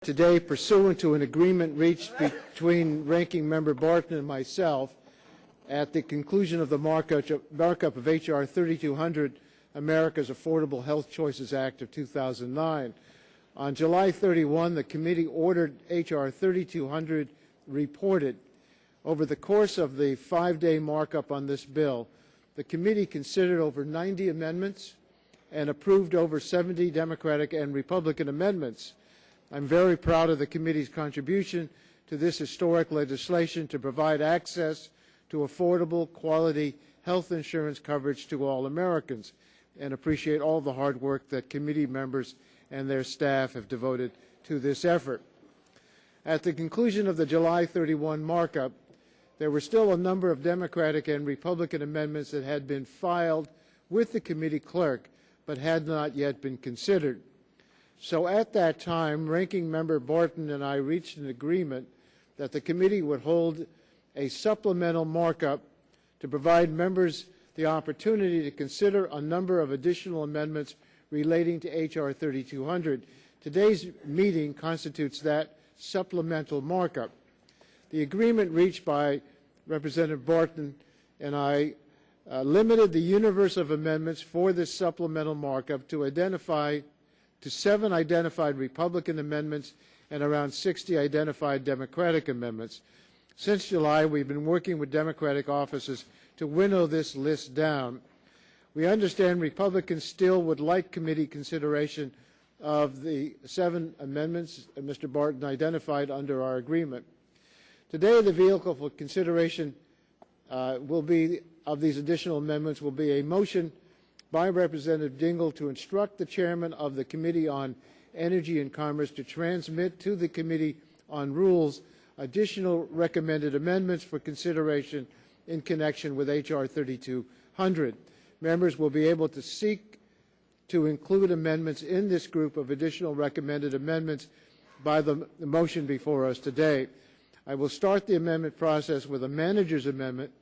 today pursuant to an agreement reached between Ranking Member Barton and myself at the conclusion of the markup of H.R. 3200, America's Affordable Health Choices Act of 2009. On July 31, the committee ordered H.R. 3200 reported. Over the course of the 5-day markup on this bill, the committee considered over 90 amendments and approved over 70 Democratic and Republican amendments. I'm very proud of the committee's contribution to this historic legislation to provide access to affordable, quality health insurance coverage to all Americans, and appreciate all the hard work that committee members and their staff have devoted to this effort. At the conclusion of the July 31 markup, there were still a number of Democratic and Republican amendments that had been filed with the committee clerk but had not yet been considered. So at that time, Ranking Member Barton and I reached an agreement that the committee would hold a supplemental markup to provide members the opportunity to consider a number of additional amendments relating to H.R. 3200. Today's meeting constitutes that supplemental markup. The agreement reached by Representative Barton and I limited the universe of amendments for this supplemental markup to 7 identified Republican amendments and around 60 identified Democratic amendments. Since July, we've been working with Democratic offices to winnow this list down. We understand Republicans still would like committee consideration of the 7 amendments that Mr. Barton identified under our agreement. Today, the vehicle for consideration of these additional amendments will be a motion by Representative Dingell to instruct the chairman of the Committee on Energy and Commerce to transmit to the Committee on Rules additional recommended amendments for consideration in connection with H.R. 3200. Members will be able to seek to include amendments in this group of additional recommended amendments by the motion before us today. I will start the amendment process with a manager's amendment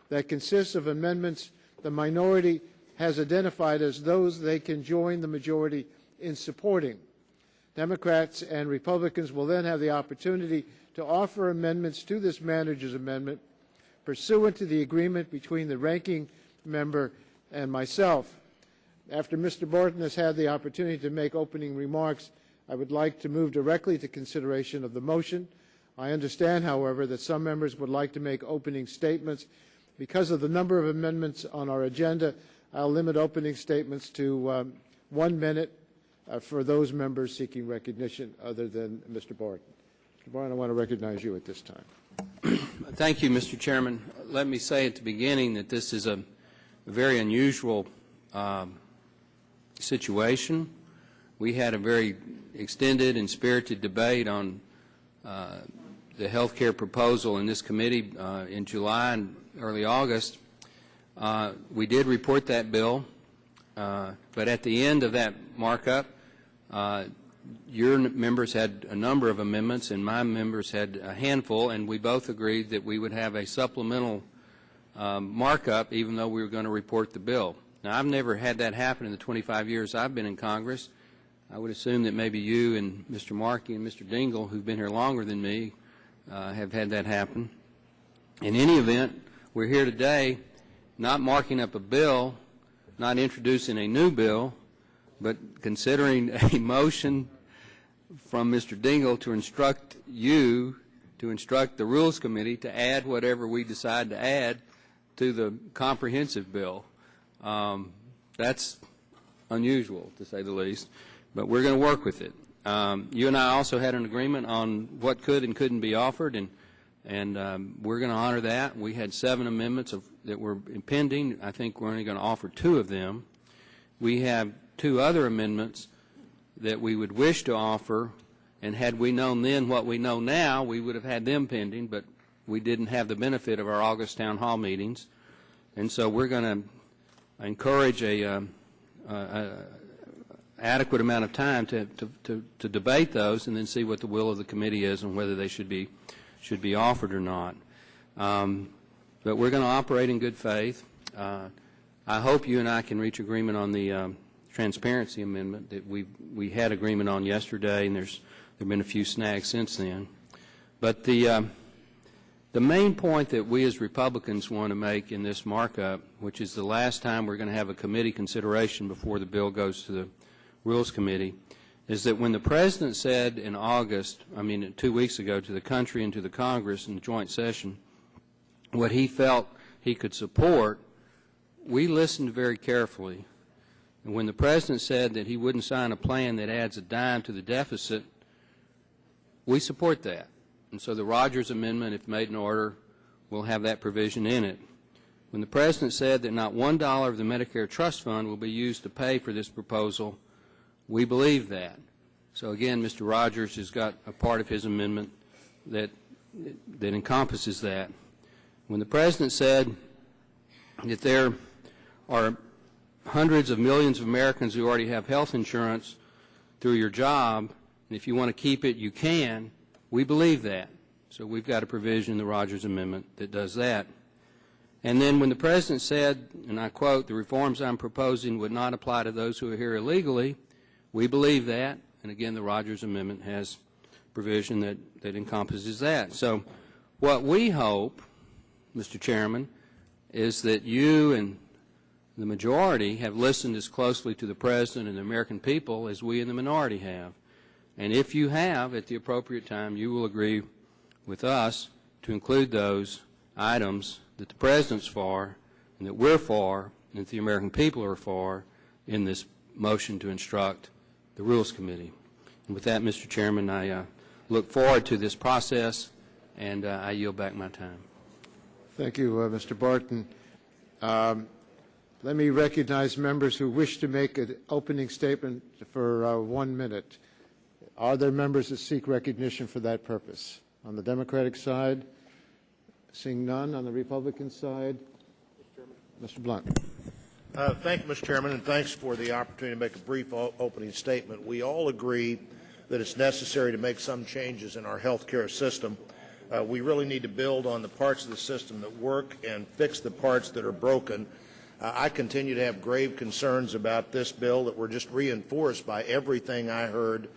that consists of amendments the minority has identified as those they can join the majority in supporting. Democrats and Republicans will then have the opportunity to offer amendments to this manager's amendment pursuant to the agreement between the ranking member and myself. After Mr. Barton has had the opportunity to make opening remarks, I would like to move directly to consideration of the motion. I understand, however, that some members would like to make opening statements. Because of the number of amendments on our agenda, I'll limit opening statements to 1 minute for those members seeking recognition other than Mr. Barton. Mr. Barton, I want to recognize you at this time. Thank you, Mr. Chairman. Let me say at the beginning that this is a very unusual situation. We had a very extended and spirited debate on the health care proposal in this committee in July and early August. We did report that bill, but at the end of that markup, your members had a number of amendments and my members had a handful, and we both agreed that we would have a supplemental markup even though we were going to report the bill. Now, I've never had that happen in the 25 years I've been in Congress. I would assume that maybe you and Mr. Markey and Mr. Dingell, who've been here longer than me, have had that happen. In any event, we're here today not marking up a bill, not introducing a new bill, but considering a motion from Mr. Dingell to instruct you, to instruct the Rules Committee to add whatever we decide to add to the comprehensive bill. That's unusual, to say the least, but we're going to work with it. You and I also had an agreement on what could and couldn't be offered, and we're going to honor that. We had 7 amendments that were pending. I think we're only going to offer 2 of them. We have 2 other amendments that we would wish to offer, and had we known then what we know now, we would have had them pending, but we didn't have the benefit of our August town hall meetings. And so we're going to encourage a adequate amount of time to debate those and then see what the will of the committee is and whether they should be offered or not. But we're going to operate in good faith. I hope you and I can reach agreement on the transparency amendment that we had agreement on yesterday, and there's have been a few snags since then. But the main point that we as Republicans want to make in this markup, which is the last time we're going to have a committee consideration before the bill goes to the Rules Committee, is that when the President said in August, 2 weeks ago, to the country and to the Congress in the joint session, what he felt he could support, we listened very carefully. And when the President said that he wouldn't sign a plan that adds a dime to the deficit, we support that. And so the Rogers Amendment, if made in order, will have that provision in it. When the President said that not $1 of the Medicare Trust Fund will be used to pay for this proposal, we believe that. So again, Mr. Rogers has got a part of his amendment that encompasses that. When the President said that there are hundreds of millions of Americans who already have health insurance through your job, and if you want to keep it, you can, we believe that. So we've got a provision in the Rogers Amendment that does that. And then when the President said, and I quote, "The reforms I'm proposing would not apply to those who are here illegally," we believe that. And again, the Rogers Amendment has provision that encompasses that. So what we hope, Mr. Chairman, is that you and the majority have listened as closely to the President and the American people as we in the minority have. And if you have, at the appropriate time, you will agree with us to include those items that the President's for and that we're for and that the American people are for in this motion to instruct the Rules Committee. And with that, Mr. Chairman, I look forward to this process, and I yield back my time. Thank you, Mr. Barton. Let me recognize members who wish to make an opening statement for 1 minute. Are there members that seek recognition for that purpose? On the Democratic side? Seeing none. On the Republican side? Mr. Blunt. Thank you, Mr. Chairman, and thanks for the opportunity to make a brief opening statement. We all agree that it's necessary to make some changes in our health care system. We really need to build on the parts of the system that work and fix the parts that are broken. I continue to have grave concerns about this bill that were just reinforced by everything I heard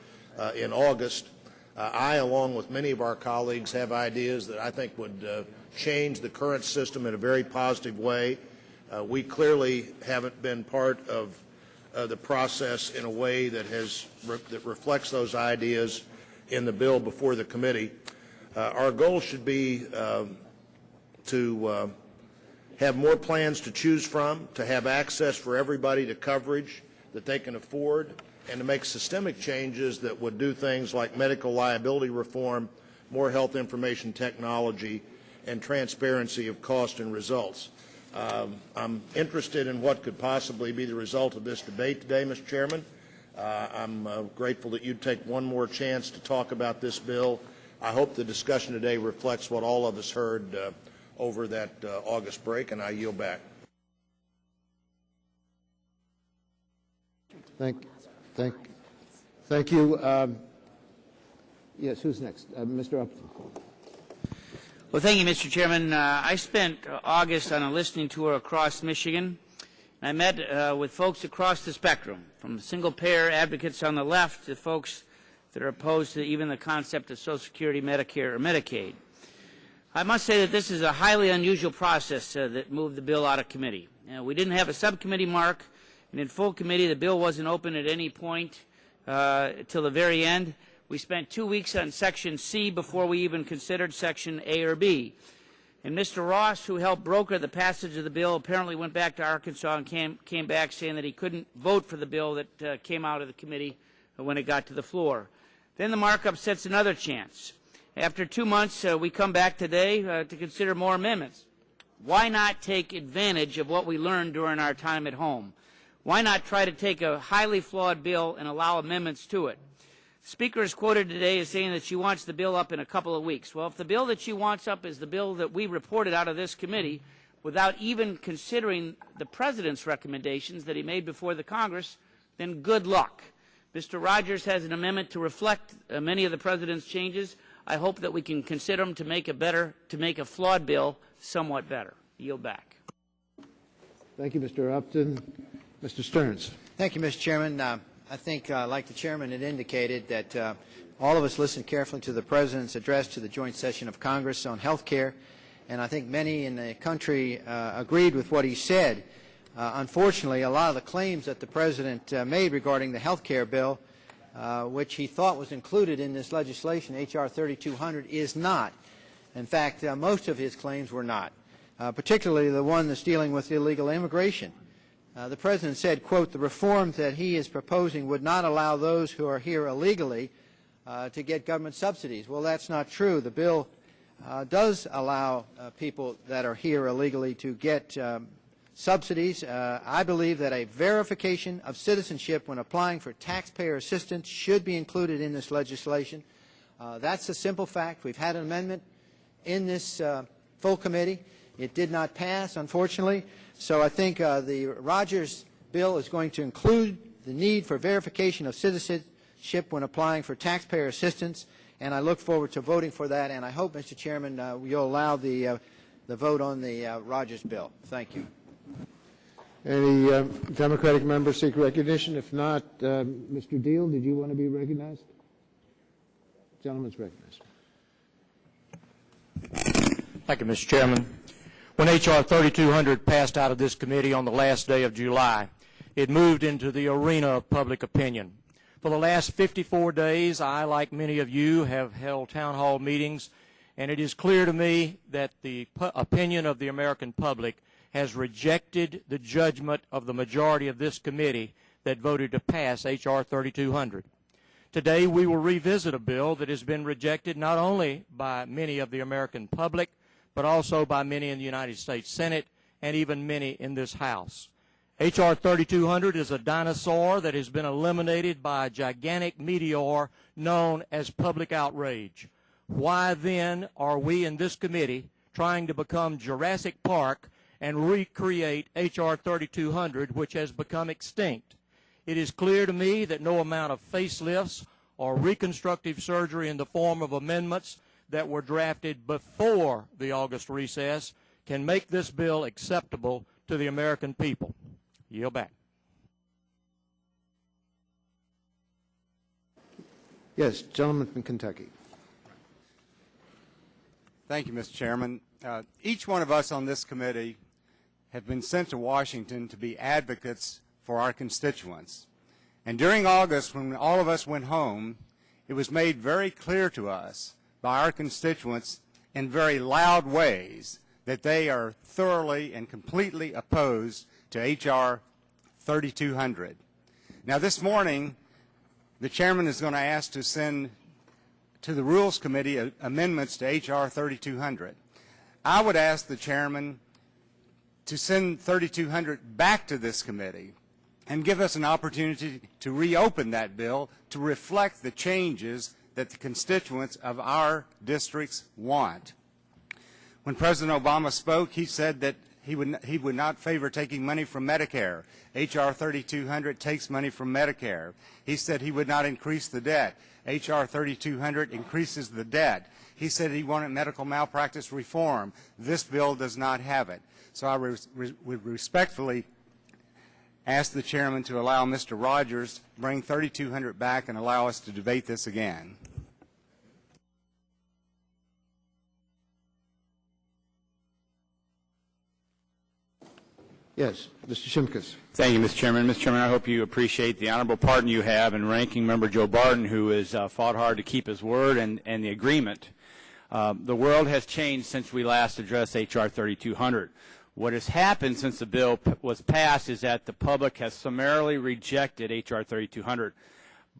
in August. I, along with many of our colleagues, have ideas that I think would change the current system in a very positive way. We clearly haven't been part of the process in a way that that reflects those ideas in the bill before the committee. Our goal should be to have more plans to choose from, to have access for everybody to coverage that they can afford, and to make systemic changes that would do things like medical liability reform, more health information technology, and transparency of cost and results. I'm interested in what could possibly be the result of this debate today, Mr. Chairman. I'm grateful that you'd take one more chance to talk about this bill. I hope the discussion today reflects what all of us heard over that August break, and I yield back. Thank you. Yes, who's next? Mr. Upton. Well, thank you, Mr. Chairman. I spent August on a listening tour across Michigan. I met with folks across the spectrum, from single-payer advocates on the left to folks that are opposed to even the concept of Social Security, Medicare, or Medicaid. I must say that this is a highly unusual process that moved the bill out of committee. We didn't have a subcommittee mark, and in full committee the bill wasn't open at any point till the very end. We spent 2 weeks on Section C before we even considered Section A or B. And Mr. Ross, who helped broker the passage of the bill, apparently went back to Arkansas and came back saying that he couldn't vote for the bill that came out of the committee when it got to the floor. Then the markup sets another chance. After 2 months, we come back today to consider more amendments. Why not take advantage of what we learned during our time at home? Why not try to take a highly flawed bill and allow amendments to it? The Speaker is quoted today as saying that she wants the bill up in a couple of weeks. Well, if the bill that she wants up is the bill that we reported out of this committee without even considering the President's recommendations that he made before the Congress, then good luck. Mr. Rogers has an amendment to reflect many of the President's changes. I hope that we can consider them to make a flawed bill somewhat better. Yield back. Thank you, Mr. Upton. Mr. Stearns. Thank you, Mr. Chairman. I think, like the Chairman had indicated, that all of us listened carefully to the President's address to the joint session of Congress on health care, and I think many in the country agreed with what he said. Unfortunately, a lot of the claims that the President made regarding the health care bill, which he thought was included in this legislation, H.R. 3200, is not. In fact, most of his claims were not, particularly the one that's dealing with illegal immigration. The President said, quote, the reforms that he is proposing would not allow those who are here illegally to get government subsidies. Well, that's not true. The bill does allow people that are here illegally to get subsidies. I believe that a verification of citizenship when applying for taxpayer assistance should be included in this legislation. That's a simple fact. We've had an amendment in this full committee. It did not pass, unfortunately. So I think the Rogers bill is going to include the need for verification of citizenship when applying for taxpayer assistance, and I look forward to voting for that. And I hope, Mr. Chairman, you'll allow the vote on the Rogers bill. Thank you. Any Democratic members seek recognition? If not, Mr. Deal, did you want to be recognized? Gentleman's recognized. Thank you, Mr. Chairman. When H.R. 3200 passed out of this committee on the last day of July, it moved into the arena of public opinion. For the last 54 days, I, like many of you, have held town hall meetings, and it is clear to me that the opinion of the American public has rejected the judgment of the majority of this committee that voted to pass H.R. 3200. Today, we will revisit a bill that has been rejected not only by many of the American public, but also by many in the United States Senate and even many in this House. H.R. 3200 is a dinosaur that has been eliminated by a gigantic meteor known as public outrage. Why then are we in this committee trying to become Jurassic Park and recreate H.R. 3200, which has become extinct? It is clear to me that no amount of facelifts or reconstructive surgery in the form of amendments that were drafted before the August recess can make this bill acceptable to the American people. Yield back. Yes, gentleman from Kentucky. Thank you, Mr. Chairman. Each one of us on this committee have been sent to Washington to be advocates for our constituents. And during August, when all of us went home, it was made very clear to us by our constituents in very loud ways that they are thoroughly and completely opposed to H.R. 3200. Now, this morning, the chairman is going to ask to send to the Rules Committee amendments to H.R. 3200. I would ask the chairman to send 3200 back to this committee and give us an opportunity to reopen that bill to reflect the changes that the constituents of our districts want. When President Obama spoke, he said that he would not favor taking money from Medicare. H.R. 3200 takes money from Medicare. He said he would not increase the debt. H.R. 3200 increases the debt. He said he wanted medical malpractice reform. This bill does not have it. So I would respectfully ask the chairman to allow Mr. Rogers to bring 3200 back and allow us to debate this again. Yes, Mr. Shimkus. Thank you, Mr. Chairman. Mr. Chairman, I hope you appreciate the honorable pardon you have in Ranking Member Joe Barton, who has fought hard to keep his word and the agreement. The world has changed since we last addressed H.R. 3200. What has happened since the bill was passed is that the public has summarily rejected H.R. 3200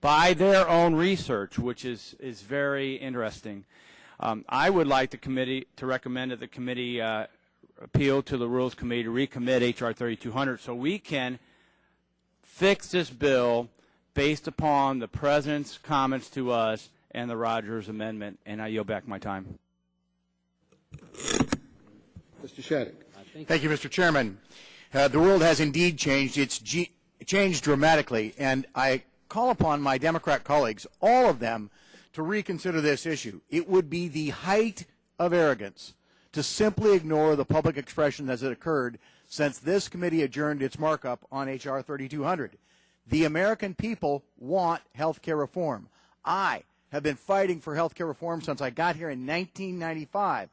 by their own research, which is very interesting. I would like the committee to recommend that the committee appeal to the Rules Committee to recommit H.R. 3200 so we can fix this bill based upon the President's comments to us and the Rogers Amendment, and I yield back my time. Mr. Shadegg. Thank you, Mr. Chairman. The world has indeed changed. It's changed dramatically, and I call upon my Democrat colleagues, all of them, to reconsider this issue. It would be the height of arrogance to simply ignore the public expression as it occurred since this committee adjourned its markup on H.R. 3200. The American people want health care reform. I, have been fighting for health care reform since I got here in 1995.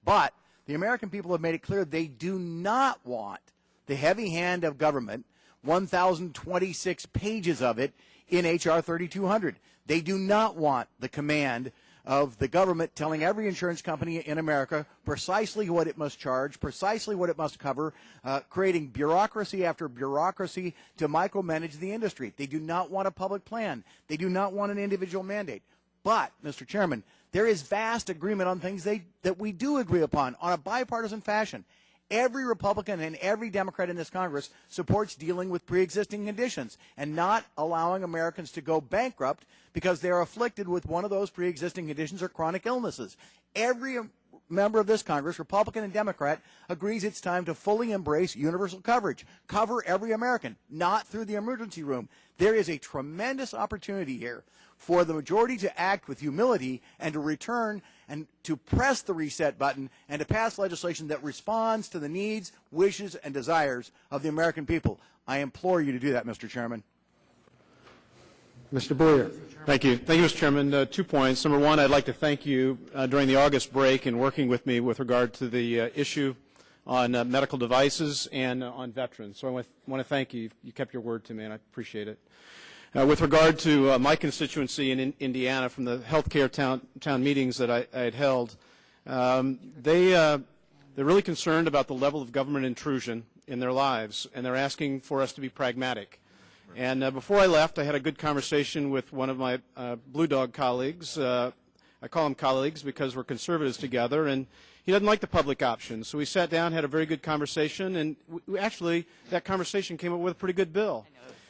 But the American people have made it clear they do not want the heavy hand of government, 1,026 pages of it in H.R. 3200. They do not want the command of the government telling every insurance company in America precisely what it must charge, precisely what it must cover, creating bureaucracy after bureaucracy to micromanage the industry. They do not want a public plan. They do not want an individual mandate. But, Mr. Chairman, there is vast agreement on things that we do agree upon on a bipartisan fashion. Every Republican and every Democrat in this Congress supports dealing with pre-existing conditions and not allowing Americans to go bankrupt because they're afflicted with one of those pre-existing conditions or chronic illnesses. Every member of this Congress, Republican and Democrat, agrees it's time to fully embrace universal coverage. Cover every American, not through the emergency room. There is a tremendous opportunity here for the majority to act with humility and to return and to press the reset button and to pass legislation that responds to the needs, wishes, and desires of the American people. I implore you to do that, Mr. Chairman. Mr. Boyer. Thank you. Thank you, Mr. Chairman. 2 points. Number one, I'd like to thank you during the August break in working with me with regard to the issue on medical devices and on veterans. So I want to thank you. You kept your word to me, and I appreciate it. With regard to my constituency in Indiana, from the healthcare town meetings that I had held, they're really concerned about the level of government intrusion in their lives, and they're asking for us to be pragmatic. And before I left, I had a good conversation with one of my Blue Dog colleagues. I call them colleagues because we're conservatives together, and he doesn't like the public option. So we sat down, had a very good conversation, and actually that conversation came up with a pretty good bill.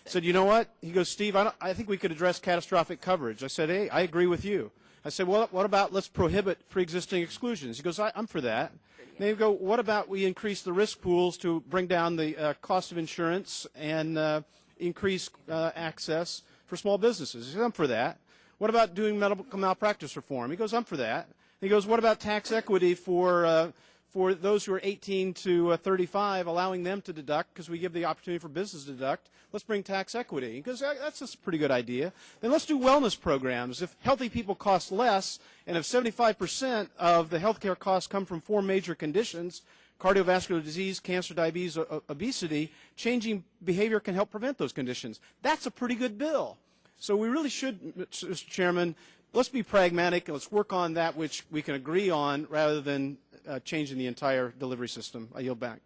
Said, you know what? He goes, Steve, I think we could address catastrophic coverage. I said, hey, I agree with you. I said, well, what about let's prohibit pre-existing exclusions? He goes, I'm for that. Then you go, what about we increase the risk pools to bring down the cost of insurance and increase access for small businesses? He says, I'm for that. What about doing medical malpractice reform? He goes, I'm for that. He goes, what about tax equity for those who are 18 to 35, allowing them to deduct because we give the opportunity for business to deduct? Let's bring tax equity. He goes, that's a pretty good idea. Then let's do wellness programs. If healthy people cost less, and if 75% of the health care costs come from 4 major conditions, cardiovascular disease, cancer, diabetes, obesity, changing behavior can help prevent those conditions. That's a pretty good bill. So we really should, Mr. Chairman, let's be pragmatic and let's work on that which we can agree on rather than changing the entire delivery system. I yield back.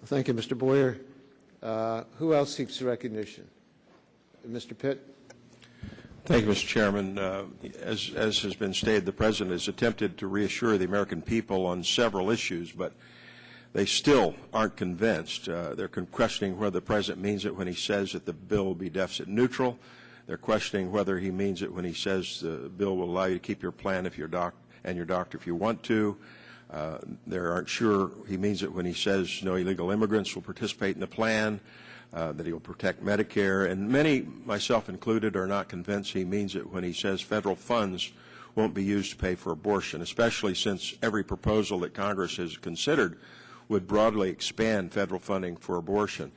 Thank you, Mr. Boyer. Who else seeks recognition? Mr. Pitt. Thank you, Mr. Chairman. As has been stated, the President has attempted to reassure the American people on several issues, but they still aren't convinced. They're questioning whether the President means it when he says that the bill will be deficit neutral. They're questioning whether he means it when he says the bill will allow you to keep your plan if your doctor if you want to. They aren't sure he means it when he says no illegal immigrants will participate in the plan, that he will protect Medicare. And many, myself included, are not convinced he means it when he says federal funds won't be used to pay for abortion, especially since every proposal that Congress has considered would broadly expand federal funding for abortion.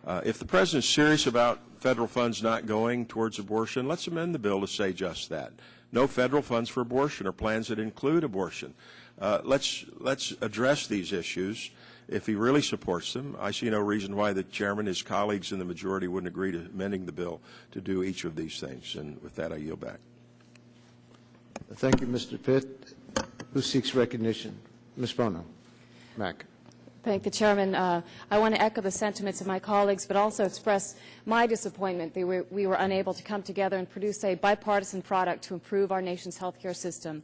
If the President is serious about federal funds not going towards abortion, let's amend the bill to say just that. No federal funds for abortion or plans that include abortion. Let's address these issues if he really supports them. I see no reason why the Chairman, his colleagues in the majority wouldn't agree to amending the bill to do each of these things. And with that, I yield back. Thank you, Mr. Pitt. Who seeks recognition? Ms. Bono. Mac. Thank the Chairman. I want to echo the sentiments of my colleagues, but also express my disappointment that we were unable to come together and produce a bipartisan product to improve our nation's health care system.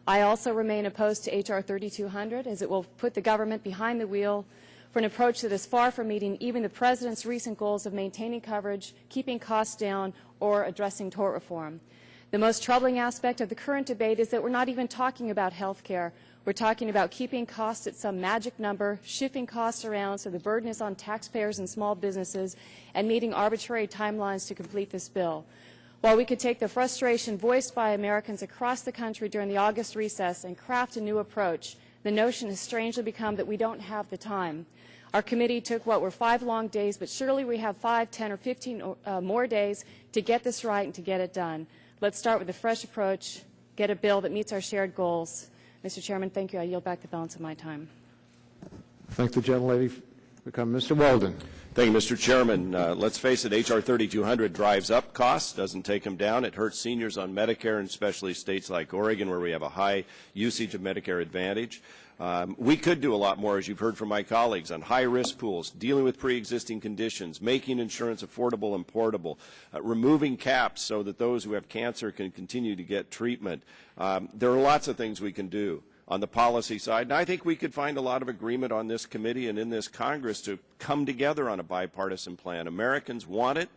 I also remain opposed to H.R. 3200, as it will put the government behind the wheel for an approach that is far from meeting even the President's recent goals of maintaining coverage, keeping costs down, or addressing tort reform. The most troubling aspect of the current debate is that we're not even talking about health care. We're talking about keeping costs at some magic number, shifting costs around so the burden is on taxpayers and small businesses, and meeting arbitrary timelines to complete this bill. While we could take the frustration voiced by Americans across the country during the August recess and craft a new approach, the notion has strangely become that we don't have the time. Our committee took what were 5 long days, but surely we have 5, 10, or 15 more days to get this right and to get it done. Let's start with a fresh approach get a bill that meets our shared goals. Mr. Chairman, thank you. I yield back the balance of my time. Thank the gentlelady. Mr. Walden. Thank you, Mr. Chairman. Let's face it, H.R. 3200 drives up costs, doesn't take them down. It hurts seniors on Medicare, and especially states like Oregon, where we have a high usage of Medicare Advantage. We could do a lot more, as you've heard from my colleagues, on high-risk pools, dealing with pre-existing conditions, making insurance affordable and portable, removing caps so that those who have cancer can continue to get treatment. There are lots of things we can do on the policy side, and I think we could find a lot of agreement on this committee and in this Congress to come together on a bipartisan plan. Americans want it,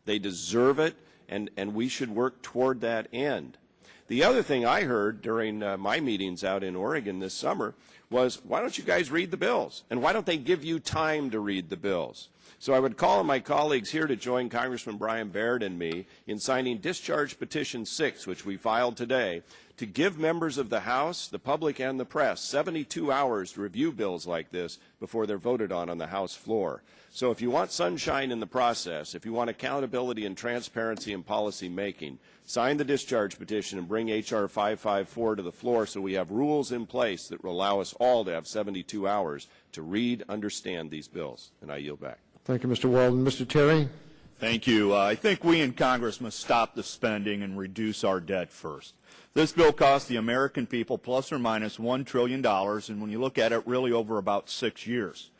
they deserve it, and we should work toward that end. The other thing I heard during my meetings out in Oregon this summer was, why don't you guys read the bills? And why don't they give you time to read the bills? So I would call on my colleagues here to join Congressman Brian Baird and me in signing Discharge Petition 6, which we filed today, to give members of the House, the public, and the press 72 hours to review bills like this before they're voted on the House floor. So if you want sunshine in the process, if you want accountability and transparency in policy making, sign the discharge petition and bring H.R. 554 to the floor so we have rules in place that will allow us all to have 72 hours to read, understand these bills. And I yield back. Thank you, Mr. Walden. Mr. Terry. Thank you. I think we in Congress must stop the spending and reduce our debt first. This bill costs the American people plus or minus $1 trillion, and when you look at it, really over about 6 years.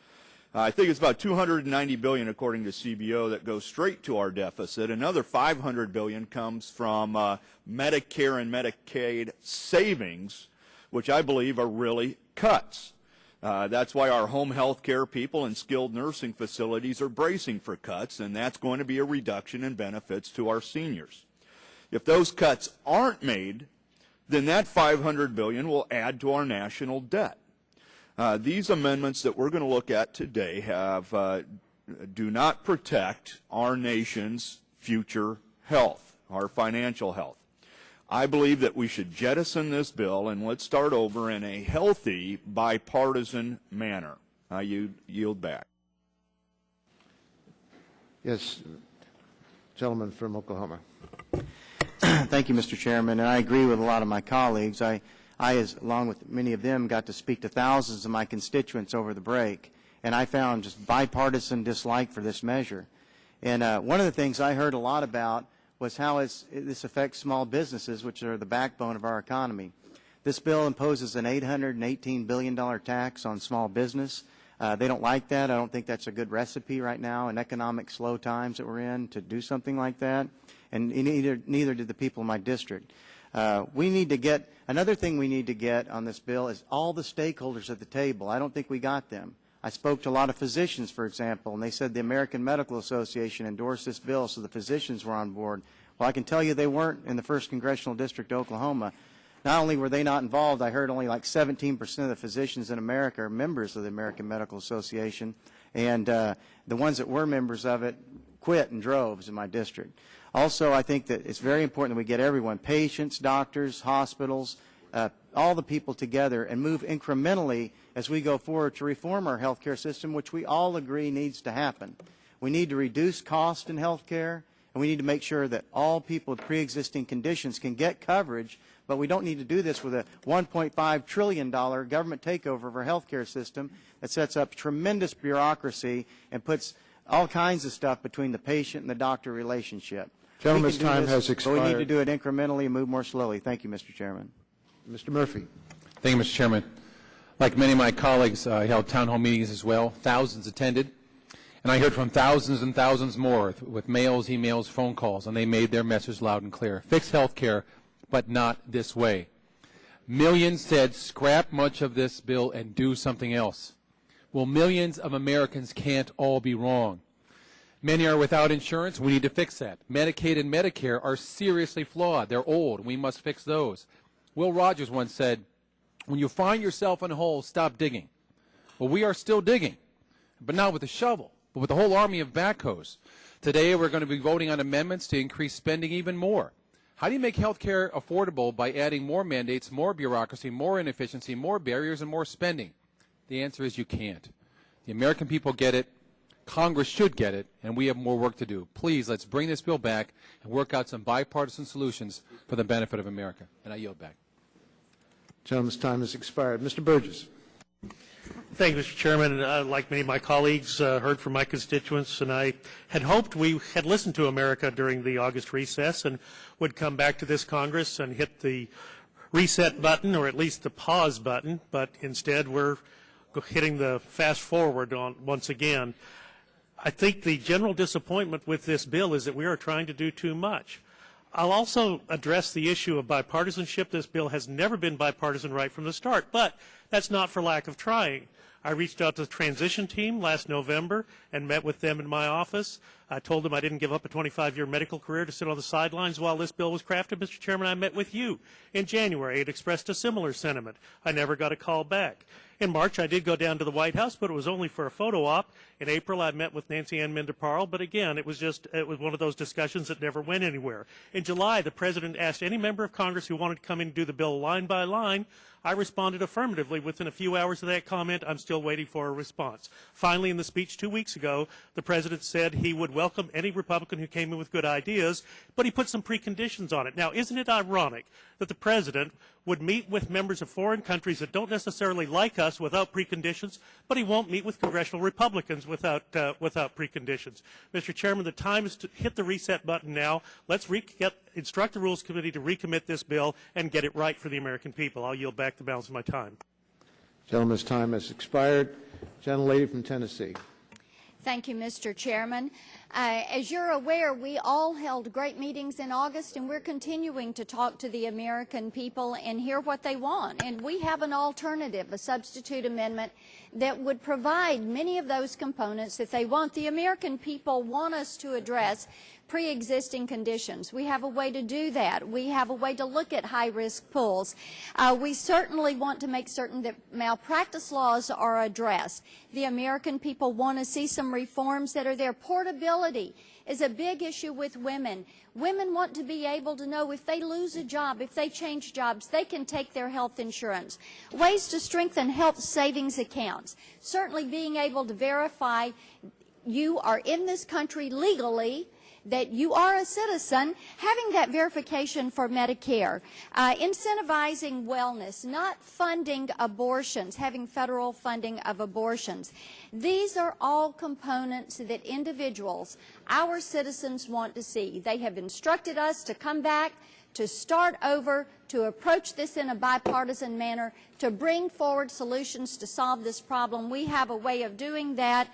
I think it's about $290 billion, according to CBO, that goes straight to our deficit. Another $500 billion comes from Medicare and Medicaid savings, which I believe are really cuts. That's why our home health care people and skilled nursing facilities are bracing for cuts, and that's going to be a reduction in benefits to our seniors. If those cuts aren't made, then that $500 billion will add to our national debt. These amendments that we're going to look at today do not protect our nation's future health, our financial health. I believe that we should jettison this bill and let's start over in a healthy, bipartisan manner. I yield back. Yes, gentleman from Oklahoma. Thank you, Mr. Chairman, and I agree with a lot of my colleagues. I, along with many of them, got to speak to thousands of my constituents over the break, and I found just bipartisan dislike for this measure. And one of the things I heard a lot about was how this affects small businesses, which are the backbone of our economy. This bill imposes an $818 billion tax on small business. They don't like that. I don't think that's a good recipe right now in economic slow times that we're in to do something like that. And neither did the people in my district. We need to get, another thing we need to get on this bill is all the stakeholders at the table. I don't think we got them. I spoke to a lot of physicians, for example, and they said the American Medical Association endorsed this bill, so the physicians were on board. Well, I can tell you they weren't in the 1st Congressional District, Oklahoma. Not only were they not involved, I heard only like 17% of the physicians in America are members of the American Medical Association, and the ones that were members of it quit in droves in my district. Also, I think that it's very important that we get everyone, patients, doctors, hospitals, all the people together and move incrementally as we go forward to reform our health care system, which we all agree needs to happen. We need to reduce cost in health care, and we need to make sure that all people with pre-existing conditions can get coverage, but we don't need to do this with a $1.5 trillion government takeover of our health care system that sets up tremendous bureaucracy and puts all kinds of stuff between the patient and the doctor relationship. Gentleman's time has expired. But we need to do it incrementally and move more slowly. Thank you, Mr. Chairman. Mr. Murphy. Thank you, Mr. Chairman. Like many of my colleagues, I held town hall meetings as well. Thousands attended. And I heard from thousands and thousands more with mails, emails, phone calls, and they made their message loud and clear. Fix health care, but not this way. Millions said scrap much of this bill and do something else. Well, millions of Americans can't all be wrong. Many are without insurance. We need to fix that. Medicaid and Medicare are seriously flawed. They're old. We must fix those. Will Rogers once said, when you find yourself in a hole, stop digging. Well, we are still digging, but not with a shovel, but with a whole army of backhoes. Today, we're going to be voting on amendments to increase spending even more. How do you make health care affordable by adding more mandates, more bureaucracy, more inefficiency, more barriers, and more spending? The answer is you can't. The American people get it. Congress should get it, and we have more work to do. Please, let's bring this bill back and work out some bipartisan solutions for the benefit of America. And I yield back. Gentleman's time has expired. Mr. Burgess. Thank you, Mr. Chairman. Like many of my colleagues, heard from my constituents, and I had hoped we had listened to America during the August recess and would come back to this Congress and hit the reset button, or at least the pause button, but instead we're hitting the fast forward on once again. I think the general disappointment with this bill is that we are trying to do too much. I'll also address the issue of bipartisanship. This bill has never been bipartisan right from the start, but that's not for lack of trying. I reached out to the transition team last November and met with them in my office. I told them I didn't give up a 25-year medical career to sit on the sidelines while this bill was crafted. Mr. Chairman, I met with you in January. It expressed a similar sentiment. I never got a call back. In March, I did go down to the White House, but it was only for a photo op. In April, I met with Nancy Ann Mendeparle, but again, it was one of those discussions that never went anywhere. In July, the President asked any member of Congress who wanted to come in and do the bill line by line. I responded affirmatively. Within a few hours of that comment, I'm still waiting for a response. Finally, in the speech 2 weeks ago, the President said he would welcome any Republican who came in with good ideas, but he put some preconditions on it. Now, isn't it ironic that the President would meet with members of foreign countries that don't necessarily like us without preconditions, but he won't meet with congressional Republicans without preconditions? Mr. Chairman, the time is to hit the reset button now. Let's instruct the Rules Committee to recommit this bill and get it right for the American people. I'll yield back the balance of my time. Gentleman's time has expired. Gentlelady from Tennessee. Thank you, Mr. Chairman. As you're aware, we all held great meetings in August, and we're continuing to talk to the American people and hear what they want. And we have an alternative, a substitute amendment, that would provide many of those components that they want. The American people want us to address pre-existing conditions. We have a way to do that. We have a way to look at high-risk pools. We certainly want to make certain that malpractice laws are addressed. The American people want to see some reforms that are there. Portability is a big issue with women. Women want to be able to know if they lose a job, if they change jobs, they can take their health insurance. Ways to strengthen health savings accounts. Certainly being able to verify you are in this country legally, that you are a citizen, having that verification for Medicare, incentivizing wellness, not funding abortions, having federal funding of abortions. These are all components that individuals, our citizens, want to see. They have instructed us to come back, to start over, to approach this in a bipartisan manner, to bring forward solutions to solve this problem. We have a way of doing that.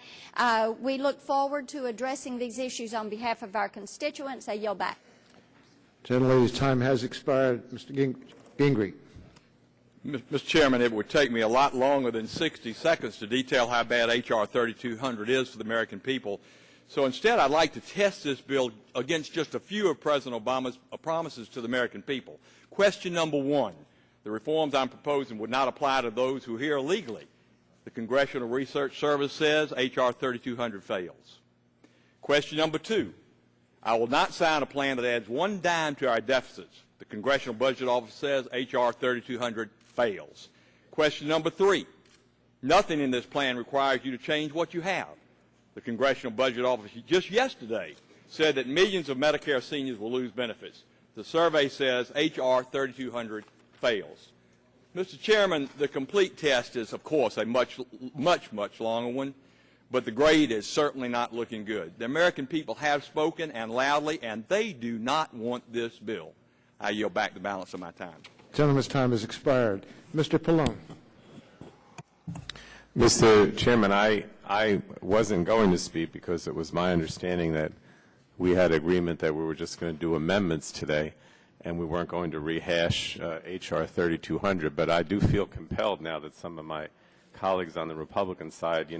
We look forward to addressing these issues on behalf of our constituents. I yield back. Gentlelady's time has expired. Mr. Gingrich. Mr. Chairman, it would take me a lot longer than 60 seconds to detail how bad H.R. 3200 is for the American people. So instead, I'd like to test this bill against just a few of President Obama's promises to the American people. Question number one, the reforms I'm proposing would not apply to those who are here illegally. The Congressional Research Service says H.R. 3200 fails. Question number two, I will not sign a plan that adds one dime to our deficits. The Congressional Budget Office says H.R. 3200 fails. Question number three, nothing in this plan requires you to change what you have. The Congressional Budget Office just yesterday said that millions of Medicare seniors will lose benefits. The survey says H.R. 3200 fails. Mr. Chairman, the complete test is, of course, a much longer one, but the grade is certainly not looking good. The American people have spoken, and loudly, and they do not want this bill. I yield back the balance of my time. Gentleman's time has expired. Mr. Pallone. Mr. Chairman, I wasn't going to speak because it was my understanding that we had agreement that we were just going to do amendments today and we weren't going to rehash H.R. 3200, but I do feel compelled now that some of my colleagues on the Republican side,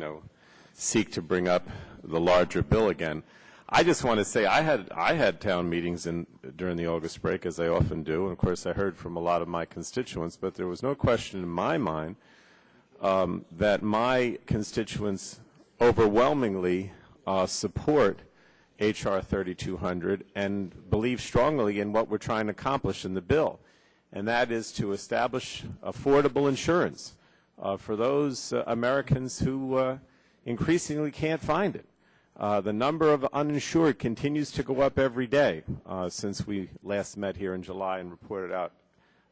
seek to bring up the larger bill again. I just want to say I had town meetings during the August break, as I often do, and of course I heard from a lot of my constituents, but there was no question in my mind that my constituents overwhelmingly support H.R. 3200 and believe strongly in what we're trying to accomplish in the bill, and that is to establish affordable insurance for those Americans who increasingly can't find it. The number of uninsured continues to go up every day since we last met here in July and reported out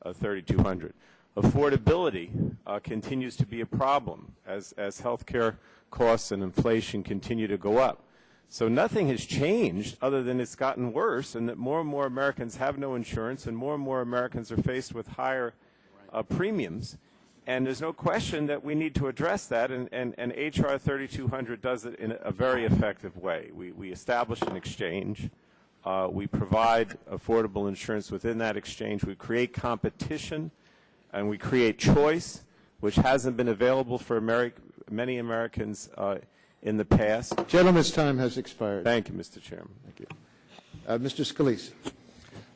3,200. Affordability continues to be a problem as health care costs and inflation continue to go up. So nothing has changed other than it's gotten worse, and that more and more Americans have no insurance and more Americans are faced with higher premiums. And there's no question that we need to address that, and H.R. 3200 does it in a very effective way. We establish an exchange. We provide affordable insurance within that exchange. We create competition, and we create choice, which hasn't been available for many Americans in the past. Gentleman's time has expired. Thank you, Mr. Chairman. Thank you. Mr. Scalise.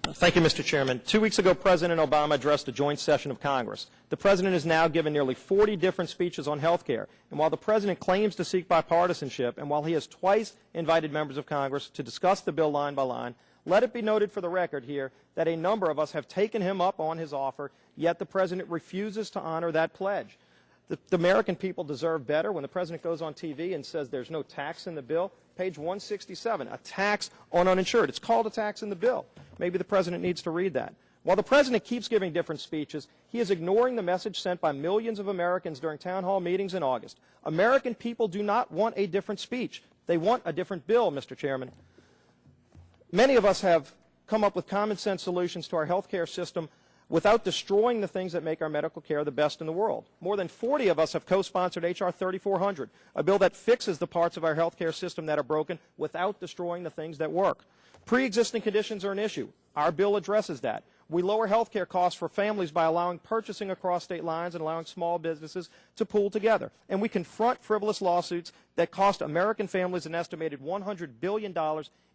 Thank you, Mr. Chairman. 2 weeks ago, President Obama addressed a joint session of Congress. The President has now given nearly 40 different speeches on health care. And while the President claims to seek bipartisanship, and while he has twice invited members of Congress to discuss the bill line by line, let it be noted for the record here that a number of us have taken him up on his offer, yet the President refuses to honor that pledge. The American people deserve better. When the President goes on TV and says there's no tax in the bill, page 167, a tax on uninsured. It's called a tax in the bill. Maybe the President needs to read that. While the President keeps giving different speeches, he is ignoring the message sent by millions of Americans during town hall meetings in August. American people do not want a different speech. They want a different bill, Mr. Chairman. Many of us have come up with common sense solutions to our health care system without destroying the things that make our medical care the best in the world. More than 40 of us have co-sponsored H.R. 3400, a bill that fixes the parts of our health care system that are broken without destroying the things that work. Pre-existing conditions are an issue. Our bill addresses that. We lower health care costs for families by allowing purchasing across state lines and allowing small businesses to pool together. And we confront frivolous lawsuits that cost American families an estimated $100 billion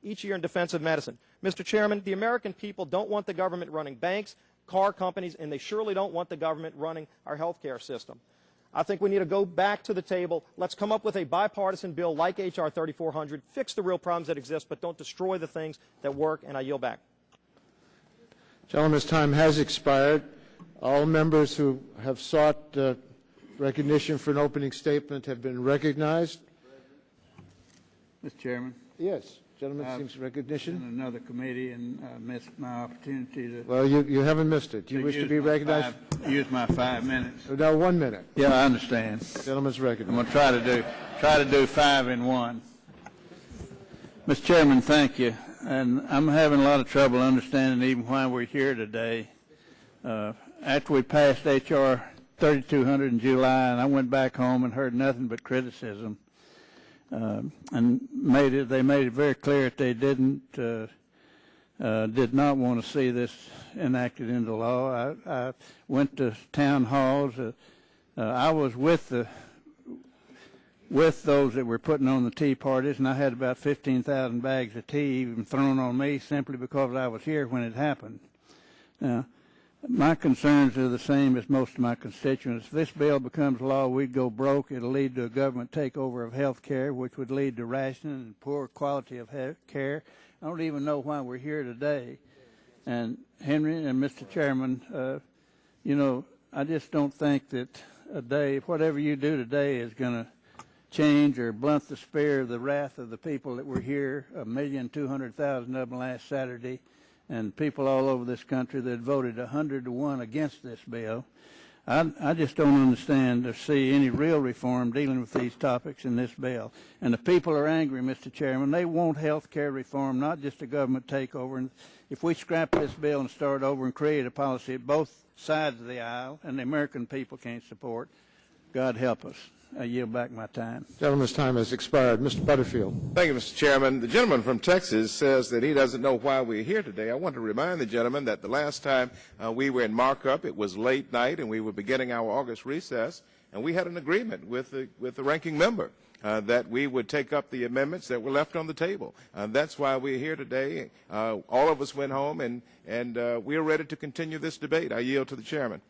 each year in defensive medicine. Mr. Chairman, the American people don't want the government running banks, car companies, and they surely don't want the government running our health care system. I think we need to go back to the table. Let's come up with a bipartisan bill like H.R. 3400, fix the real problems that exist, but don't destroy the things that work, and I yield back. Gentleman's time has expired. All members who have sought recognition for an opening statement have been recognized. Mr. Chairman? Yes. Gentleman seeks recognition. In another committee and missed my opportunity to... Well, you haven't missed it. Do you wish to be recognized? Use my 5 minutes. No, 1 minute. Yeah, I understand. Gentleman's recognized. I'm going to try to do 5 in 1. Mr. Chairman, thank you. And I'm having a lot of trouble understanding even why we're here today. After we passed H.R. 3200 in July, and I went back home and heard nothing but criticism. And they made it very clear that they did not want to see this enacted into law. I went to town halls. I was with those that were putting on the tea parties, and I had about 15,000 bags of tea even thrown on me simply because I was here when it happened. Now, my concerns are the same as most of my constituents. If this bill becomes law, we'd go broke. It'll lead to a government takeover of health care, which would lead to rationing and poor quality of health care. I don't even know why we're here today. And Henry and Mr. Chairman, I just don't think that whatever you do today is going to change or blunt the spear of the wrath of the people that were here, 1,200,000 of them last Saturday, and people all over this country that voted 100 to 1 against this bill. I just don't understand or see any real reform dealing with these topics in this bill. And the people are angry, Mr. Chairman. They want health care reform, not just a government takeover. And if we scrap this bill and start over and create a policy that both sides of the aisle and the American people can't support, God help us. I yield back my time. Gentleman's time has expired. Mr. Butterfield. Thank you, Mr. Chairman. The gentleman from Texas says that he doesn't know why we're here today. I want to remind the gentleman that the last time we were in Markup, it was late night, and we were beginning our August recess, and we had an agreement with the ranking member that we would take up the amendments that were left on the table. That's why we're here today. All of us went home, and we are ready to continue this debate. I yield to the chairman.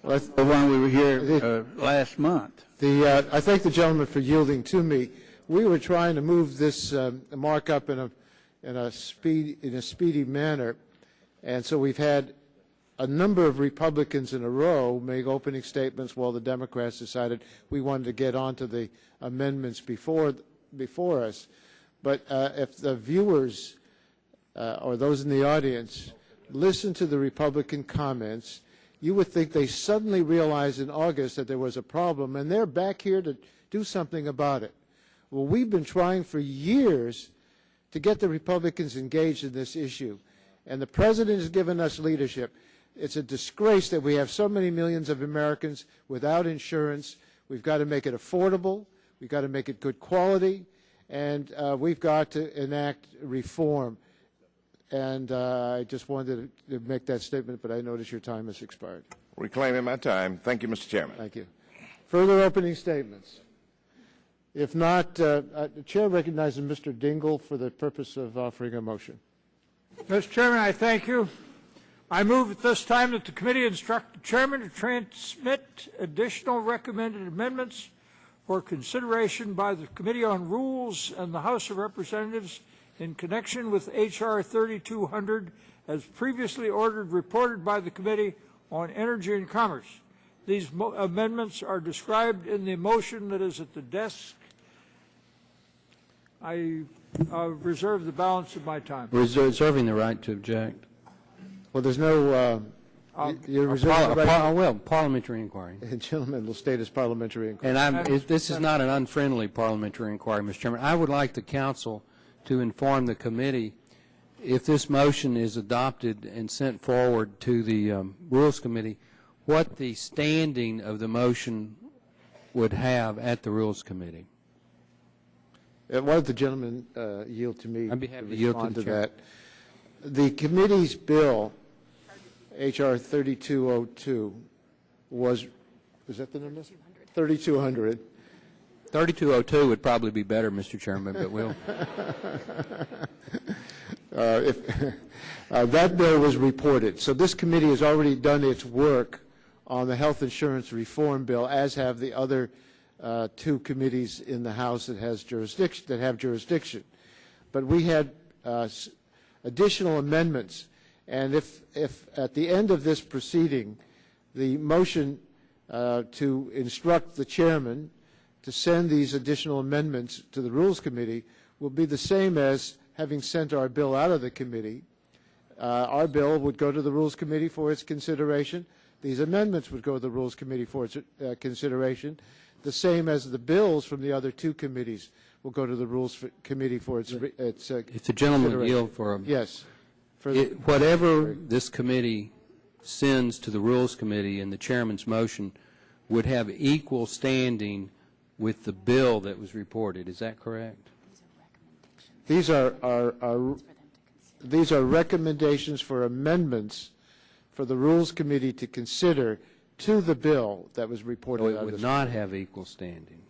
Well, that's the one we were here last month. I thank the gentleman for yielding to me. We were trying to move this markup in a speedy manner, and so we've had a number of Republicans in a row make opening statements while the Democrats decided we wanted to get on to the amendments before us. But if the viewers or those in the audience listen to the Republican comments, you would think they suddenly realized in August that there was a problem, and they're back here to do something about it. Well, we've been trying for years to get the Republicans engaged in this issue, and the President has given us leadership. It's a disgrace that we have so many millions of Americans without insurance. We've got to make it affordable. We've got to make it good quality, and we've got to enact reform. And I just wanted to make that statement, but I notice your time has expired. Reclaiming my time. Thank you, Mr. Chairman. Thank you. Further opening statements? If not, the Chair recognizes Mr. Dingle for the purpose of offering a motion. Mr. Chairman, I thank you. I move at this time that the committee instruct the chairman to transmit additional recommended amendments for consideration by the Committee on Rules and the House of Representatives in connection with H.R. 3200 as previously ordered, reported by the Committee on Energy and Commerce. These amendments are described in the motion that is at the desk. I reserve the balance of my time. Reserving the right to object. Well, there's no. You're reserving the right. Well, parliamentary inquiry. The gentleman will state as parliamentary inquiry. And this is not an unfriendly parliamentary inquiry, Mr. Chairman. I would like the council to inform the committee if this motion is adopted and sent forward to the Rules Committee, what the standing of the motion would have at the Rules Committee. Why don't the gentleman yield to me? I'd be happy to yield to that. The committee's bill, H.R. 3202, was that the number? 3200. 3202 would probably be better, Mr. Chairman, but we'll. That bill was reported. So this committee has already done its work on the health insurance reform bill, as have the other two committees in the House that have jurisdiction. But we had additional amendments, and if at the end of this proceeding, the motion to instruct the chairman to send these additional amendments to the Rules Committee will be the same as having sent our bill out of the committee. Our bill would go to the Rules Committee for its consideration. These amendments would go to the Rules Committee for its consideration, the same as the bills from the other two committees will go to the Rules Committee for its if the gentleman yield for a yes, whatever this committee sends to the Rules Committee and the chairman's motion would have equal standing with the bill that was reported. Is that correct? These are recommendations for amendments for the Rules Committee to consider to the bill that was reported. So it would not have equal standing.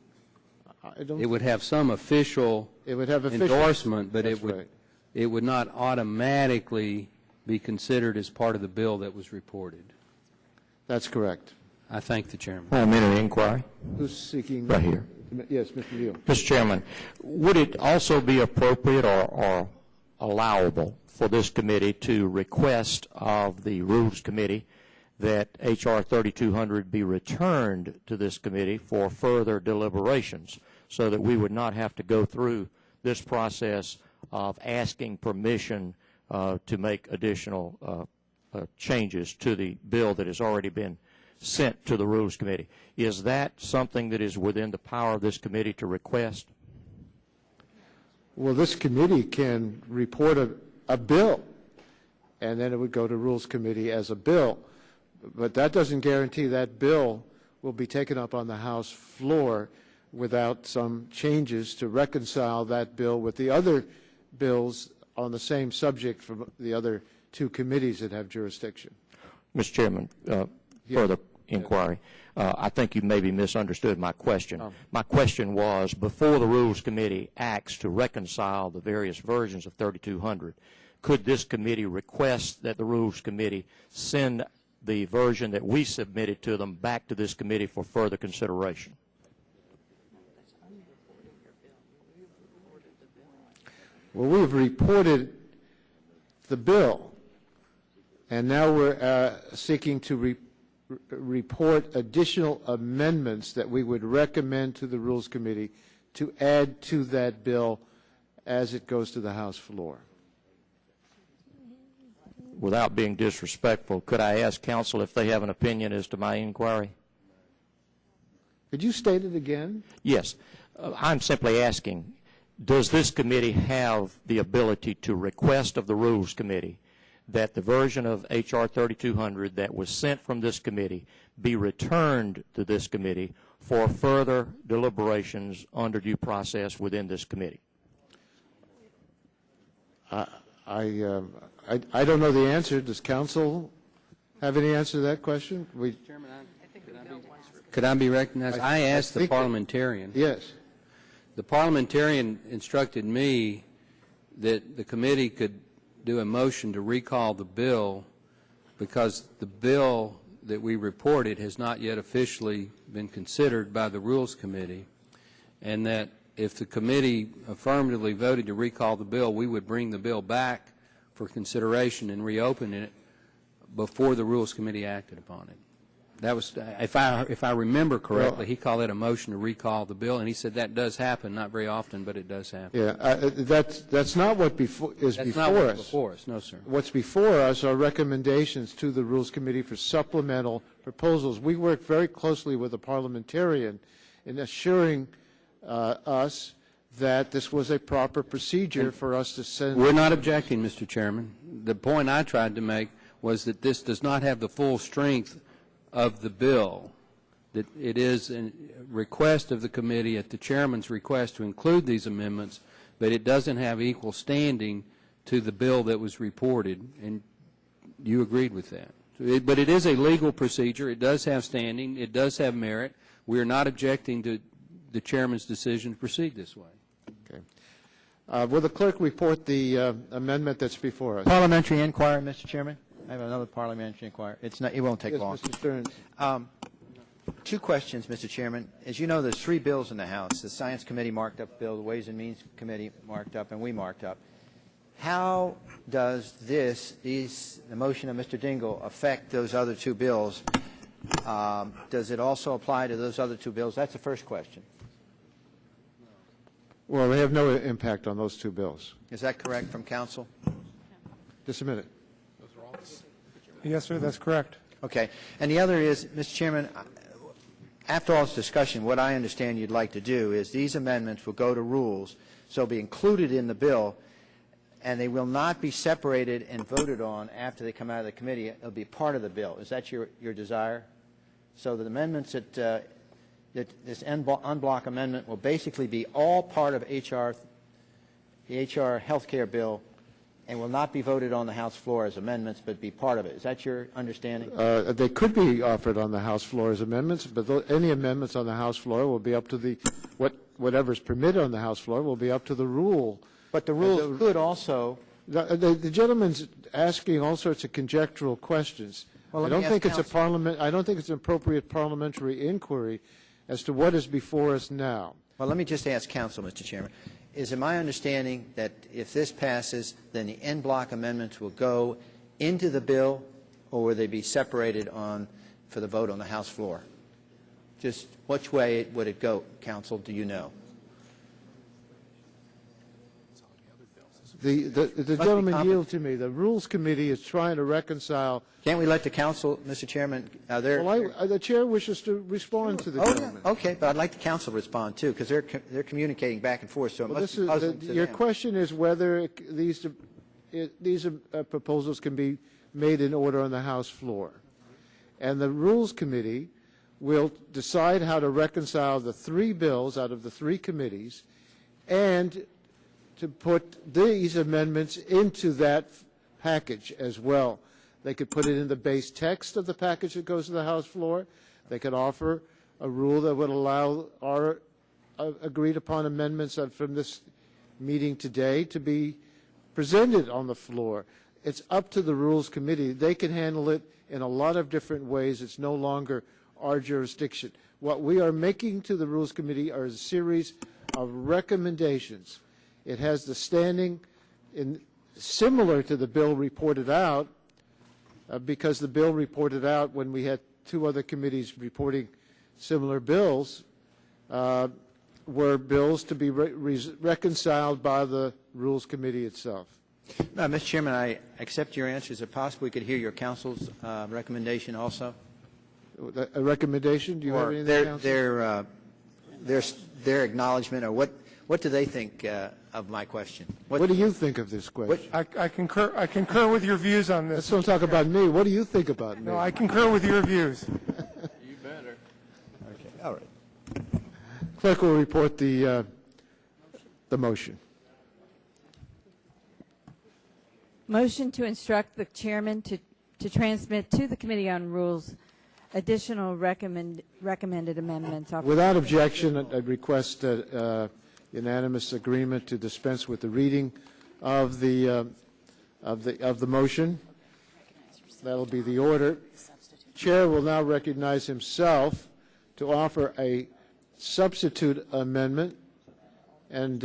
It would have some official endorsement, but it would not automatically be considered as part of the bill that was reported. That's correct. I thank the chairman. Parliamentary inquiry. Who's seeking? Right here. Yes, Mr. Neal. Mr. Chairman, would it also be appropriate or allowable for this committee to request of the Rules Committee that H.R. 3200 be returned to this committee for further deliberations so that we would not have to go through this process of asking permission to make additional changes to the bill that has already been sent to the Rules Committee? Is that something that is within the power of this committee to request? Well, this committee can report a bill, and then it would go to Rules Committee as a bill. But that doesn't guarantee that bill will be taken up on the House floor without some changes to reconcile that bill with the other bills on the same subject from the other two committees that have jurisdiction. Mr. Chairman, further inquiry. I think you maybe misunderstood my question. My question was, before the Rules Committee acts to reconcile the various versions of 3200, could this committee request that the Rules Committee send the version that we submitted to them back to this committee for further consideration? Well, we've reported the bill, and now we're seeking to report additional amendments that we would recommend to the Rules Committee to add to that bill as it goes to the House floor. Without being disrespectful, could I ask counsel if they have an opinion as to my inquiry? Could you state it again? Yes. I'm simply asking, does this committee have the ability to request of the Rules Committee that the version of H.R. 3200 that was sent from this committee be returned to this committee for further deliberations under due process within this committee? I don't know the answer. Does counsel have any answer to that question? Could I be recognized? I asked the parliamentarian. Yes. The parliamentarian instructed me that the committee could do a motion to recall the bill because the bill that we reported has not yet officially been considered by the Rules Committee, and that if the committee affirmatively voted to recall the bill, we would bring the bill back for consideration and reopen it before the Rules Committee acted upon it. That was, if I remember correctly, he called it a motion to recall the bill, and he said that does happen, not very often, but it does happen. Yeah, that's not what is before us. That's not what's before us, no, sir. What's before us are recommendations to the Rules Committee for supplemental proposals. We worked very closely with the parliamentarian in assuring us that this was a proper procedure for us to send. We're not objecting, Mr. Chairman. The point I tried to make was that this does not have the full strength of the bill, that it is a request of the committee at the chairman's request to include these amendments, but it doesn't have equal standing to the bill that was reported, and you agreed with that. But it is a legal procedure. It does have standing. It does have merit. We are not objecting to the chairman's decision to proceed this way. Okay. Will the clerk report the amendment that's before us? Parliamentary inquiry, Mr. Chairman. I have another parliamentary inquiry. It won't take long. Mr. Stearns. Two questions, Mr. Chairman. As you know, there's three bills in the House. The Science Committee marked up bill, the Ways and Means Committee marked up, and we marked up. How does the motion of Mr. Dingell affect those other two bills? Does it also apply to those other two bills? That's the first question. Well, they have no impact on those two bills. Is that correct from counsel? Just a minute. Yes, sir, that's correct. Okay. And the other is, Mr. Chairman, after all this discussion, what I understand you'd like to do is these amendments will go to rules, so be included in the bill, and they will not be separated and voted on after they come out of the committee. It'll be part of the bill. Is that your desire? So the amendments that this en bloc amendment will basically be all part of the HR health care bill, and will not be voted on the House floor as amendments, but be part of it. Is that your understanding? They could be offered on the House floor as amendments, but any amendments on the House floor will be up to the whatever's permitted on the House floor will be up to the rule. But the rules could also. The gentleman's asking all sorts of conjectural questions. Well, I don't think it's an appropriate parliamentary inquiry as to what is before us now. Well, let me just ask counsel, Mr. Chairman. Is it my understanding that if this passes, then the en bloc amendments will go into the bill, or will they be separated for the vote on the House floor? Just which way would it go, counsel, do you know? The gentleman yield to me. The Rules Committee is trying to reconcile. Can't we let the counsel, Mr. Chairman? The chair wishes to respond to the gentleman. Yeah. Okay, but I'd like the counsel to respond too, because they're communicating back and forth. So it must be puzzling to them. Your question is whether these proposals can be made in order on the House floor, and the Rules Committee will decide how to reconcile the three bills out of the three committees, and to put these amendments into that package as well. They could put it in the base text of the package that goes to the House floor. They could offer a rule that would allow our agreed upon amendments from this meeting today to be presented on the floor. It's up to the Rules Committee. They can handle it in a lot of different ways. It's no longer our jurisdiction. What we are making to the Rules Committee are a series of recommendations. It has the standing similar to the bill reported out, because the bill reported out when we had two other committees reporting similar bills. were bills to be reconciled by the Rules Committee itself. Mr. Chairman, I accept your answer. Is it possible we could hear your council's recommendation also? A recommendation? Do you have anything, Council? Their acknowledgement, or what do they think of my question? What do you think of this question? I concur with your views on this. Let's don't talk about me. What do you think about me? No, I concur with your views. You better. Okay. All right. Clerk will report the motion. Motion to instruct the chairman to transmit to the Committee on Rules additional recommended amendments. Without objection, I'd request unanimous agreement to dispense with the reading of the motion. That'll be the order. Chair will now recognize himself to offer a substitute amendment, and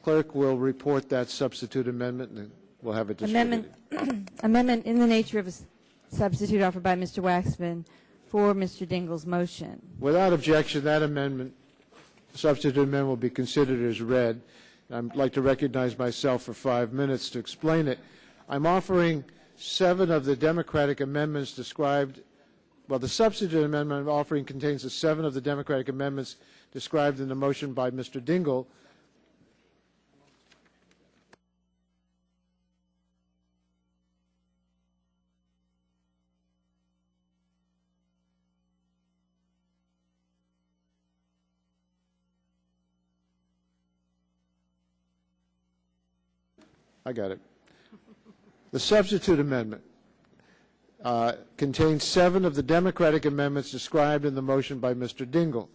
clerk will report that substitute amendment, and we'll have it distributed. Amendment in the nature of a substitute offered by Mr. Waxman for Mr. Dingell's motion. Without objection, that amendment, substitute amendment, will be considered as read. I'd like to recognize myself for 5 minutes to explain it. I'm offering 7 of the Democratic amendments described. Well, the substitute amendment I'm offering contains the 7 of the Democratic amendments described in the motion by Mr. Dingell. I got it. The substitute amendment contains 7 of the Democratic amendments described in the motion by Mr. Dingell.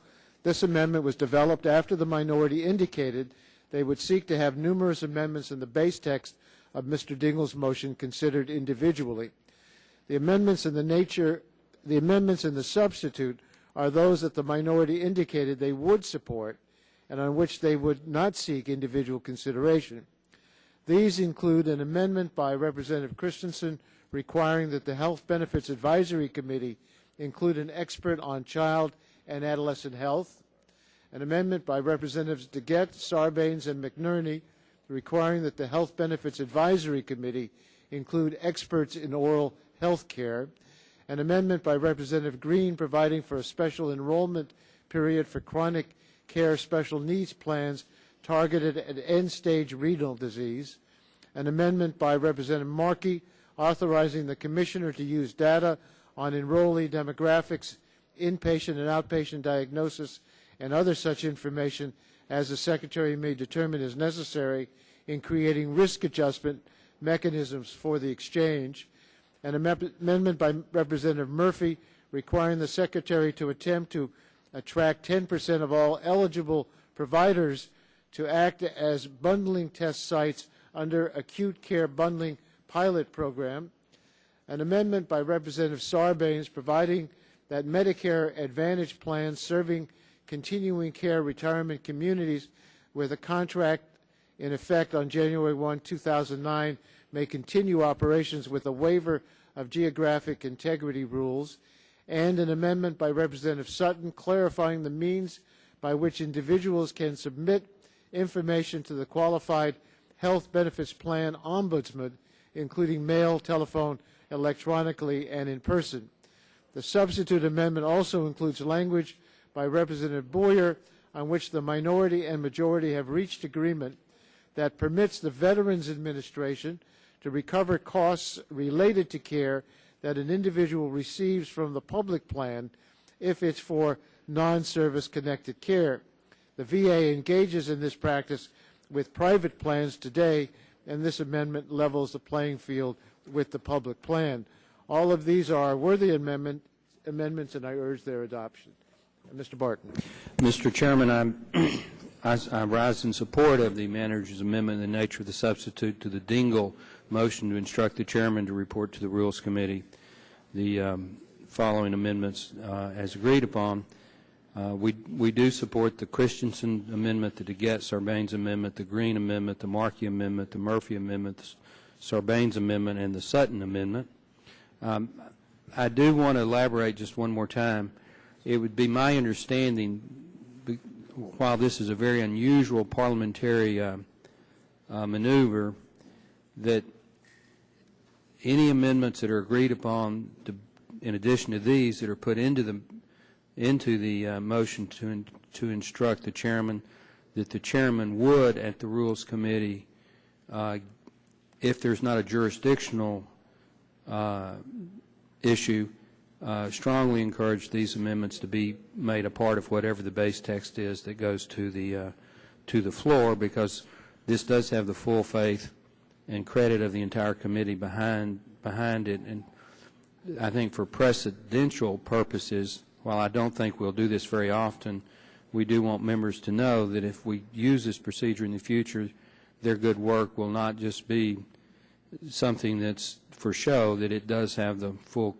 This amendment was developed after the minority indicated they would seek to have numerous amendments in the base text of Mr. Dingell's motion considered individually. The amendments in the substitute are those that the minority indicated they would support and on which they would not seek individual consideration. These include an amendment by Representative Christensen requiring that the Health Benefits Advisory Committee include an expert on child and adolescent health, an amendment by Representatives DeGette, Sarbanes, and McNerney requiring that the Health Benefits Advisory Committee include experts in oral health care, an amendment by Representative Green providing for a special enrollment period for chronic care special needs plans targeted at end-stage renal disease, an amendment by Representative Markey authorizing the Commissioner to use data on enrollee demographics, inpatient and outpatient diagnosis, and other such information as the Secretary may determine is necessary in creating risk adjustment mechanisms for the exchange, an amendment by Representative Murphy requiring the Secretary to attempt to attract 10% of all eligible providers to act as bundling test sites under acute care bundling pilot program, an amendment by Representative Sarbanes providing that Medicare Advantage plans serving continuing care retirement communities with a contract in effect on January 1, 2009 may continue operations with a waiver of geographic integrity rules, and an amendment by Representative Sutton clarifying the means by which individuals can submit information to the Qualified Health Benefits Plan Ombudsman, including mail, telephone, electronically, and in person. The substitute amendment also includes language by Representative Boyer on which the minority and majority have reached agreement that permits the Veterans Administration to recover costs related to care that an individual receives from the public plan if it's for non-service connected care. The VA engages in this practice with private plans today, and this amendment levels the playing field with the public plan. All of these are worthy amendments, and I urge their adoption. Mr. Barton. Mr. Chairman, I rise in support of the manager's amendment in the nature of the substitute to the Dingell motion to instruct the chairman to report to the Rules Committee the following amendments as agreed upon. We do support the Christensen amendment, the DeGette Sarbanes amendment, the Green amendment, the Markey amendment, the Murphy amendment, the Sarbanes amendment, and the Sutton amendment. I do want to elaborate just one more time. It would be my understanding while this is a very unusual parliamentary maneuver, that any amendments that are agreed upon, in addition to these, that are put into the motion to instruct the chairman, that the chairman would, at the Rules Committee, if there's not a jurisdictional issue, strongly encourage these amendments to be made a part of whatever the base text is that goes to the floor, because this does have the full faith and credit of the entire committee behind it. And I think for precedential purposes, while I don't think we'll do this very often, we do want members to know that if we use this procedure in the future, their good work will not just be something that's for show, that it does have the full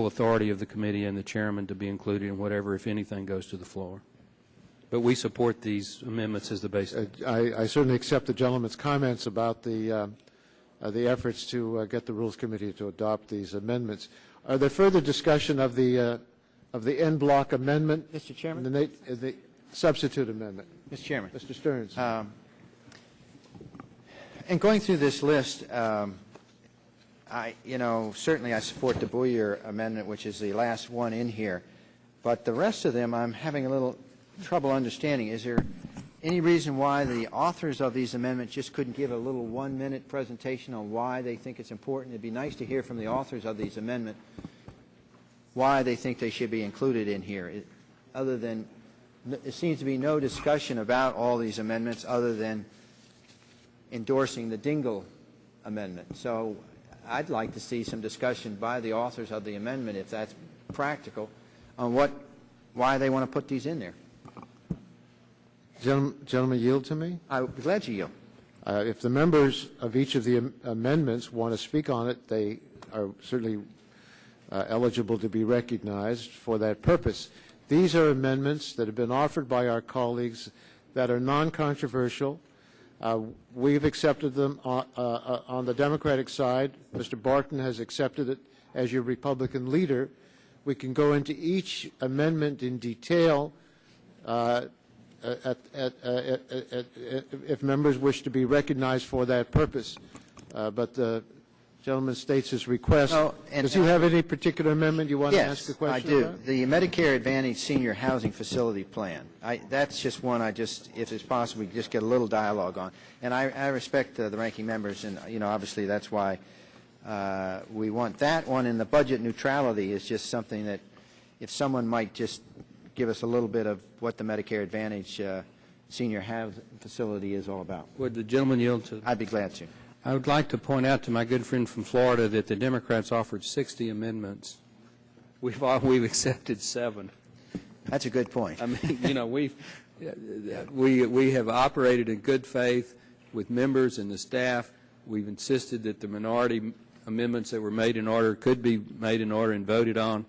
authority of the committee and the chairman to be included in whatever, if anything, goes to the floor. But we support these amendments as the basis. I certainly accept the gentleman's comments about the efforts to get the Rules Committee to adopt these amendments. Are there further discussion of the en bloc amendment? Mr. Chairman? The substitute amendment. Mr. Chairman. Mr. Stearns. In going through this list, certainly I support the Boyer amendment, which is the last one in here. But the rest of them, I'm having a little trouble understanding. Is there any reason why the authors of these amendments just couldn't give a little one-minute presentation on why they think it's important? It'd be nice to hear from the authors of these amendments why they think they should be included in here. Other than, there seems to be no discussion about all these amendments other than endorsing the Dingell amendment. So I'd like to see some discussion by the authors of the amendment, if that's practical, on why they want to put these in there. Gentlemen, yield to me? I would be glad to yield. If the members of each of the amendments want to speak on it, they are certainly eligible to be recognized for that purpose. These are amendments that have been offered by our colleagues that are non-controversial. We've accepted them on the Democratic side. Mr. Barton has accepted it as your Republican leader. We can go into each amendment in detail if members wish to be recognized for that purpose. But the gentleman states his request. Does he have any particular amendment you want to ask a question Yes, I do. about? The Medicare Advantage Senior Housing Facility Plan. That's just one I just, if it's possible, we can just get a little dialogue on. And I respect the ranking members, and obviously that's why we want that one. And the budget neutrality is just something that, if someone might just give us a little bit of what the Medicare Advantage Senior Housing Facility is all about. Would the gentleman yield to? I'd be glad to. I would like to point out to my good friend from Florida that the Democrats offered 60 amendments. We've accepted 7. That's a good point. I mean, we have operated in good faith with members and the staff. We've insisted that the minority amendments that were made in order could be made in order and voted on.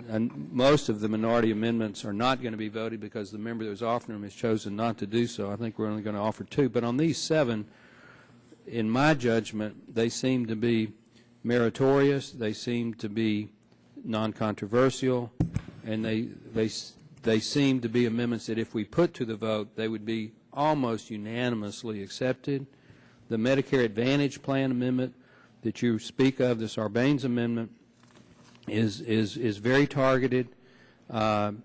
And most of the minority amendments are not going to be voted because the member that was offering them has chosen not to do so. I think we're only going to offer 2. But on these 7, in my judgment, they seem to be meritorious, they seem to be non-controversial, and they seem to be amendments that if we put to the vote, they would be almost unanimously accepted. The Medicare Advantage Plan amendment that you speak of, the Sarbanes amendment, is very targeted on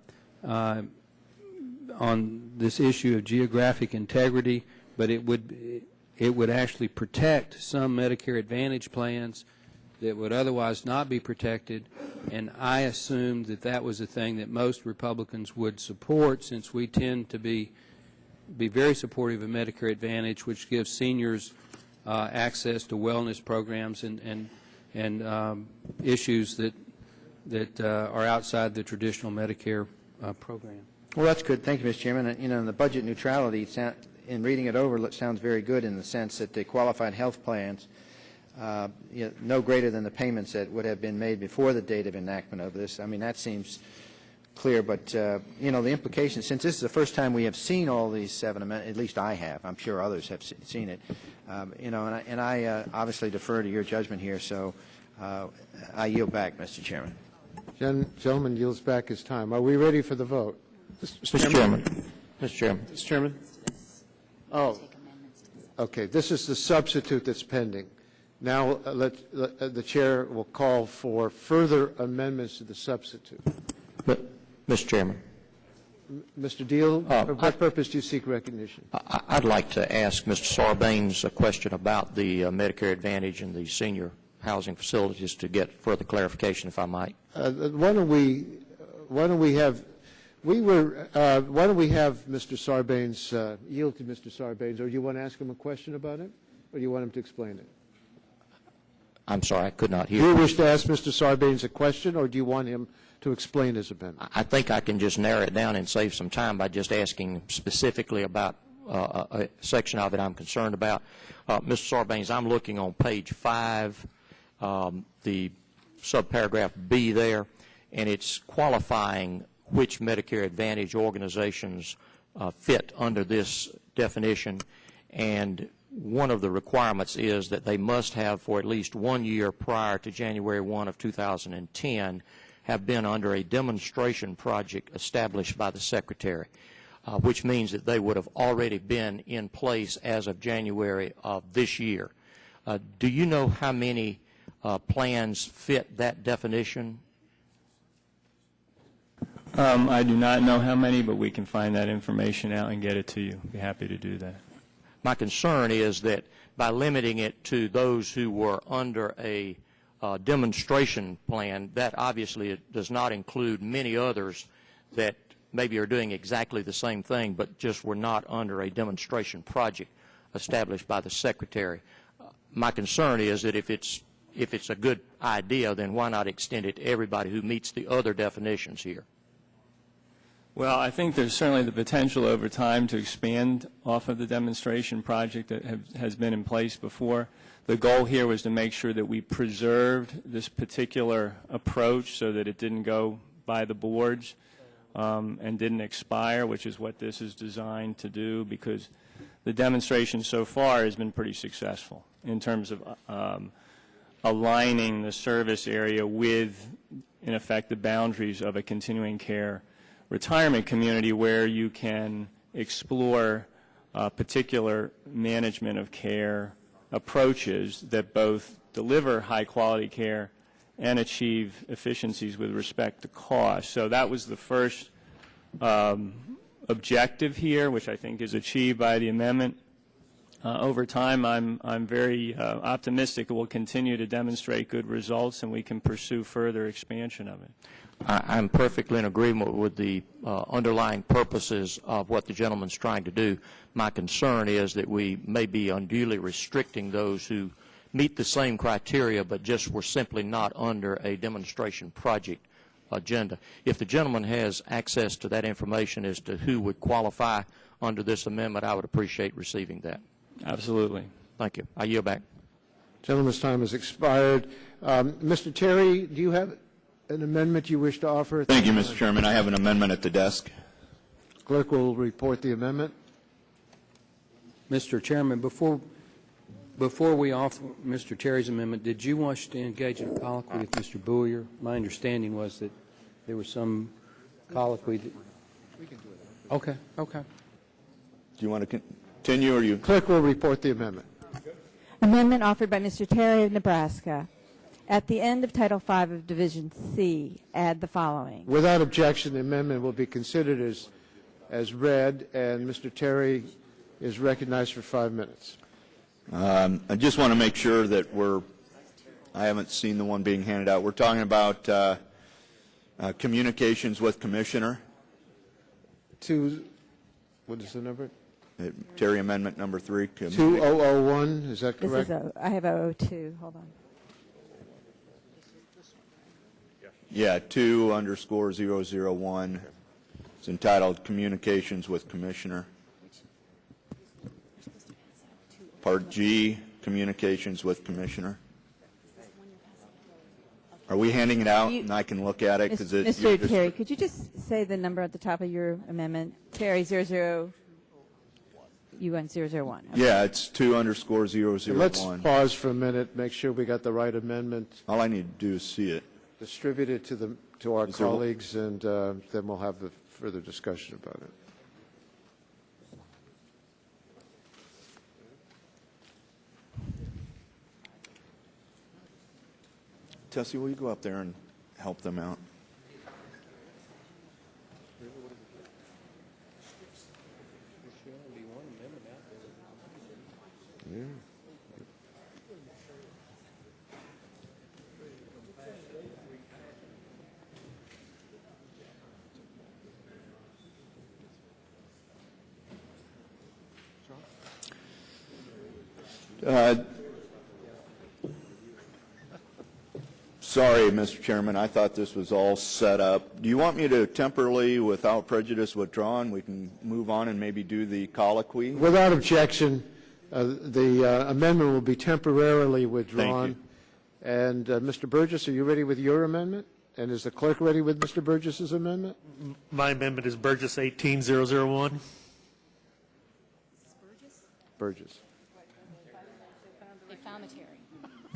this issue of geographic integrity, but it would actually protect some Medicare Advantage plans that would otherwise not be protected, and I assumed that that was a thing that most Republicans would support, since we tend to be very supportive of Medicare Advantage, which gives seniors access to wellness programs and issues that are outside the traditional Medicare program. Well, that's good. Thank you, Mr. Chairman. The budget neutrality, in reading it over, it sounds very good in the sense that the qualified health plans, no greater than the payments that would have been made before the date of enactment of this. I mean, that seems clear, but the implications, since this is the first time we have seen all these 7 amendments, at least I have, I'm sure others have seen it, and I obviously defer to your judgment here, so I yield back, Mr. Chairman. Gentleman yields back his time. Are we ready for the vote? Mr. Chairman. Mr. Chairman. Mr. Chairman. Oh, okay. This is the substitute that's pending. Now the chair will call for further amendments to the substitute. Mr. Chairman. Mr. Deal, for what purpose do you seek recognition? I'd like to ask Mr. Sarbanes a question about the Medicare Advantage and the senior housing facilities to get further clarification, if I might. Why don't we have Mr. Sarbanes yield to Mr. Sarbanes, or do you want to ask him a question about it, or do you want him to explain it? I'm sorry, I could not hear. Do you wish to ask Mr. Sarbanes a question, or do you want him to explain his amendment? I think I can just narrow it down and save some time by just asking specifically about a section of it I'm concerned about. Mr. Sarbanes, I'm looking on page 5, the subparagraph B there, and it's qualifying which Medicare Advantage organizations fit under this definition, and one of the requirements is that they must have for at least 1 year prior to January 1 of 2010 have been under a demonstration project established by the Secretary, which means that they would have already been in place as of January of this year. Do you know how many plans fit that definition? I do not know how many, but we can find that information out and get it to you. I'd be happy to do that. My concern is that by limiting it to those who were under a demonstration plan, that obviously does not include many others that maybe are doing exactly the same thing, but just were not under a demonstration project established by the Secretary. My concern is that if it's a good idea, then why not extend it to everybody who meets the other definitions here? Well, I think there's certainly the potential over time to expand off of the demonstration project that has been in place before. The goal here was to make sure that we preserved this particular approach so that it didn't go by the boards and didn't expire, which is what this is designed to do, because the demonstration so far has been pretty successful in terms of aligning the service area with, in effect, the boundaries of a continuing care retirement community where you can explore particular management of care approaches that both deliver high quality care and achieve efficiencies with respect to cost. So that was the first objective here, which I think is achieved by the amendment. Over time, I'm very optimistic it will continue to demonstrate good results and we can pursue further expansion of it. I'm perfectly in agreement with the underlying purposes of what the gentleman's trying to do. My concern is that we may be unduly restricting those who meet the same criteria but just were simply not under a demonstration project agenda. If the gentleman has access to that information as to who would qualify under this amendment, I would appreciate receiving that. Absolutely. Thank you. I yield back. Gentleman's time has expired. Mr. Terry, do you have an amendment you wish to offer? Thank you, Mr. Chairman. I have an amendment at the desk. Clerk will report the amendment. Mr. Chairman, before we offer Mr. Terry's amendment, did you wish to engage in a colloquy with Mr. Booyer? My understanding was that there was some colloquy. We can do it. Okay. Okay. Do you want to continue, or you? Clerk will report the amendment. Amendment offered by Mr. Terry of Nebraska. At the end of Title V of Division C, add the following. Without objection, the amendment will be considered as read, and Mr. Terry is recognized for 5 minutes. I just want to make sure that I haven't seen the one being handed out. We're talking about communications with Commissioner. What is the number? Terry Amendment number 3. 2001, is that correct? I have 002. Hold on. Yeah, 2_001. It's entitled Communications with Commissioner. Part G, Communications with Commissioner. Are we handing it out and I can look at it? Mr. Terry, could you just say the number at the top of your amendment? Terry 00. UN001. Okay. Yeah, it's 2_001. So let's pause for a minute, make sure we got the right amendment. All I need to do is see it. Distribute it to our colleagues, and then we'll have the further discussion about it. Tessie, will you go up there and help them out? Yeah. Sorry, Mr. Chairman, I thought this was all set up. Do you want me to temporarily, without prejudice, withdraw, and we can move on and maybe do the colloquy? Without objection, the amendment will be temporarily withdrawn. And Mr. Burgess, are you ready with your amendment? And is the clerk ready with Mr. Burgess's amendment? My amendment is Burgess 18001. Burgess. They found the Terry.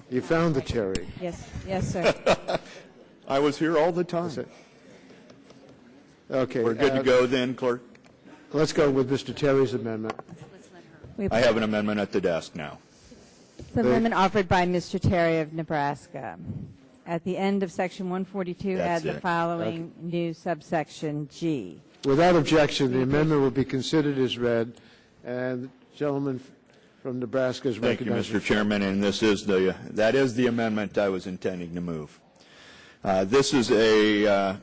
You found the Terry. Yes, yes, sir. I was here all the time. Okay. We're good to go then, clerk? Let's go with Mr. Terry's amendment. I have an amendment at the desk now. The amendment offered by Mr. Terry of Nebraska. At the end of section 142, That's add the it. following new subsection G. Without objection, the amendment will be considered as read, and the gentleman from Nebraska is Thank you, recognized. Mr. Chairman, and that is the amendment I was intending to move. This is a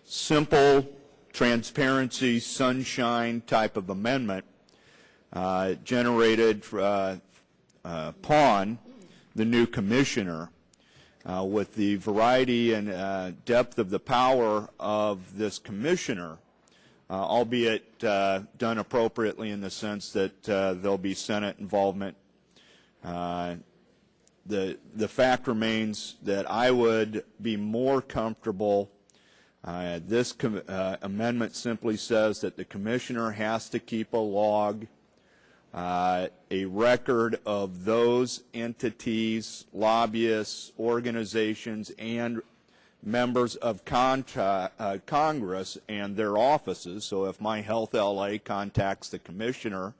simple transparency, sunshine type of amendment generated upon the new commissioner. With the variety and depth of the power of this commissioner, albeit done appropriately in the sense that there'll be Senate involvement. The fact remains that I would be more comfortable. This amendment simply says that the commissioner has to keep a log, a record of those entities, lobbyists, organizations, and members of Congress and their offices. So if My Health LA contacts the commissioner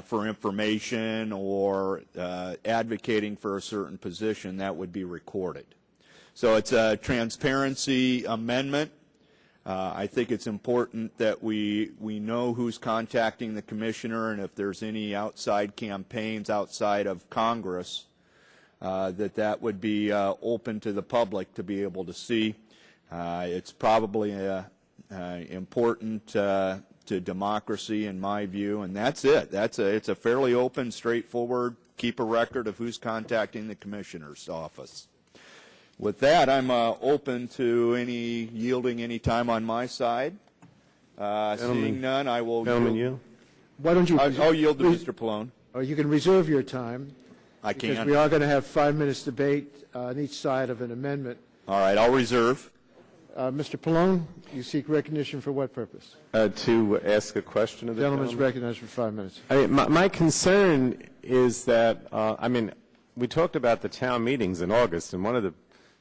for information or advocating for a certain position, that would be recorded. So it's a transparency amendment. I think it's important that we know who's contacting the commissioner, and if there's any outside campaigns outside of Congress, that would be open to the public to be able to see. It's probably important to democracy, in my view, and that's it. It's a fairly open, straightforward, keep a record of who's contacting the commissioner's office. With that, I'm open to yielding any time on my side. Seeing none, I will yield. Why don't you? I'll yield to Mr. Pallone. Or you can reserve your time. I can. Because we are going to have 5 minutes debate on each side of an amendment. All right, I'll reserve. Mr. Pallone, you seek recognition for what purpose? To ask a question of the Gentleman's gentleman. recognized for 5 minutes. I mean, my concern is that, we talked about the town meetings in August, and one of the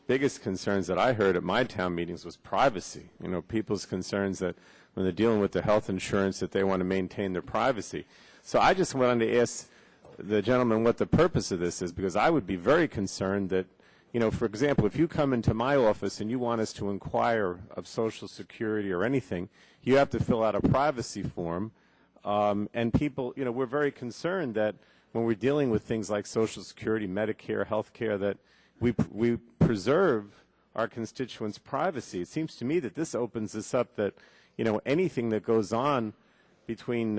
biggest concerns that I heard at my town meetings was privacy. You know, people's concerns that when they're dealing with the health insurance that they want to maintain their privacy. So I just wanted to ask the gentleman what the purpose of this is, because I would be very concerned that, you know, for example, if you come into my office and you want us to inquire of Social Security or anything, you have to fill out a privacy form. And people, you know, we're very concerned that when we're dealing with things like Social Security, Medicare, health care, that we preserve our constituents' privacy. It seems to me that this opens this up that, you know, anything that goes on between,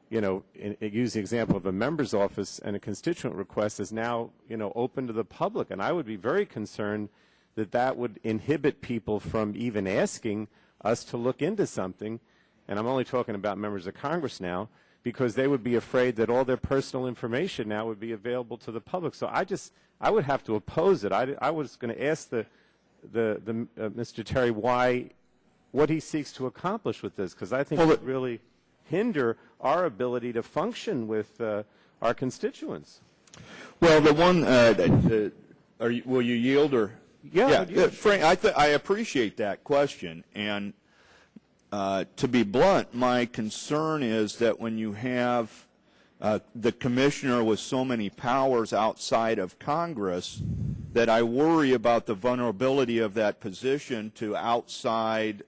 use the example of a member's office and a constituent request is now, you know, open to the public. And I would be very concerned that that would inhibit people from even asking us to look into something. And I'm only talking about members of Congress now, because they would be afraid that all their personal information now would be available to the public. So I would have to oppose it. I was going to ask Mr. Terry what he seeks to accomplish with this, because I think it would really hinder our ability to function with our constituents. Well, the one, will you yield or? Yeah. Frank, I appreciate that question, and to be blunt, my concern is that when you have the commissioner with so many powers outside of Congress that I worry about the vulnerability of that position to outside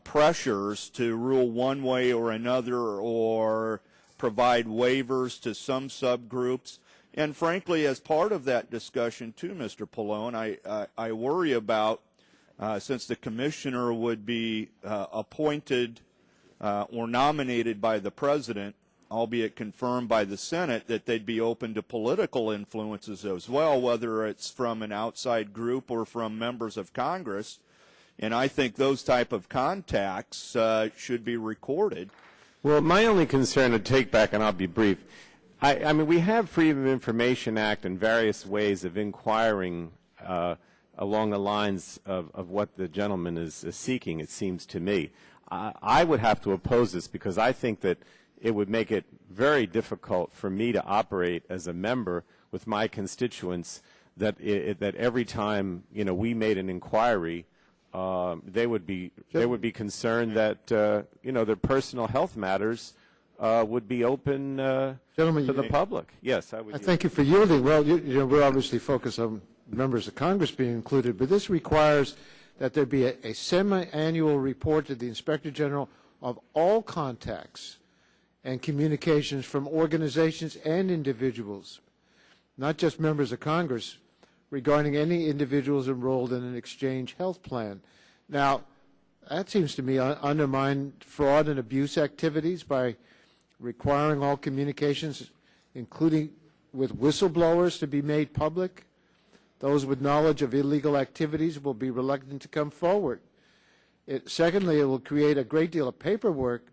pressures to rule one way or another or provide waivers to some subgroups. And frankly, as part of that discussion too, Mr. Pallone, I worry about, since the commissioner would be appointed or nominated by the president, albeit confirmed by the Senate, that they'd be open to political influences as well, whether it's from an outside group or from members of Congress. And I think those type of contacts should be recorded. Well, my only concern, to take back, and I'll be brief, I mean, we have Freedom of Information Act and various ways of inquiring along the lines of what the gentleman is seeking, it seems to me. I would have to oppose this because I think that it would make it very difficult for me to operate as a member with my constituents, that every time, you know, we made an inquiry, they would be concerned that you know, their personal health matters would be open to the public. Yes, I would. I thank you for yielding. Well, you know, we're obviously focused on members of Congress being included, but this requires that there be a semi-annual report to the Inspector General of all contacts and communications from organizations and individuals, not just members of Congress, regarding any individuals enrolled in an exchange health plan. Now, that seems to me undermine fraud and abuse activities by requiring all communications, including with whistleblowers, to be made public. Those with knowledge of illegal activities will be reluctant to come forward. Secondly, it will create a great deal of paperwork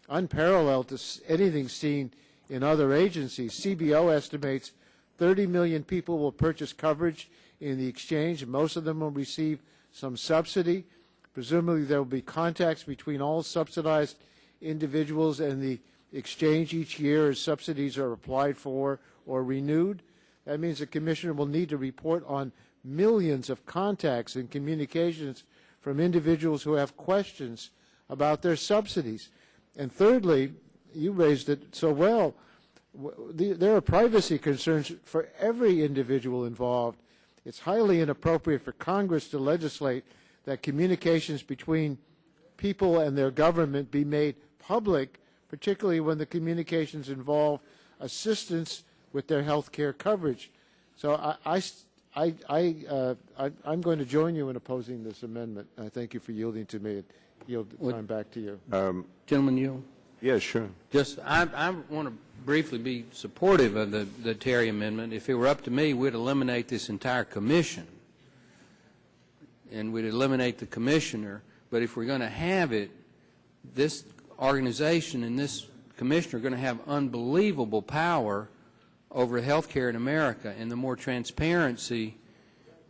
unparalleled to anything seen in other agencies. CBO estimates 30 million people will purchase coverage in the exchange, and most of them will receive some subsidy. Presumably there will be contacts between all subsidized individuals and the exchange each year as subsidies are applied for or renewed. That means the Commissioner will need to report on millions of contacts and communications from individuals who have questions about their subsidies. And thirdly, you raised it so well, there are privacy concerns for every individual involved. It's highly inappropriate for Congress to legislate that communications between people and their government be made public, particularly when the communications involve assistance with their health care coverage. So I'm going to join you in opposing this amendment. I thank you for yielding to me. Yield time back to you. Gentleman, yield. Yeah, sure. Just, I want to briefly be supportive of the Terry amendment. If it were up to me, we'd eliminate this entire commission, and we'd eliminate the commissioner. But if we're going to have it, this organization and this commissioner are going to have unbelievable power over health care in America, and the more transparency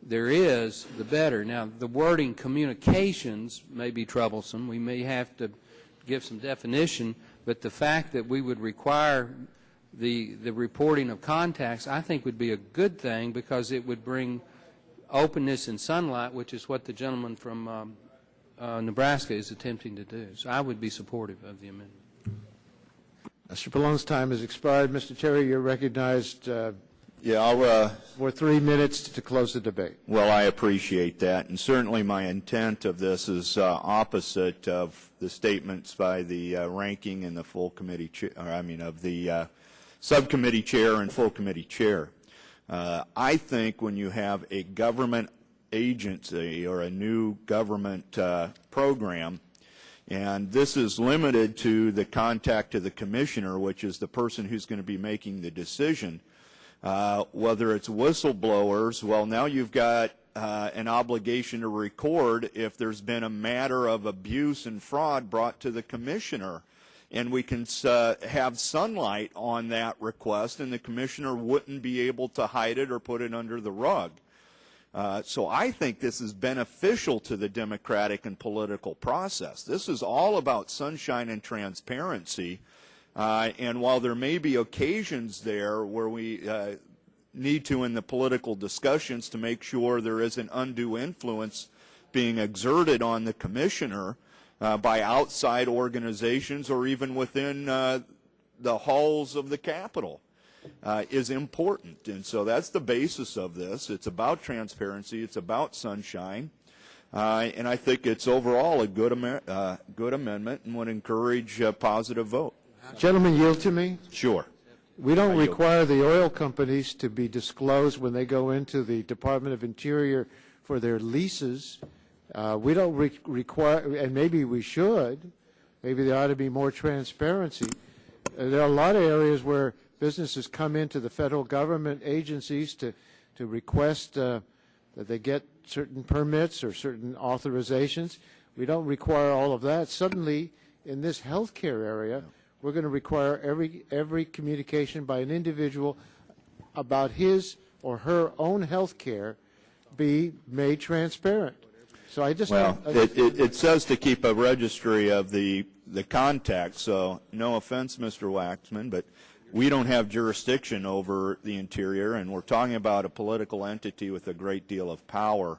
there is, the better. Now, the wording communications may be troublesome. We may have to give some definition, but the fact that we would require the reporting of contacts, I think, would be a good thing, because it would bring openness and sunlight, which is what the gentleman from Nebraska is attempting to do. So I would be supportive of the amendment. Mr. Pallone's time has expired. Mr. Terry, you're recognized for 3 minutes to close the debate. Well, I appreciate that, and certainly my intent of this is opposite of the statements by the ranking and the full committee of the subcommittee chair and full committee chair. I think when you have a government agency or a new government program, and this is limited to the contact to the commissioner, which is the person who's going to be making the decision, whether it's whistleblowers, well, now you've got an obligation to record if there's been a matter of abuse and fraud brought to the commissioner. And we can have sunlight on that request, and the commissioner wouldn't be able to hide it or put it under the rug. So I think this is beneficial to the democratic and political process. This is all about sunshine and transparency. And while there may be occasions there where we need to, in the political discussions, to make sure there isn't undue influence being exerted on the commissioner by outside organizations or even within the halls of the Capitol is important. And so that's the basis of this. It's about transparency. It's about sunshine. And I think it's overall a good amendment and would encourage a positive vote. Gentlemen, yield to me. Sure. We don't require the oil companies to be disclosed when they go into the Department of Interior for their leases. We don't require, and maybe we should, maybe there ought to be more transparency. There are a lot of areas where businesses come into the federal government agencies to request that they get certain permits or certain authorizations. We don't require all of that. Suddenly, in this healthcare area, we're going to require every communication by an individual about his or her own health care be made transparent. So I just it says to keep a registry of the contacts. So no offense, Mr. Waxman, but we don't have jurisdiction over the Interior, and we're talking about a political entity with a great deal of power,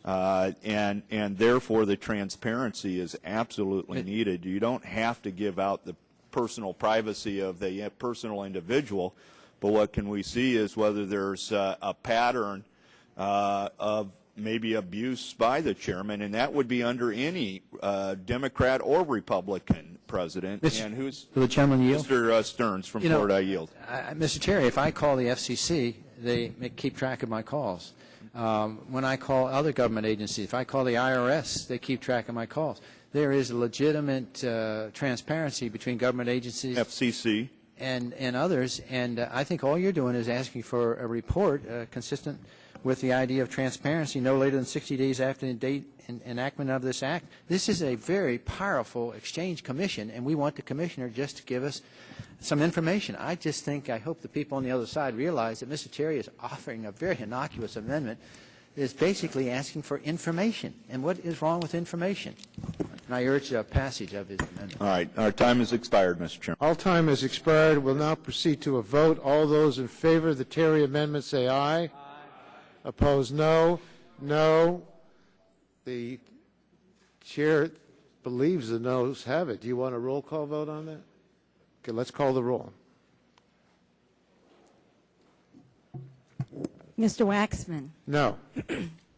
and therefore the transparency is absolutely needed. You don't have to give out the personal privacy of the personal individual, but what can we see is whether there's a pattern of maybe abuse by the chairman, and that would be under any Democrat or Republican president. And who's the chairman yield? Mr. Stearns from Florida. I yield. Mr. Chair, if I call the FCC, they keep track of my calls. When I call other government agencies, if I call the IRS, they keep track of my calls. There is a legitimate transparency between government agencies, FCC, and others. And I think all you're doing is asking for a report consistent with the idea of transparency no later than 60 days after the date enactment of this act. This is a very powerful exchange commission, and we want the commissioner just to give us some information. I hope the people on the other side realize that Mr. Terry is offering a very innocuous amendment that is basically asking for information. And what is wrong with information? And I urge passage of his amendment. All right. Our time has expired, Mr. Chairman. All time has expired. We'll now proceed to a vote. All those in favor of the Terry amendment say aye. Opposed, no. No. The chair believes the noes have it. Do you want a roll call vote on that? Okay, let's call the roll. Mr. Waxman? No.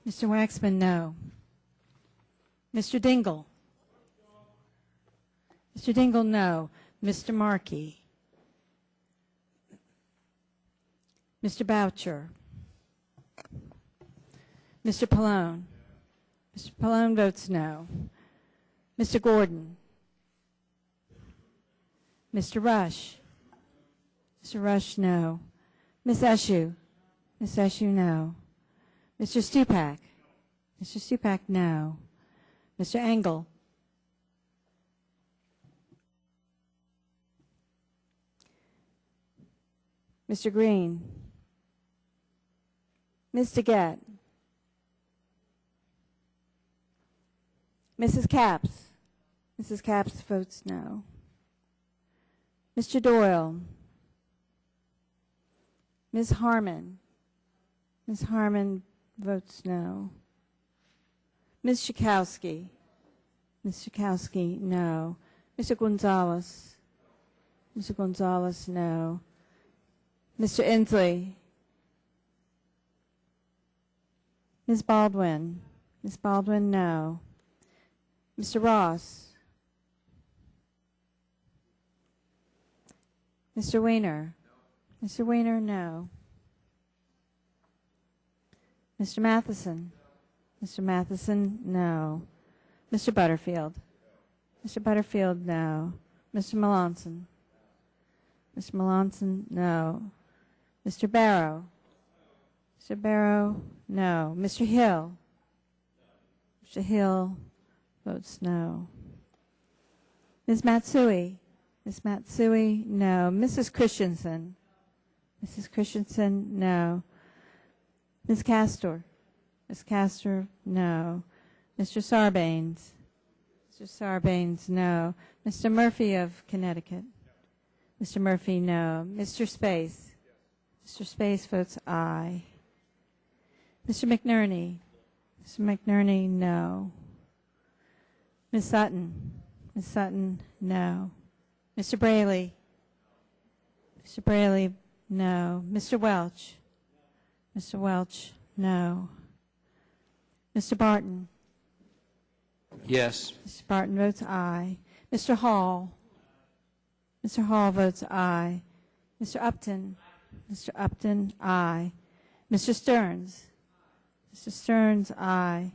Mr. Waxman, no. Mr. Dingle? Mr. Dingle, no. Mr. Markey? Mr. Boucher? Mr. Pallone? Mr. Pallone votes no. Mr. Gordon? Mr. Rush? Mr. Rush, no. Ms. Eshoo? Ms. Eshoo, no. Mr. Stupak? Mr. Stupak, no. Mr. Engel? Mr. Green? Ms. DeGette? Mrs. Capps? Mrs. Capps votes no. Mr. Doyle? Ms. Harmon? Ms. Harmon votes no. Ms. Schakowsky? Ms. Schakowsky, no. Mr. Gonzalez? Mr. Gonzalez, no. Mr. Inslee? Ms. Baldwin? Ms. Baldwin, no. Mr. Ross? Mr. Weiner? Mr. Weiner, no. Mr. Matheson? Mr. Matheson, no. Mr. Butterfield? Mr. Butterfield, no. Mr. Melanson? Mr. Melanson, no. Mr. Barrow? Mr. Barrow, no. Mr. Hill? Mr. Hill votes no. Ms. Matsui? Ms. Matsui, no. Mrs. Christensen? Mrs. Christensen, no. Ms. Castor? Ms. Castor, no. Mr. Sarbanes? Mr. Sarbanes, no. Mr. Murphy of Connecticut? Mr. Murphy, no. Mr. Space? Mr. Space votes aye. Mr. McNerney? Mr. McNerney, no. Ms. Sutton? Ms. Sutton, no. Mr. Braley? Mr. Braley, no. Mr. Welch? Mr. Welch, no. Mr. Barton? Yes. Mr. Barton votes aye. Mr. Hall? Mr. Hall votes aye. Mr. Upton? Mr. Upton, aye. Mr. Stearns? Mr. Stearns, aye.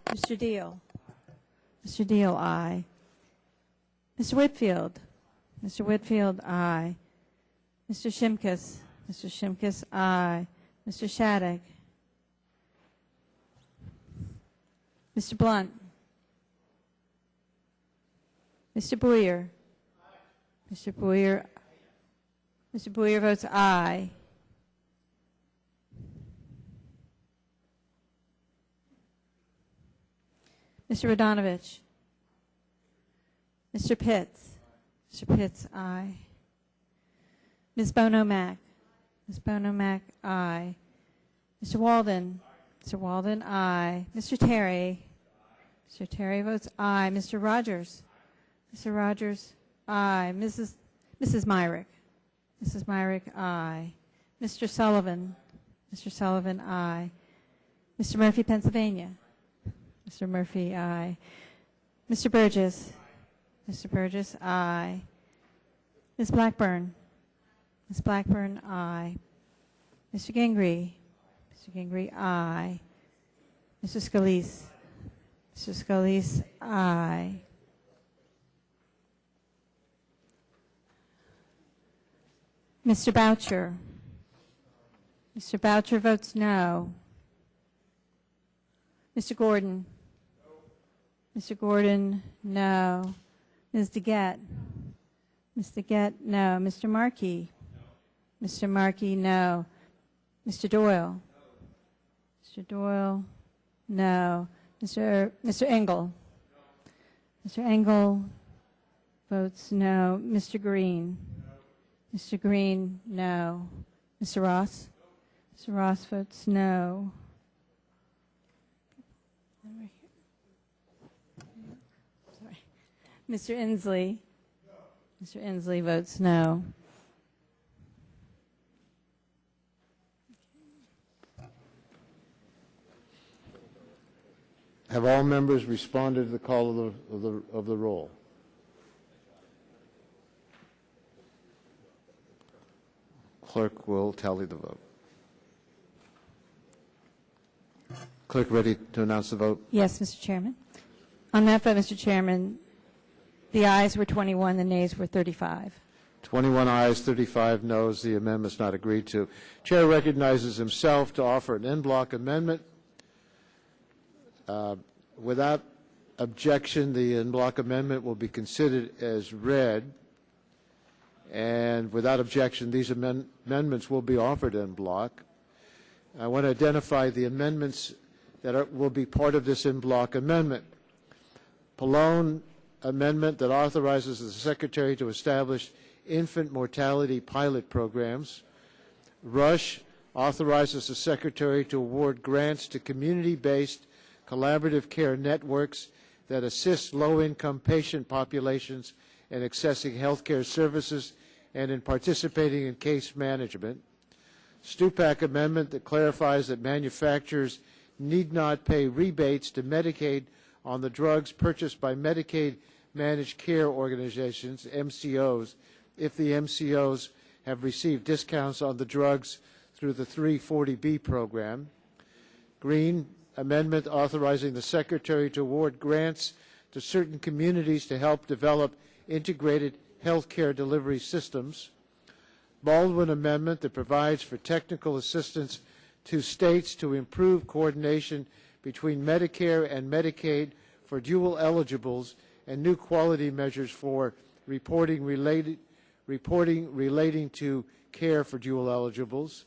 Mr. Deal? Mr. Deal, aye. Mr. Whitfield? Mr. Whitfield, aye. Mr. Shimkus? Mr. Shimkus, aye. Mr. Shattuck? Mr. Blunt? Mr. Boyer? Mr. Boyer? Mr. Boyer votes aye. Mr. Radonovich? Mr. Pitts? Mr. Pitts, aye. Ms. Bono-Mack? Ms. Bono-Mack, aye. Mr. Walden? Mr. Walden, aye. Mr. Terry? Mr. Terry votes aye. Mr. Rogers? Mr. Rogers, aye. Mrs. Myrick? Mrs. Myrick, aye. Mr. Sullivan? Mr. Sullivan, aye. Mr. Murphy, Pennsylvania? Mr. Murphy, aye. Mr. Burgess? Mr. Burgess, aye. Ms. Blackburn? Ms. Blackburn, aye. Mr. Gingrey? Mr. Gingrey, aye. Mr. Scalise? Mr. Scalise, aye. Mr. Boucher? Mr. Boucher votes no. Mr. Gordon? Mr. Gordon, no. Ms. DeGette? Ms. DeGette, no. Mr. Markey? Mr. Markey, no. Mr. Doyle? Mr. Doyle, no. Mr. Engel? Mr. Engel votes no. Mr. Green? Mr. Green, no. Mr. Ross? Mr. Ross votes no. Sorry. Mr. Inslee? Mr. Inslee votes no. Have all members responded to the call of the roll? Clerk will tally the vote. Clerk, ready to announce the vote? Yes, Mr. Chairman. On that vote, Mr. Chairman, the ayes were 21, the nays were 35. 21 ayes, 35 noes. The amendment's not agreed to. Chair recognizes himself to offer an en bloc amendment. Without objection, the en bloc amendment will be considered as read. And without objection, these amendments will be offered en bloc. I want to identify the amendments that will be part of this en bloc amendment. Pallone amendment that authorizes the Secretary to establish infant mortality pilot programs. Rush authorizes the Secretary to award grants to community-based collaborative care networks that assist low-income patient populations in accessing health care services and in participating in case management. Stupak amendment that clarifies that manufacturers need not pay rebates to Medicaid on the drugs purchased by Medicaid managed care organizations, MCOs, if the MCOs have received discounts on the drugs through the 340B program. Green amendment authorizing the Secretary to award grants to certain communities to help develop integrated health care delivery systems. Baldwin amendment that provides for technical assistance to states to improve coordination between Medicare and Medicaid for dual eligibles and new quality measures for reporting relating to care for dual eligibles.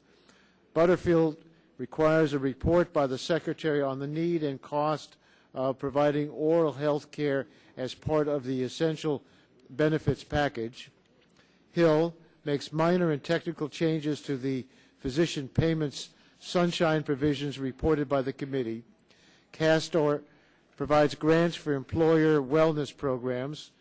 Butterfield requires a report by the Secretary on the need and cost of providing oral health care as part of the essential benefits package. Hill makes minor and technical changes to the physician payments sunshine provisions reported by the committee. Castor provides grants for employer wellness programs.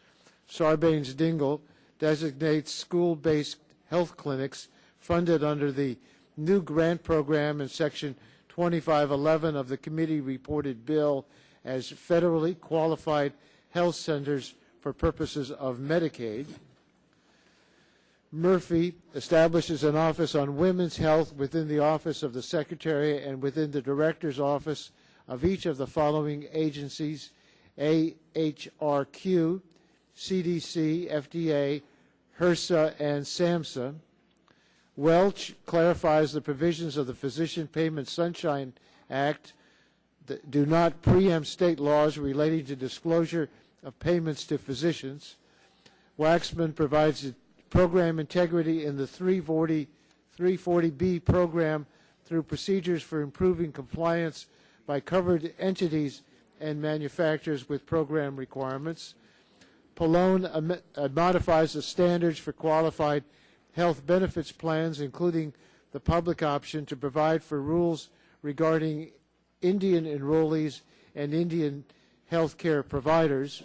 Sarbanes-Dingell designates school-based health clinics funded under the new grant program in Section 2511 of the committee reported bill as federally qualified health centers for purposes of Medicaid. Murphy establishes an office on women's health within the office of the Secretary and within the Director's office of each of the following agencies: AHRQ, CDC, FDA, HRSA, and SAMHSA. Welch clarifies the provisions of the Physician Payment Sunshine Act that do not preempt state laws relating to disclosure of payments to physicians. Waxman provides program integrity in the 340B program through procedures for improving compliance by covered entities and manufacturers with program requirements. Pallone modifies the standards for qualified health benefits plans, including the public option, to provide for rules regarding Indian enrollees and Indian health care providers.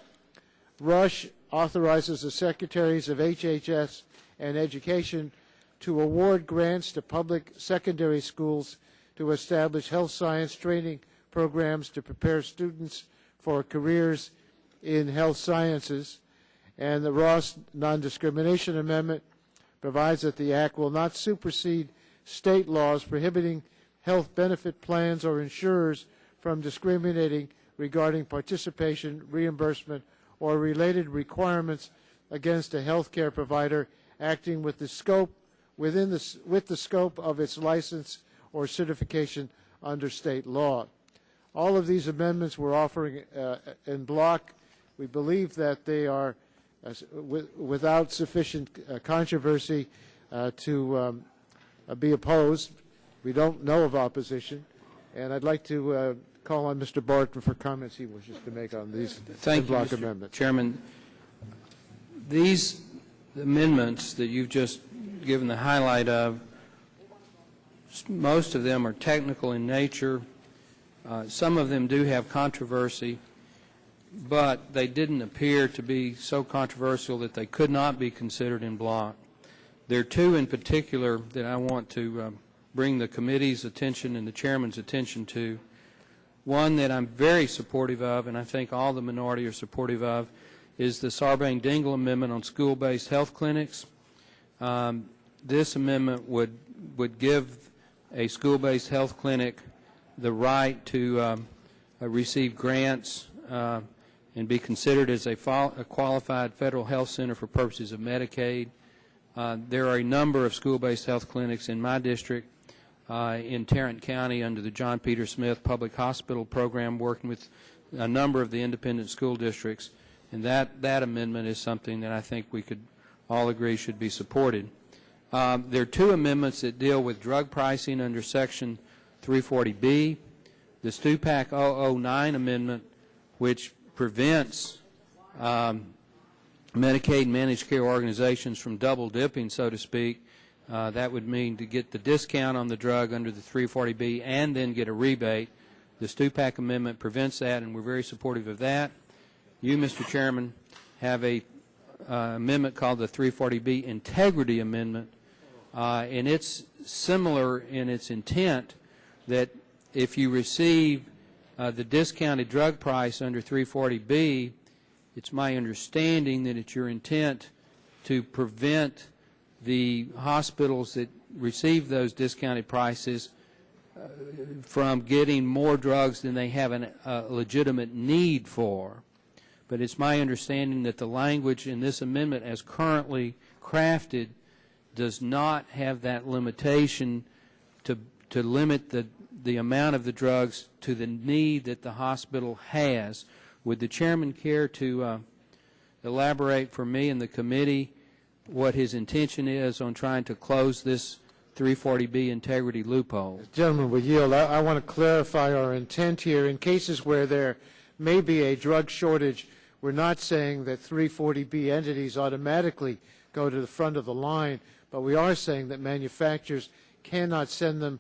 Rush authorizes the secretaries of HHS and Education to award grants to public secondary schools to establish health science training programs to prepare students for careers in health sciences. And the Ross Non-Discrimination Amendment provides that the Act will not supersede state laws prohibiting health benefit plans or insurers from discriminating regarding participation, reimbursement, or related requirements against a health care provider acting with the scope of its license or certification under state law. All of these amendments we're offering in block. We believe that they are without sufficient controversy to be opposed. We don't know of opposition, and I'd like to call on Mr. Barton for comments he wishes to make on these block amendments. Chairman, these amendments that you've just given the highlight of, most of them are technical in nature. Some of them do have controversy, but they didn't appear to be so controversial that they could not be considered in block. There are two in particular that I want to bring the committee's attention and the chairman's attention to. One that I'm very supportive of, and I think all the minority are supportive of, is the Sarbanes-Dingell Amendment on school-based health clinics. This amendment would give a school-based health clinic the right to receive grants and be considered as a qualified federal health center for purposes of Medicaid. There are a number of school-based health clinics in my district in Tarrant County under the John Peter Smith Public Hospital Program, working with a number of the independent school districts, and that amendment is something that I think we could all agree should be supported. There are two amendments that deal with drug pricing under Section 340B. The Stupak 009 amendment, which prevents Medicaid managed care organizations from double dipping, so to speak. That would mean to get the discount on the drug under the 340B and then get a rebate. The Stupak amendment prevents that, and we're very supportive of that. You, Mr. Chairman, have a amendment called the 340B Integrity Amendment, and it's similar in its intent that if you receive the discounted drug price under 340B, it's my understanding that it's your intent to prevent the hospitals that receive those discounted prices from getting more drugs than they have a legitimate need for. But it's my understanding that the language in this amendment as currently crafted does not have that limitation to limit the amount of the drugs to the need that the hospital has. Would the chairman care to elaborate for me and the committee what his intention is on trying to close this 340B integrity loophole? Gentlemen, will yield. I want to clarify our intent here. In cases where there may be a drug shortage, we're not saying that 340B entities automatically go to the front of the line, but we are saying that manufacturers cannot send them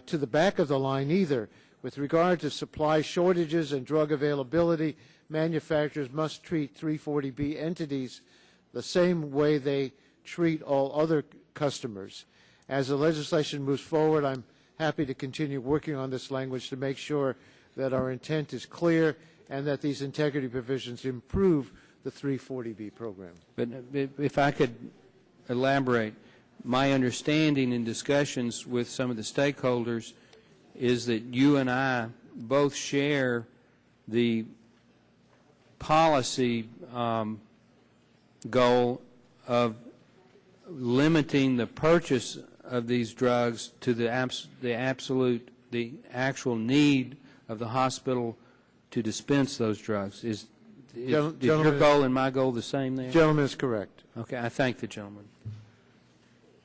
to the back of the line either. With regard to supply shortages and drug availability, manufacturers must treat 340B entities the same way they treat all other customers. As the legislation moves forward, I'm happy to continue working on this language to make sure that our intent is clear and that these integrity provisions improve the 340B program. But if I could elaborate, my understanding in discussions with some of the stakeholders is that you and I both share the policy goal of limiting the purchase of these drugs to the actual need of the hospital to dispense those drugs. Is your goal and my goal the same there? Gentleman is correct. Okay, I thank the gentleman.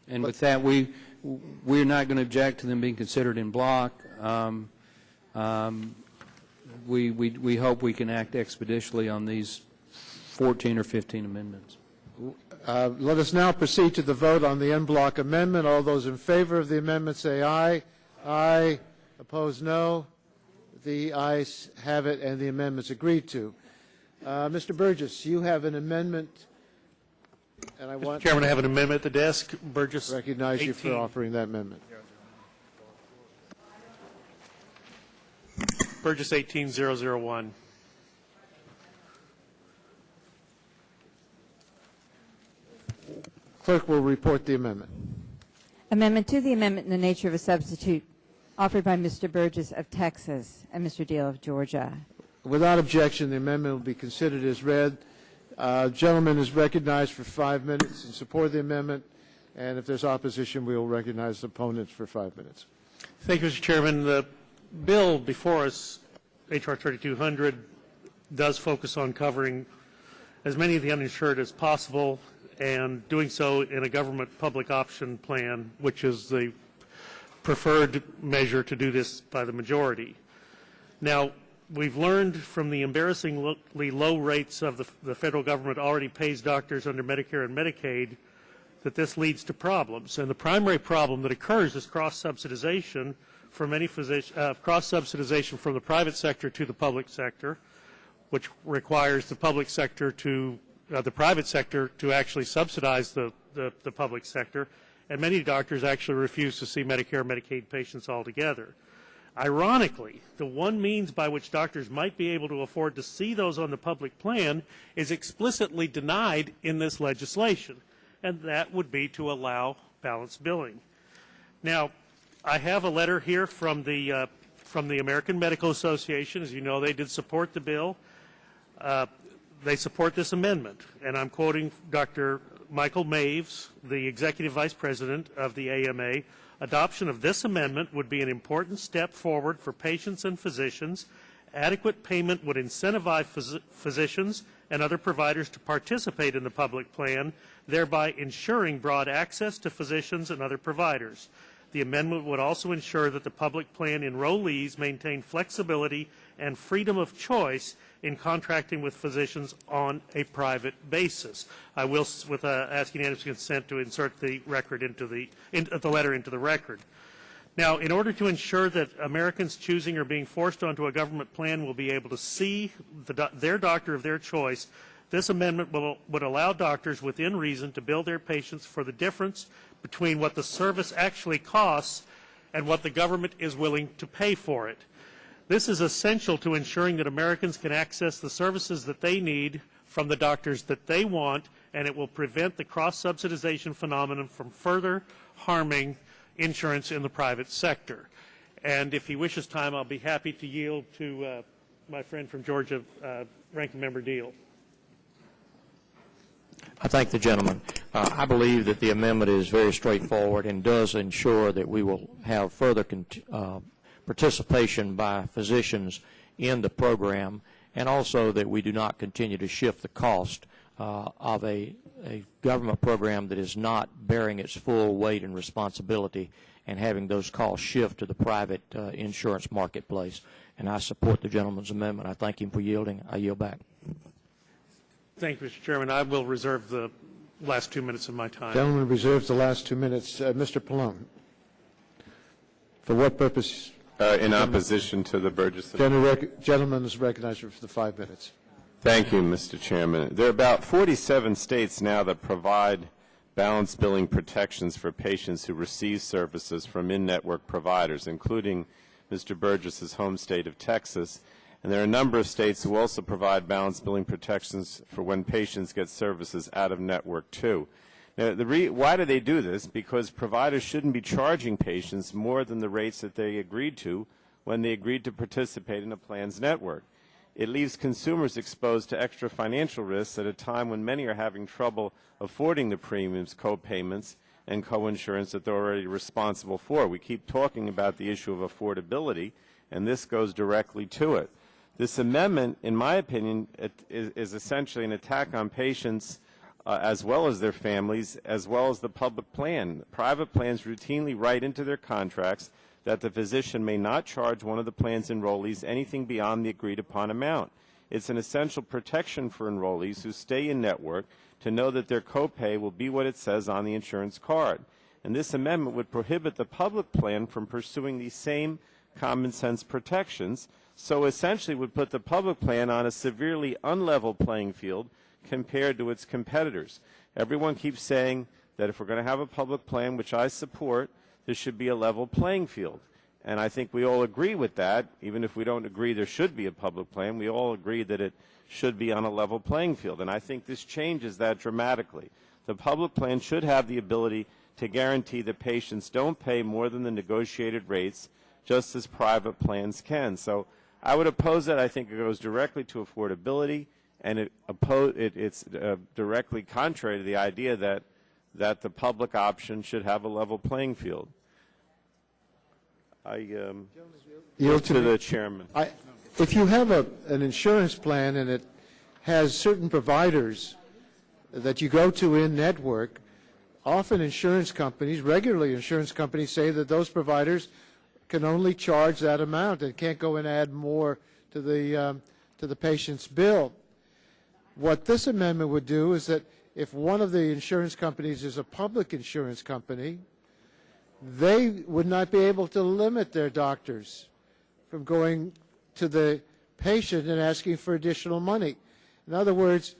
And with that, we're not going to object to them being considered in block. We hope we can act expeditiously on these 14 or 15 amendments. Let us now proceed to the vote on the en bloc amendment. All those in favor of the amendment say aye. Aye. Opposed, no. The ayes have it, and the amendment's agreed to. Mr. Burgess, you have an amendment, and I want... Mr. Chairman, I have an amendment at the desk. Burgess, recognize 18. you for offering that amendment. Burgess 18001. Clerk will report the amendment. Amendment to the amendment in the nature of a substitute offered by Mr. Burgess of Texas and Mr. Deal of Georgia. Without objection, the amendment will be considered as read. Gentleman is recognized for 5 minutes in support of the amendment, and if there's opposition, we will recognize the opponents for 5 minutes. Thank you, Mr. Chairman. The bill before us, H.R. 3200, does focus on covering as many of the uninsured as possible and doing so in a government public option plan, which is the preferred measure to do this by the majority. Now, we've learned from the embarrassingly low rates of the federal government already pays doctors under Medicare and Medicaid that this leads to problems. And the primary problem that occurs is cross-subsidization for many cross-subsidization from the private sector to the public sector, which requires the public sector to the private sector to actually subsidize the public sector, and many doctors actually refuse to see Medicare and Medicaid patients altogether. Ironically, the one means by which doctors might be able to afford to see those on the public plan is explicitly denied in this legislation, and that would be to allow balanced billing. Now, I have a letter here from the American Medical Association. As you know, they did support the bill. They support this amendment, and I'm quoting Dr. Michael Maves, the Executive Vice President of the AMA. Adoption of this amendment would be an important step forward for patients and physicians. Adequate payment would incentivize physicians and other providers to participate in the public plan, thereby ensuring broad access to physicians and other providers. The amendment would also ensure that the public plan enrollees maintain flexibility and freedom of choice in contracting with physicians on a private basis. I will, with asking unanimous consent, to insert the record into the letter into the record. Now, in order to ensure that Americans choosing or being forced onto a government plan will be able to see their doctor of their choice, this amendment would allow doctors within reason to bill their patients for the difference between what the service actually costs and what the government is willing to pay for it. This is essential to ensuring that Americans can access the services that they need from the doctors that they want, and it will prevent the cross-subsidization phenomenon from further harming insurance in the private sector. And if he wishes time, I'll be happy to yield to my friend from Georgia, Ranking Member Deal. I thank the gentleman. I believe that the amendment is very straightforward and does ensure that we will have further participation by physicians in the program, and also that we do not continue to shift the cost of a government program that is not bearing its full weight and responsibility and having those costs shift to the private insurance marketplace. And I support the gentleman's amendment. I thank him for yielding. I yield back. Thank you, Mr. Chairman. I will reserve the last 2 minutes of my time. Gentleman reserves the last 2 minutes. Mr. Pallone. For what purpose? In opposition to the Burgess. Gentleman is recognized for the 5 minutes. Thank you, Mr. Chairman. There are about 47 states now that provide balanced billing protections for patients who receive services from in-network providers, including Mr. Burgess's home state of Texas. And there are a number of states who also provide balanced billing protections for when patients get services out of network too. Now, why do they do this? Because providers shouldn't be charging patients more than the rates that they agreed to when they agreed to participate in a plan's network. It leaves consumers exposed to extra financial risks at a time when many are having trouble affording the premiums, co-payments, and co-insurance that they're already responsible for. We keep talking about the issue of affordability, and this goes directly to it. This amendment, in my opinion, is essentially an attack on patients as well as their families, as well as the public plan. Private plans routinely write into their contracts that the physician may not charge one of the plan's enrollees anything beyond the agreed-upon amount. It's an essential protection for enrollees who stay in network to know that their copay will be what it says on the insurance card. And this amendment would prohibit the public plan from pursuing these same common-sense protections, so essentially would put the public plan on a severely unlevel playing field compared to its competitors. Everyone keeps saying that if we're going to have a public plan, which I support, there should be a level playing field. And I think we all agree with that. Even if we don't agree there should be a public plan, we all agree that it should be on a level playing field. And I think this changes that dramatically. The public plan should have the ability to guarantee that patients don't pay more than the negotiated rates, just as private plans can. So I would oppose that. I think it goes directly to affordability, and it's directly contrary to the idea that the public option should have a level playing field. I yield to the chairman. If you have an insurance plan and it has certain providers that you go to in network, often insurance companies, regularly insurance companies, say that those providers can only charge that amount and can't go and add more to the patient's bill. What this amendment would do is that if one of the insurance companies is a public insurance company, they would not be able to limit their doctors from going to the patient and asking for additional money. In other words,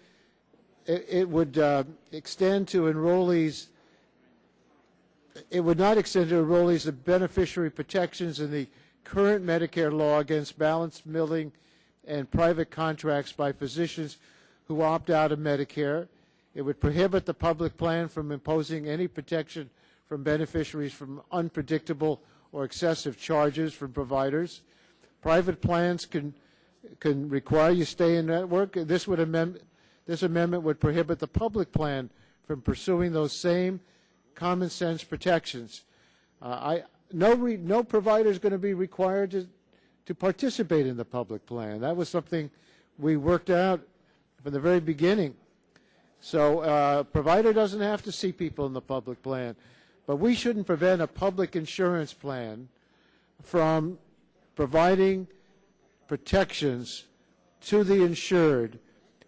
it would extend to enrollees. It would not extend to enrollees the beneficiary protections in the current Medicare law against balanced billing and private contracts by physicians who opt out of Medicare. It would prohibit the public plan from imposing any protection from beneficiaries from unpredictable or excessive charges from providers. Private plans can require you stay in network. This amendment would prohibit the public plan from pursuing those same common sense protections. No provider is going to be required to participate in the public plan. That was something we worked out from the very beginning. So provider doesn't have to see people in the public plan. But we shouldn't prevent a public insurance plan from providing protections to the insured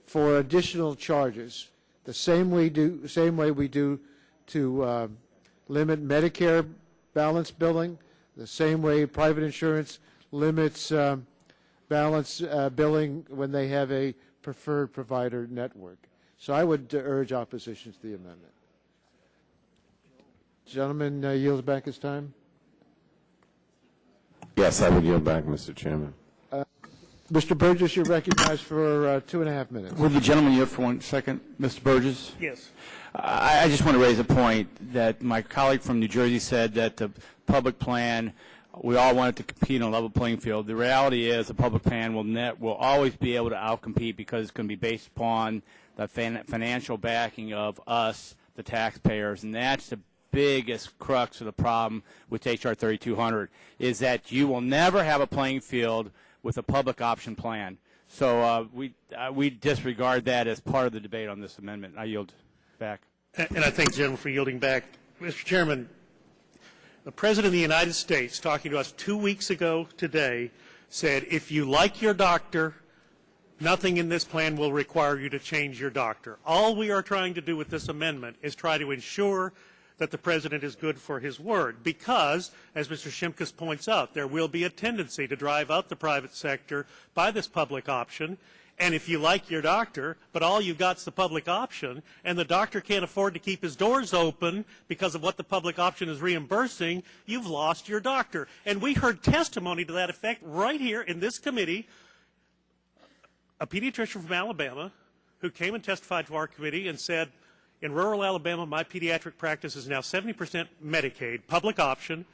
for additional charges, the same way we do to limit Medicare balance billing, the same way private insurance limits balance billing when they have a preferred provider network. So I would urge opposition to the amendment. Gentleman yields back his time. Yes, I would yield back, Mr. Chairman. Mr. Burgess, you're recognized for 2.5 minutes. Would the gentleman yield for 1 second? Mr. Burgess? Yes. I just want to raise a point that my colleague from New Jersey said that the public plan, we all want it to compete on a level playing field. The reality is the public plan will always be able to outcompete because it's going to be based upon the financial backing of us, the taxpayers, and that's the biggest crux of the problem with H.R. 3200 is that you will never have a playing field with a public option plan. So we disregard that as part of the debate on this amendment. I yield back. And I thank the gentleman for yielding back. Mr. Chairman, the President of the United States, talking to us 2 weeks ago today, said if you like your doctor, nothing in this plan will require you to change your doctor. All we are trying to do with this amendment is try to ensure that the President is good for his word because, as Mr. Shimkus points out, there will be a tendency to drive out the private sector by this public option, And if you like your doctor, but all you got's the public option, and the doctor can't afford to keep his doors open because of what the public option is reimbursing, you've lost your doctor. And we heard testimony to that effect right here in this committee. A pediatrician from Alabama who came and testified to our committee and said, in rural Alabama, my pediatric practice is now 70% Medicaid, public option,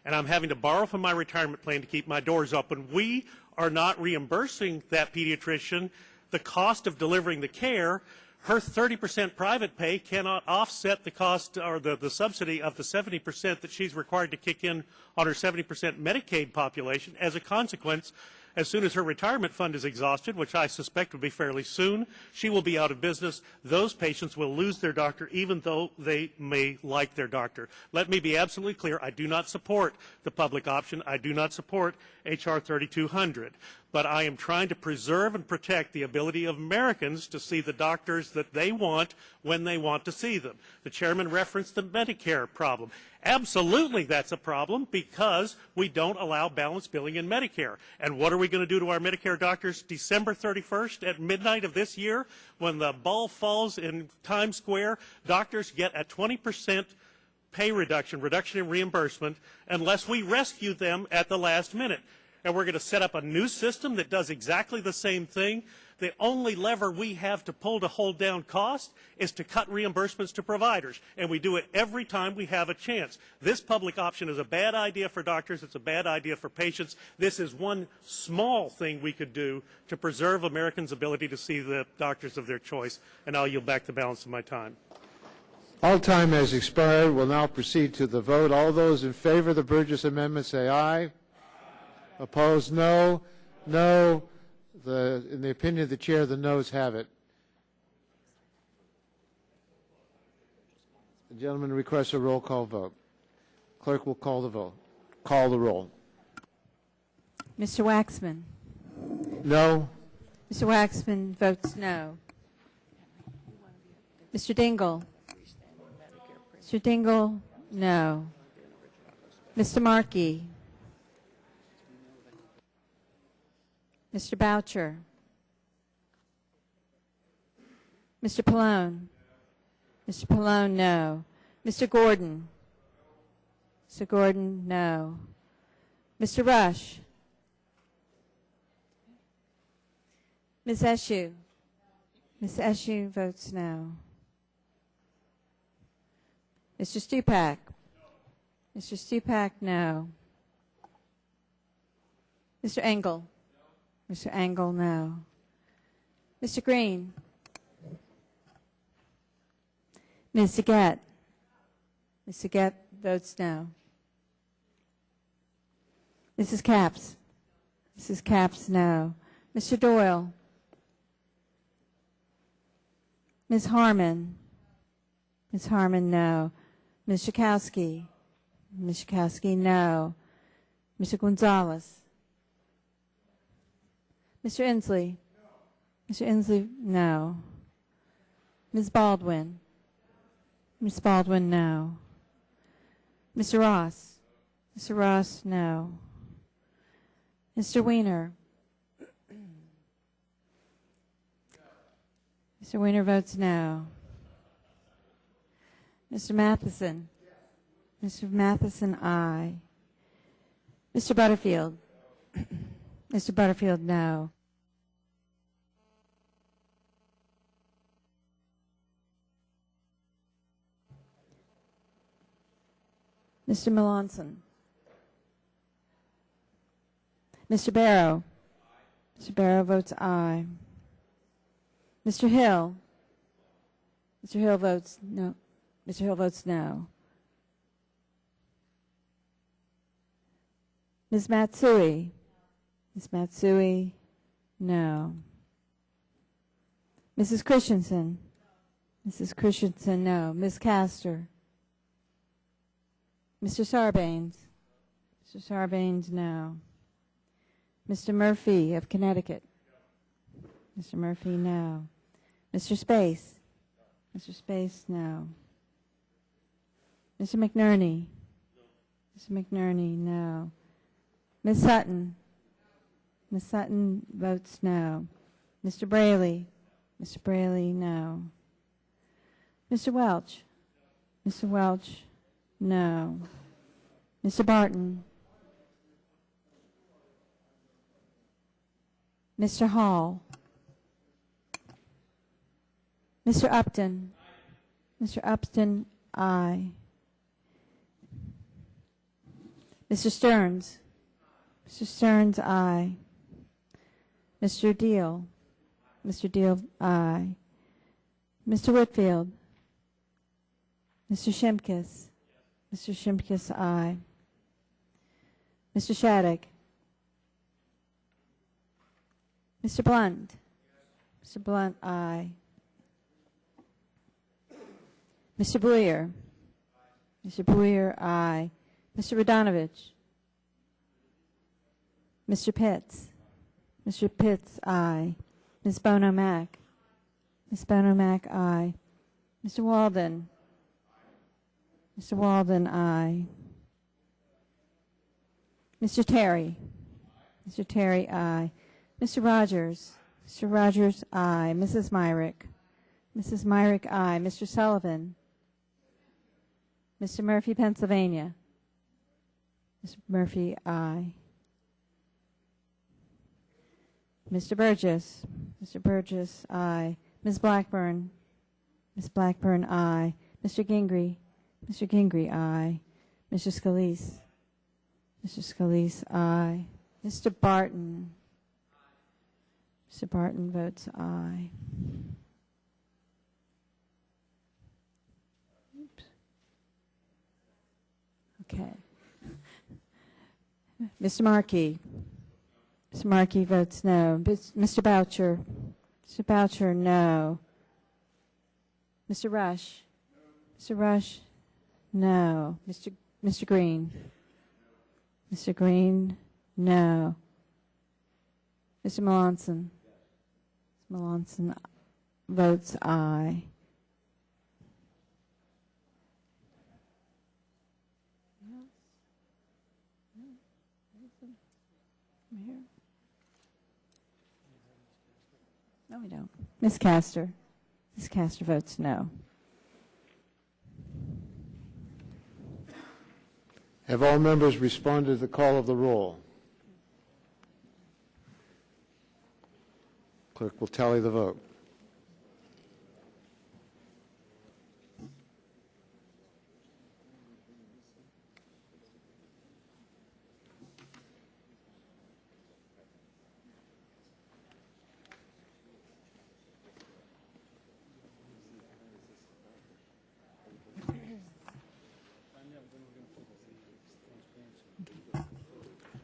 and I'm having to borrow from my retirement plan to keep my doors open. We are not reimbursing that pediatrician the cost of delivering the care. Her 30% private pay cannot offset the cost or the subsidy of the 70% that she's required to kick in on her 70% Medicaid population. As a consequence, as soon as her retirement fund is exhausted, which I suspect will be fairly soon, she will be out of business. Those patients will lose their doctor even though they may like their doctor. Let me be absolutely clear. I do not support the public option. I do not support H.R. 3200. But I am trying to preserve and protect the ability of Americans to see the doctors that they want when they want to see them. The chairman referenced the Medicare problem. Absolutely that's a problem because we don't allow balanced billing in Medicare. And what are we going to do to our Medicare doctors December 31st at midnight of this year when the ball falls in Times Square? Doctors get a 20% pay reduction in reimbursement unless we rescue them at the last minute. And we're going to set up a new system that does exactly the same thing. The only lever we have to pull to hold down cost is to cut reimbursements to providers. And we do it every time we have a chance. This public option is a bad idea for doctors. It's a bad idea for patients. This is one small thing we could do to preserve Americans' ability to see the doctors of their choice. And I'll yield back the balance of my time. All time has expired. We'll now proceed to the vote. All those in favor of the Burgess Amendment say aye. Opposed, no. No. In the opinion of the chair, the noes have it. The gentleman requests a roll call vote. Clerk will call the vote. Call the roll. Mr. Waxman. No. Mr. Waxman votes no. Mr. Dingell. Mr. Dingell, no. Mr. Markey. Mr. Boucher. Mr. Pallone. Mr. Pallone, no. Mr. Gordon. Mr. Gordon, no. Mr. Rush. Ms. Eshoo. Ms. Eshoo votes no. Mr. Stupak. Mr. Stupak, no. Mr. Engel. Mr. Engel, no. Mr. Green. Ms. Saget. Ms. Saget votes no. Mrs. Capps. Mrs. Capps, no. Mr. Doyle. Ms. Harmon. Ms. Harmon, no. Ms. Schakowsky. Ms. Schakowsky, no. Mr. Gonzalez. Mr. Inslee. Mr. Inslee, no. Ms. Baldwin. Ms. Baldwin, no. Mr. Ross. Mr. Ross, no. Mr. Weiner. Mr. Weiner votes no. Mr. Matheson. Mr. Matheson, aye. Mr. Butterfield. Mr. Butterfield, no. Mr. Melanson. Mr. Barrow. Mr. Barrow votes aye. Mr. Hill. Mr. Hill votes no. Mr. Hill votes no. Ms. Matsui. Ms. Matsui, no. Mrs. Christensen. Mrs. Christensen, no. Ms. Castor. Mr. Sarbanes. Mr. Sarbanes, no. Mr. Murphy of Connecticut. Mr. Murphy, no. Mr. Space. Mr. Space, no. Mr. McNerney. Mr. McNerney, no. Ms. Sutton. Ms. Sutton votes no. Mr. Braley? Mr. Braley, no. Mr. Welch? Mr. Welch, no. Mr. Barton? Mr. Hall? Mr. Upton? Mr. Upton, aye. Mr. Stearns? Mr. Stearns, aye. Mr. Deal? Mr. Deal, aye. Mr. Whitfield? Mr. Shimkus? Mr. Shimkus, aye. Mr. Shattuck? Mr. Blunt? Mr. Blunt, aye. Mr. Boyer? Mr. Boyer, aye. Mr. Radonovich? Mr. Pitts? Mr. Pitts, aye. Ms. Bono Mack? Ms. Bono Mack, aye. Mr. Walden? Mr. Walden, aye. Mr. Terry? Mr. Terry, aye. Mr. Rogers? Mr. Rogers, aye. Mrs. Myrick? Mrs. Myrick, aye. Mr. Sullivan? Mr. Murphy, Pennsylvania? Mr. Murphy, aye. Mr. Burgess? Mr. Burgess, aye. Ms. Blackburn? Ms. Blackburn, aye. Mr. Gingrey? Mr. Gingrey, aye. Mr. Scalise? Mr. Scalise, aye. Mr. Barton? Mr. Barton votes aye. Oops. Okay. Mr. Markey? Mr. Markey votes no. Mr. Boucher? Mr. Boucher, no. Mr. Rush? Mr. Rush, no. Mr. Green? Mr. Green, no. Mr. Melanson? Mr. Melanson votes aye. No, we don't. Ms. Castor? Ms. Castor votes no. Have all members responded to the call of the roll? Clerk will tally the vote.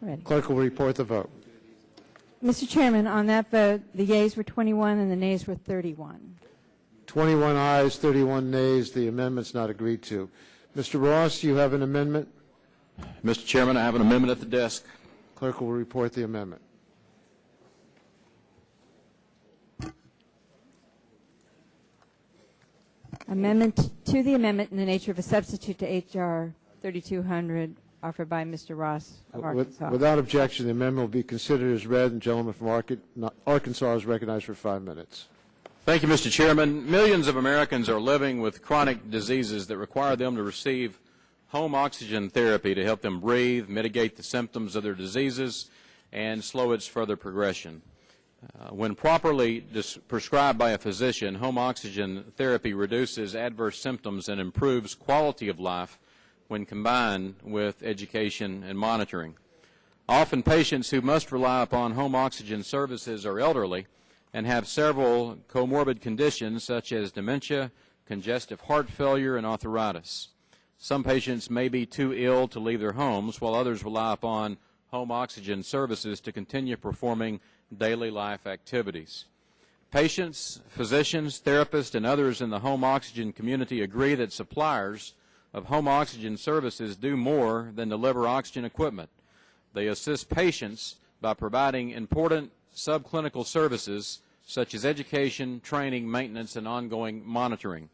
Ready. Clerk will report the vote. Mr. Chairman, on that vote, the yeas were 21 and the nays were 31. 21 ayes, 31 nays. The amendment's not agreed to. Mr. Ross, you have an amendment? Mr. Chairman, I have an amendment at the desk. Clerk will report the amendment. Amendment to the amendment in the nature of a substitute to H.R. 3200 offered by Mr. Ross of Arkansas. Without objection, the amendment will be considered as read, and the gentleman from Arkansas is recognized for 5 minutes. Thank you, Mr. Chairman. Millions of Americans are living with chronic diseases that require them to receive home oxygen therapy to help them breathe, mitigate the symptoms of their diseases, and slow its further progression. When properly prescribed by a physician, home oxygen therapy reduces adverse symptoms and improves quality of life when combined with education and monitoring. Often patients who must rely upon home oxygen services are elderly and have several comorbid conditions such as dementia, congestive heart failure, and arthritis. Some patients may be too ill to leave their homes, while others rely upon home oxygen services to continue performing daily life activities. Patients, physicians, therapists, and others in the home oxygen community agree that suppliers of home oxygen services do more than deliver oxygen equipment. They assist patients by providing important subclinical services such as education, training, maintenance, and ongoing monitoring.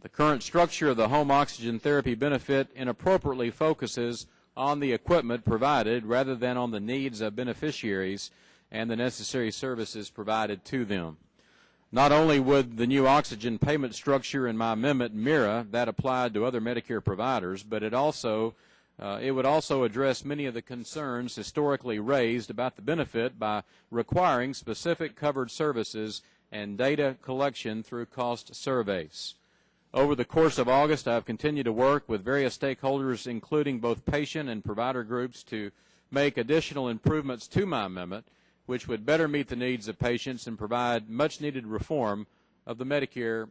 The current structure of the home oxygen therapy benefit inappropriately focuses on the equipment provided rather than on the needs of beneficiaries and the necessary services provided to them. Not only would the new oxygen payment structure in my amendment mirror that applied to other Medicare providers, but it would also address many of the concerns historically raised about the benefit by requiring specific covered services and data collection through cost surveys. Over the course of August, I have continued to work with various stakeholders, including both patient and provider groups, to make additional improvements to my amendment, which would better meet the needs of patients and provide much-needed reform of the Medicare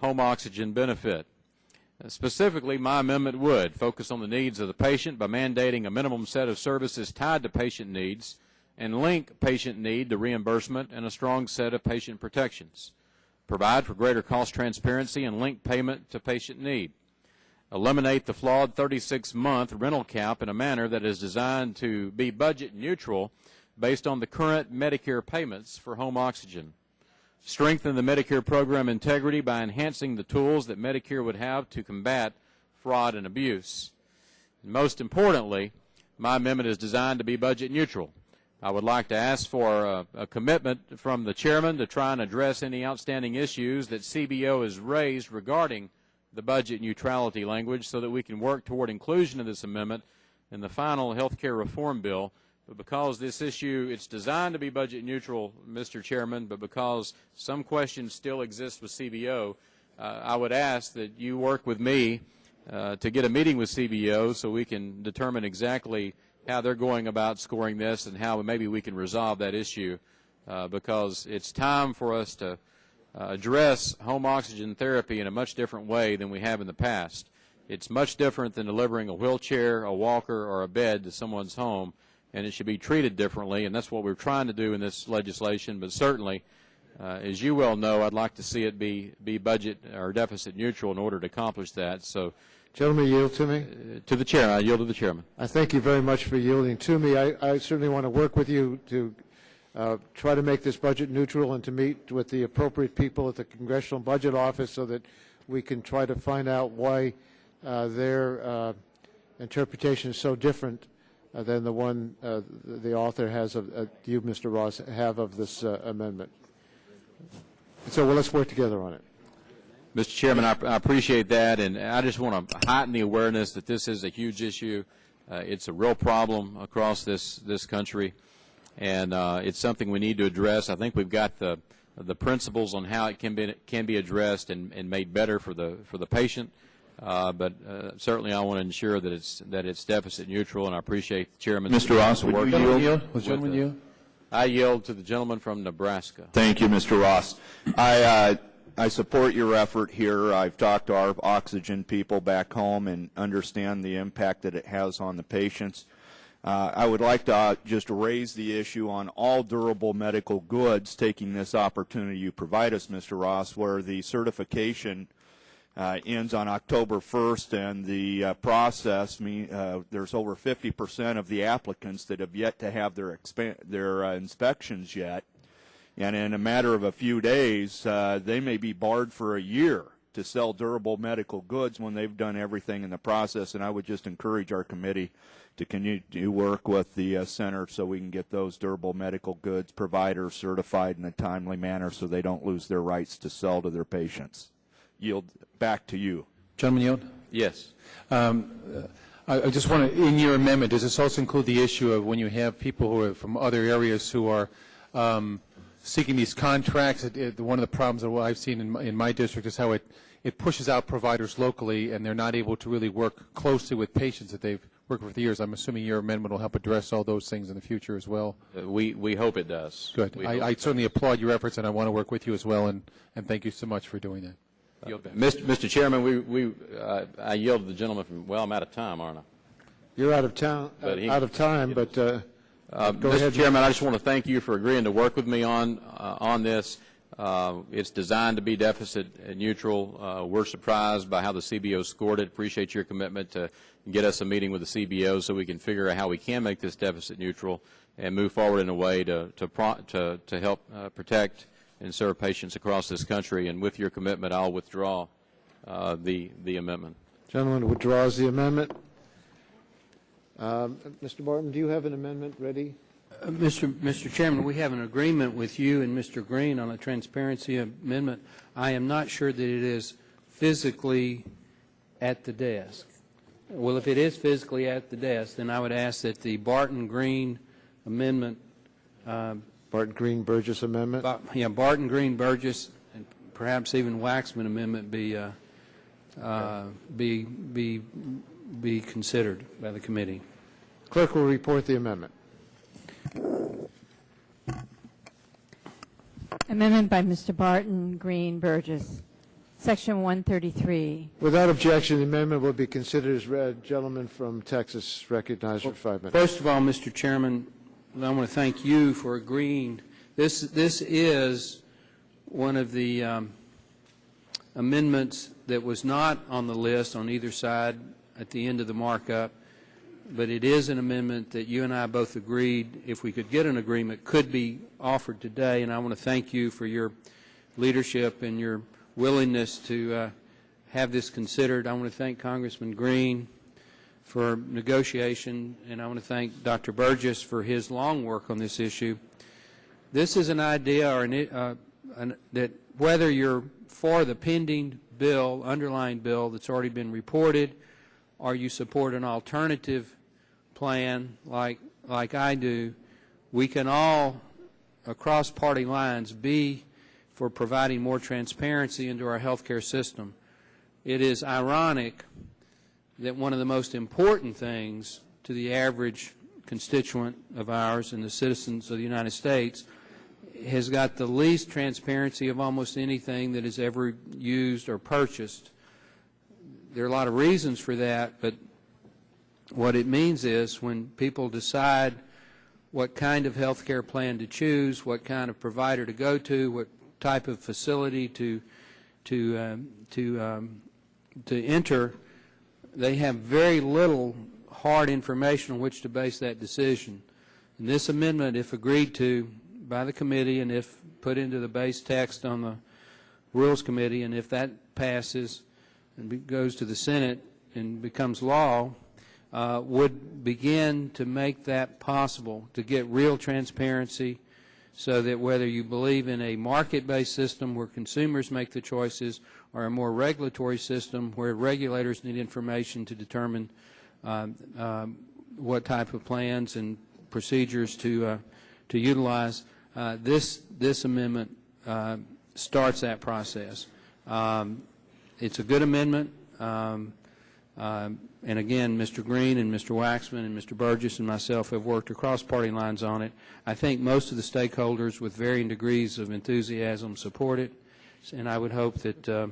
home oxygen benefit. Specifically, my amendment would focus on the needs of the patient by mandating a minimum set of services tied to patient needs and link patient need to reimbursement and a strong set of patient protections. Provide for greater cost transparency and link payment to patient need. Eliminate the flawed 36-month rental cap in a manner that is designed to be budget neutral based on the current Medicare payments for home oxygen. Strengthen the Medicare program integrity by enhancing the tools that Medicare would have to combat fraud and abuse. And most importantly, my amendment is designed to be budget neutral. I would like to ask for a commitment from the chairman to try and address any outstanding issues that CBO has raised regarding the budget neutrality language so that we can work toward inclusion of this amendment in the final health care reform bill. But because this issue, it's designed to be budget neutral, Mr. Chairman, but because some questions still exist with CBO, I would ask that you work with me to get a meeting with CBO so we can determine exactly how they're going about scoring this and how maybe we can resolve that issue, because it's time for us to address home oxygen therapy in a much different way than we have in the past. It's much different than delivering a wheelchair, a walker, or a bed to someone's home, and it should be treated differently, and that's what we're trying to do in this legislation. But certainly, as you well know, I'd like to see it be budget or deficit neutral in order to accomplish that. So, gentlemen, yield to me? To the chairman. I yield to the chairman. I thank you very much for yielding to me. I certainly want to work with you to try to make this budget neutral and to meet with the appropriate people at the Congressional Budget Office so that we can try to find out why their interpretation is so different than the one the author has of you, Mr. Ross, have of this amendment. So let's work together on it. Mr. Chairman, I appreciate that, and I just want to heighten the awareness that this is a huge issue. It's a real problem across this country, and it's something we need to address. I think we've got the principles on how it can be addressed and made better for the patient. But certainly, I want to ensure that it's deficit neutral, and I appreciate the chairman. Mr. Ross, would you yield? Was gentleman yield? I yield to the gentleman from Nebraska. Thank you, Mr. Ross. I support your effort here. I've talked to our oxygen people back home and understand the impact that it has on the patients. I would like to just raise the issue on all durable medical goods, taking this opportunity you provide us, Mr. Ross, where the certification ends on October 1st, and the process, there's over 50% of the applicants that have yet to have their inspections yet. And in a matter of a few days, they may be barred for a year to sell durable medical goods when they've done everything in the process. And I would just encourage our committee to continue to work with the center so we can get those durable medical goods providers certified in a timely manner so they don't lose their rights to sell to their patients. Yield back to you. Gentleman yield? Yes. I just want to, in your amendment, does this also include the issue of when you have people who are from other areas who are seeking these contracts? One of the problems that I've seen in my district is how it pushes out providers locally, and they're not able to really work closely with patients that they've worked with for years. I'm assuming your amendment will help address all those things in the future as well. We hope it does. Good. I certainly applaud your efforts, and I want to work with you as well, and thank you so much for doing that. Mr. Chairman, I yield to the gentleman from, well, I'm out of time, aren't I? You're out of time, but go Mr. ahead. Chairman, I just want to thank you for agreeing to work with me on this. It's designed to be deficit neutral. We're surprised by how the CBO scored it. Appreciate your commitment to get us a meeting with the CBO so we can figure out how we can make this deficit neutral and move forward in a way to help protect and serve patients across this country. And with your commitment, I'll withdraw the amendment. Gentleman withdraws the amendment. Mr. Barton, do you have an amendment ready? Mr. Chairman, we have an agreement with you and Mr. Green on a transparency amendment. I am not sure that it is physically at the desk. Well, if it is physically at the desk, then I would ask that the Barton-Green amendment, Barton-Green-Burgess amendment? Barton-Green-Burgess, and perhaps even Waxman amendment be considered by the committee. Clerk will report the amendment. Amendment by Mr. Barton, Green, Burgess. Section 133. Without objection, the amendment will be considered as read. Gentleman from Texas recognized for 5 minutes. First of all, Mr. Chairman, I want to thank you for agreeing. This is one of the amendments that was not on the list on either side at the end of the markup, but it is an amendment that you and I both agreed, if we could get an agreement, could be offered today, and I want to thank you for your leadership and your willingness to have this considered. I want to thank Congressman Green for negotiation, and I want to thank Dr. Burgess for his long work on this issue. This is an idea that whether you're for the pending bill, underlying bill that's already been reported, or you support an alternative plan like I do, we can all, across party lines, be for providing more transparency into our health care system. It is ironic that one of the most important things to the average constituent of ours and the citizens of the United States has got the least transparency of almost anything that is ever used or purchased. There are a lot of reasons for that, but what it means is when people decide what kind of health care plan to choose, what kind of provider to go to, what type of facility to enter, they have very little hard information on which to base that decision. And this amendment, if agreed to by the committee and if put into the base text on the Rules Committee, and if that passes and goes to the Senate and becomes law, would begin to make that possible, to get real transparency so that whether you believe in a market-based system where consumers make the choices or a more regulatory system where regulators need information to determine what type of plans and procedures to utilize, this amendment starts that process. It's a good amendment. And again, Mr. Green and Mr. Waxman and Mr. Burgess and myself have worked across party lines on it. I think most of the stakeholders with varying degrees of enthusiasm support it, and I would hope that the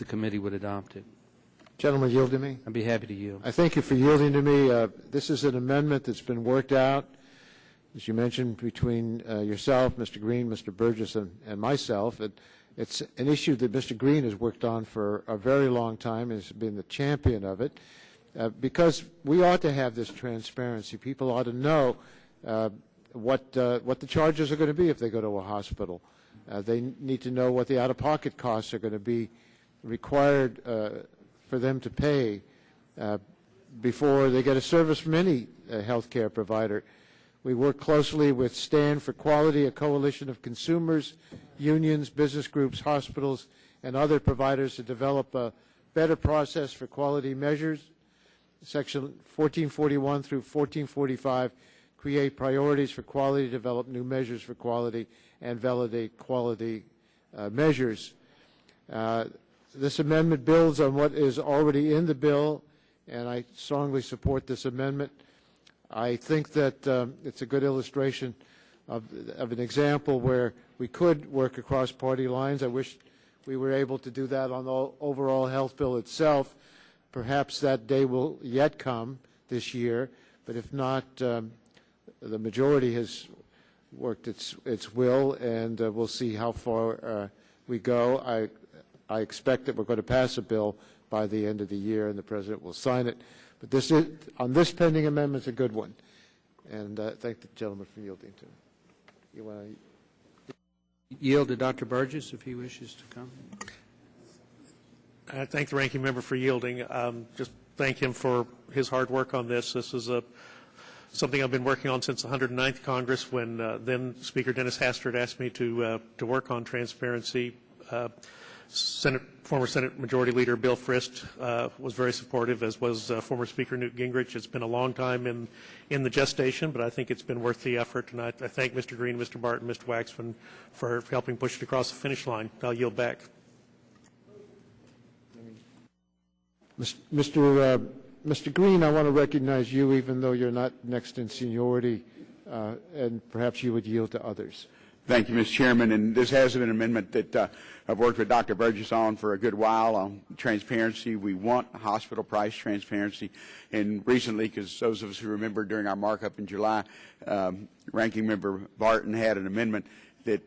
committee would adopt it. Gentleman, yield to me. I'd be happy to yield. I thank you for yielding to me. This is an amendment that's been worked out, as you mentioned, between yourself, Mr. Green, Mr. Burgess, and myself. It's an issue that Mr. Green has worked on for a very long time and has been the champion of it, because we ought to have this transparency. People ought to know what the charges are going to be if they go to a hospital. They need to know what the out-of-pocket costs are going to be required for them to pay before they get a service from any health care provider. We work closely with Stand for Quality, a coalition of consumers, unions, business groups, hospitals, and other providers to develop a better process for quality measures. Section 1441 through 1445 create priorities for quality, develop new measures for quality, and validate quality measures. This amendment builds on what is already in the bill, and I strongly support this amendment. I think that it's a good illustration of an example where we could work across party lines. I wish we were able to do that on the overall health bill itself. Perhaps that day will yet come this year, but if not, the majority has worked its will, and we'll see how far we go. I expect that we're going to pass a bill by the end of the year, and the President will sign it. But this is, on this pending amendment, is a good one. And thank the gentleman for yielding to me. You want to yield to Dr. Burgess if he wishes to come? I thank the ranking member for yielding. Just thank him for his hard work on this. This is a something I've been working on since the 109th Congress when then Speaker Dennis Hastert asked me to work on transparency. Former Senate Majority Leader Bill Frist was very supportive, as was former Speaker Newt Gingrich. It's been a long time in the gestation, but I think it's been worth the effort. And I thank Mr. Green, Mr. Barton, Mr. Waxman for helping push it across the finish line. I'll yield back. Mr. Green, I want to recognize you, even though you're not next in seniority, and perhaps you would yield to others. Thank you, Mr. Chairman. And this has been an amendment that I've worked with Dr. Burgess on for a good while on transparency. We want hospital price transparency. And recently, because those of us who remember during our markup in July, Ranking Member Barton had an amendment that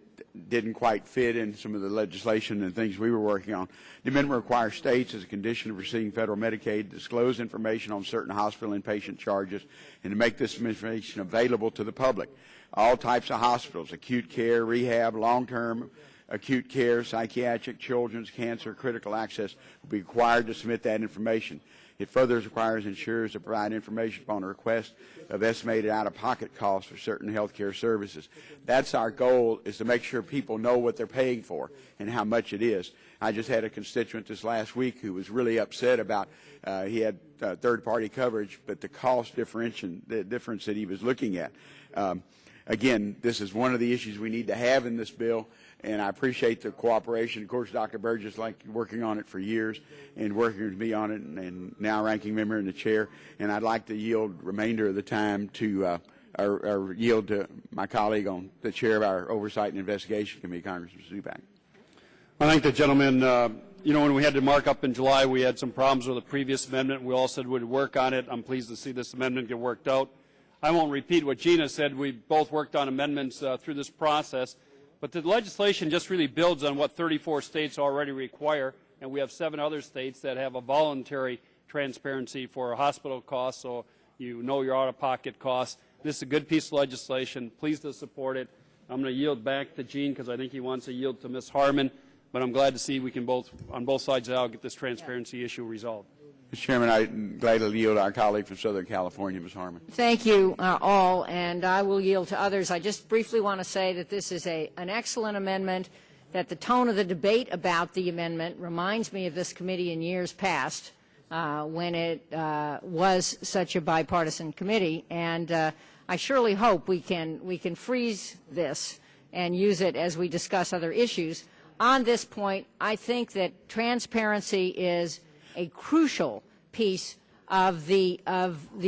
didn't quite fit in some of the legislation and things we were working on. The amendment requires states, as a condition of receiving federal Medicaid, to disclose information on certain hospital inpatient charges and to make this information available to the public. All types of hospitals, acute care, rehab, long-term acute care, psychiatric, children's, cancer, critical access, will be required to submit that information. It further requires insurers to provide information upon a request of estimated out-of-pocket costs for certain health care services. That's our goal, is to make sure people know what they're paying for and how much it is. I just had a constituent this last week who was really upset about he had third-party coverage, but the cost difference that he was looking at. Again, this is one of the issues we need to have in this bill, and I appreciate the cooperation. Of course, Dr. Burgess, like working on it for years and working with me on it, and now ranking member and the chair. And I'd like to yield remainder of the time to, or yield to my colleague on the chair of our Oversight and Investigation Committee, Congressman Zuback. I thank the gentleman. When we had to mark up in July, we had some problems with the previous amendment. We all said we'd work on it. I'm pleased to see this amendment get worked out. I won't repeat what Gina said. We both worked on amendments through this process. But the legislation just really builds on what 34 states already require, and we have 7 other states that have a voluntary transparency for hospital costs, so you know your out-of-pocket costs. This is a good piece of legislation. Pleased to support it. I'm going to yield back to Gene because I think he wants to yield to Ms. Harmon, but I'm glad to see we can both, on both sides of the aisle, get this transparency issue resolved. Mr. Chairman, I'm glad to yield to our colleague from Southern California, Ms. Harmon. Thank you all, and I will yield to others. I just briefly want to say that this is an excellent amendment, that the tone of the debate about the amendment reminds me of this committee in years past when it was such a bipartisan committee, and I surely hope we can freeze this and use it as we discuss other issues. On this point, I think that transparency is a crucial piece of the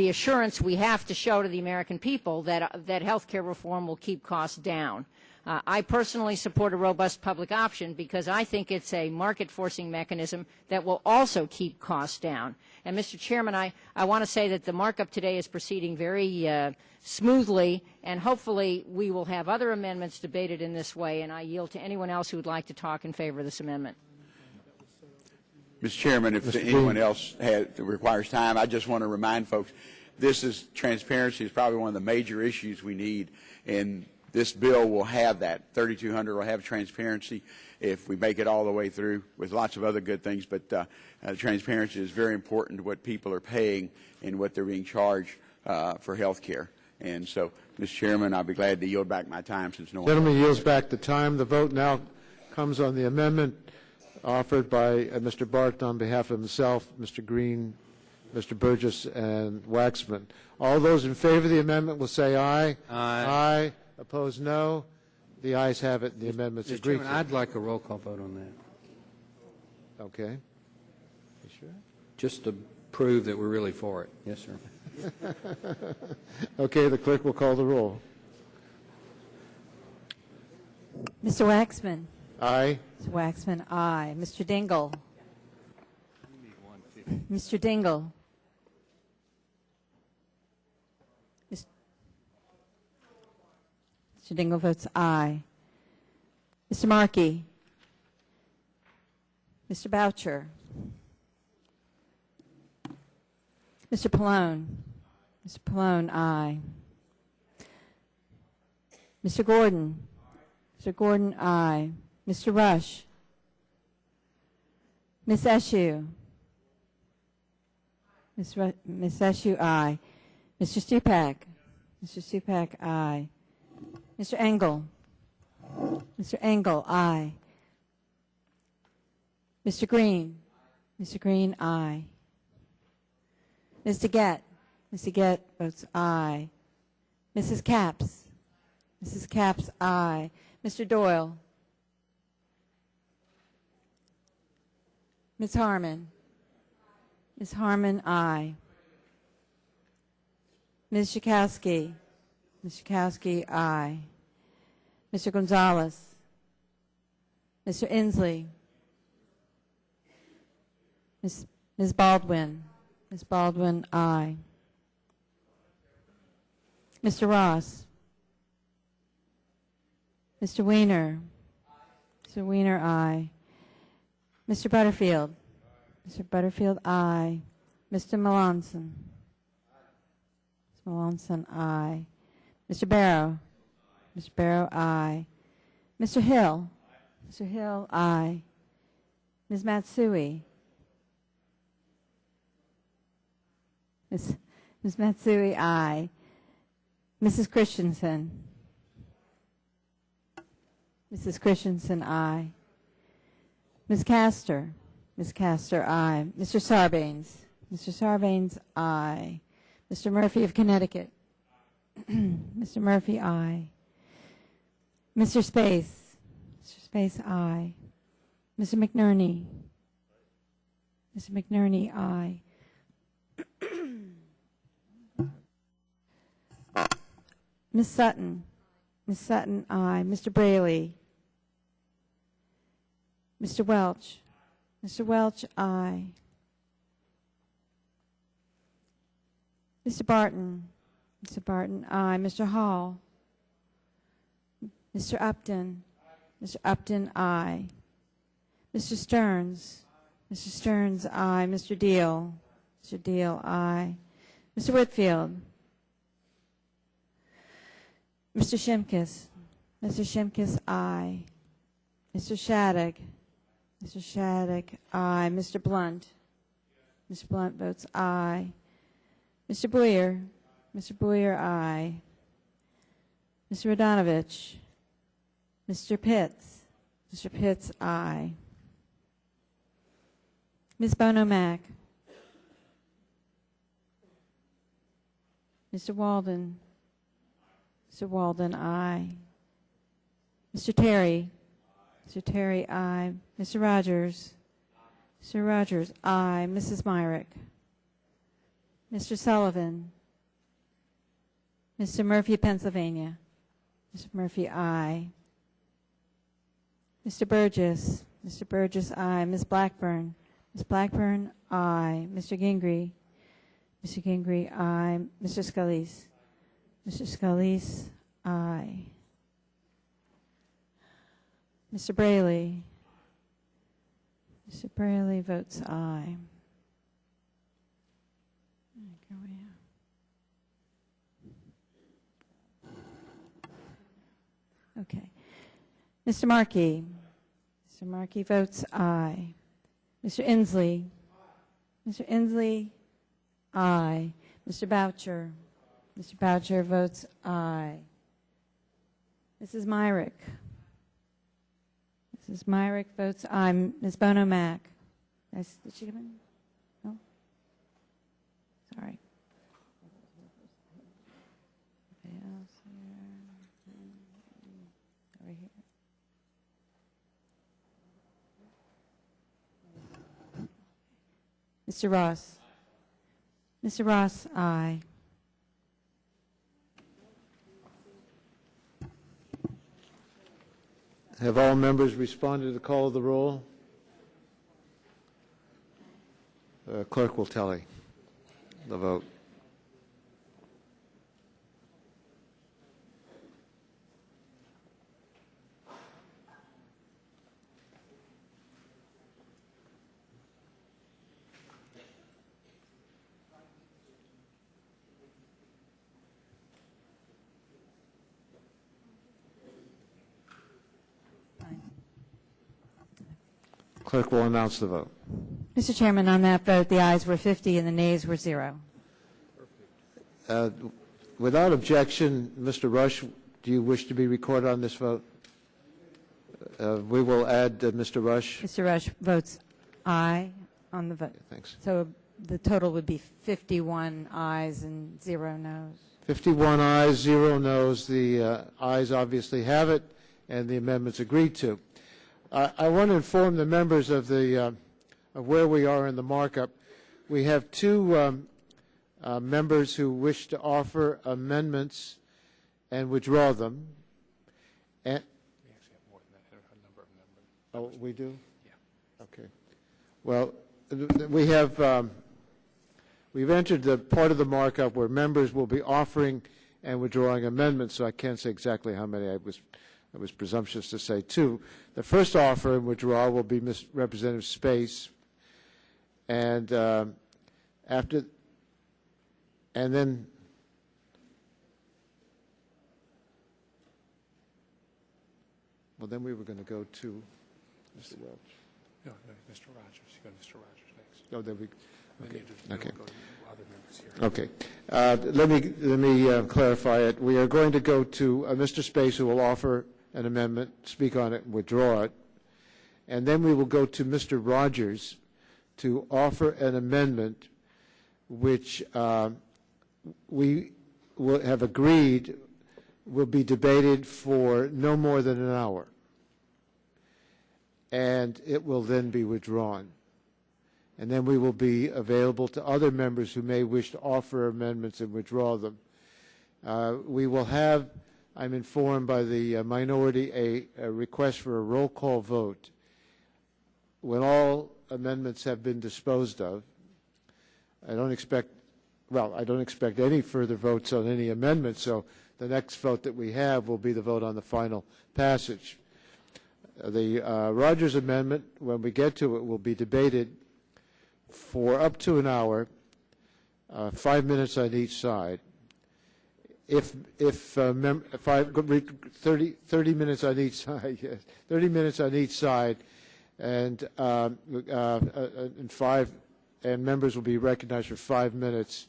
assurance we have to show to the American people that health care reform will keep costs down. I personally support a robust public option because I think it's a market-forcing mechanism that will also keep costs down. And, Mr. Chairman, I want to say that the markup today is proceeding very smoothly, and hopefully we will have other amendments debated in this way, and I yield to anyone else who would like to talk in favor of this amendment. Mr. Chairman, if anyone else requires time, I just want to remind folks, transparency is probably one of the major issues we need, and this bill will have that. 3200 will have transparency if we make it all the way through with lots of other good things, but transparency is very important to what people are paying and what they're being charged for health care. And so, Mr. Chairman, I'll be glad to yield back my time since no one... Gentleman yields back the time. The vote now comes on the amendment offered by Mr. Barton on behalf of himself, Mr. Green, Mr. Burgess, and Waxman. All those in favor of the amendment will say aye. Aye. Aye. Opposed, no. The ayes have it, and the amendment's Mr. agreed Chairman, to. I'd like a roll call vote on that. Okay. You sure? Just to prove that we're really for it. Yes, sir. Okay, the clerk will call the roll. Mr. Waxman. Aye. Mr. Waxman, aye. Mr. Dingell. Mr. Dingell. Mr. Dingell votes aye. Mr. Markey. Mr. Boucher. Mr. Pallone. Mr. Pallone, aye. Mr. Gordon. Mr. Gordon, aye. Mr. Rush. Ms. Eshoo. Ms. Eshoo, aye. Mr. Stupak. Mr. Supak, aye. Mr. Engel. Mr. Engel, aye. Mr. Green. Mr. Green, aye. Ms. DeGette. Ms. DeGette votes aye. Mrs. Capps. Mrs. Capps, aye. Mr. Doyle. Ms. Harmon. Ms. Harmon, aye. Ms. Schakowsky. Ms. Schakowsky, aye. Mr. Gonzalez. Mr. Inslee. Ms. Baldwin. Ms. Baldwin, aye. Mr. Ross. Mr. Weiner. Mr. Weiner, aye. Mr. Butterfield. Mr. Butterfield, aye. Mr. Melanson. Mr. Melanson, aye. Mr. Barrow. Mr. Barrow, aye. Mr. Hill. Mr. Hill, aye. Ms. Matsui. Ms. Matsui, aye. Mrs. Christensen. Mrs. Christensen, aye. Ms. Castor. Ms. Castor, aye. Mr. Sarbanes. Mr. Sarbanes, aye. Mr. Murphy of Connecticut. Mr. Murphy, aye. Mr. Space. Mr. Space, aye. Mr. McNerney. Mr. McNerney, aye. Ms. Sutton. Ms. Sutton, aye. Mr. Braley. Mr. Welch. Mr. Welch, aye. Mr. Barton. Mr. Barton, aye. Mr. Hall. Mr. Upton. Mr. Upton, aye. Mr. Stearns. Mr. Stearns, aye. Mr. Deal. Mr. Deal, aye. Mr. Whitfield. Mr. Shimkus. Mr. Shimkus, aye. Mr. Shattuck. Mr. Shattuck, aye. Mr. Blunt. Mr. Blunt votes aye. Mr. Boyer. Mr. Boyer, aye. Mr. Radonovich. Mr. Pitts. Mr. Pitts, aye. Ms. Bono-Mack. Mr. Walden. Mr. Walden, aye. Mr. Terry. Mr. Terry, aye. Mr. Rogers. Mr. Rogers, aye. Mrs. Myrick. Mr. Sullivan. Mr. Murphy, Pennsylvania. Mr. Murphy, aye. Mr. Burgess. Mr. Burgess, aye. Ms. Blackburn. Ms. Blackburn, aye. Mr. Gingrey. Mr. Gingrey, aye. Mr. Scalise. Mr. Scalise, aye. Mr. Braley. Mr. Braley votes aye. Okay. Mr. Markey. Mr. Markey votes aye. Mr. Inslee. Mr. Inslee, aye. Mr. Boucher. Mr. Boucher votes aye. Mrs. Myrick. Mrs. Myrick votes aye. Ms. Bono-Mack. Did she come in? No? Sorry. Over here. Mr. Ross. Mr. Ross, aye. Have all members responded to the call of the roll? Clerk will tally the vote. Clerk will announce the vote. Mr. Chairman, on that vote, the ayes were 50 and the nays were 0. Without objection, Mr. Rush, do you wish to be recorded on this vote? We will add Mr. Rush. Mr. Rush votes aye on the vote. Thanks. So the total would be 51 ayes and 0 noes. 51 ayes, 0 noes. The ayes obviously have it, and the amendment's agreed to. I want to inform the members of the of where we are in the markup. We have two members who wish to offer amendments and withdraw them. And oh, we do? Yeah. Okay. Well, we have we've entered the part of the markup where members will be offering and withdrawing amendments, so I can't say exactly how many. I was presumptuous to say two. The first offer and withdrawal will be Representative Space, and after, and then well, then we were going to go to Mr. Welch. No, Mr. Rogers. You go to Mr. Rogers next. Oh, there we. Okay. Okay. Okay. Let me clarify it. We are going to go to Mr. Space, who will offer an amendment, speak on it, and withdraw it, and then we will go to Mr. Rogers to offer an amendment, which we will have agreed will be debated for no more than an hour, and it will then be withdrawn. And then we will be available to other members who may wish to offer amendments and withdraw them. We will have, I'm informed by the minority, a request for a roll call vote. When all amendments have been disposed of, I don't expect any further votes on any amendments, so the next vote that we have will be the vote on the final passage. The Rogers Amendment, when we get to it, will be debated for up to an hour, 5 minutes on each side. If 30 minutes on each side, yes, 30 minutes on each side, and members will be recognized for 5 minutes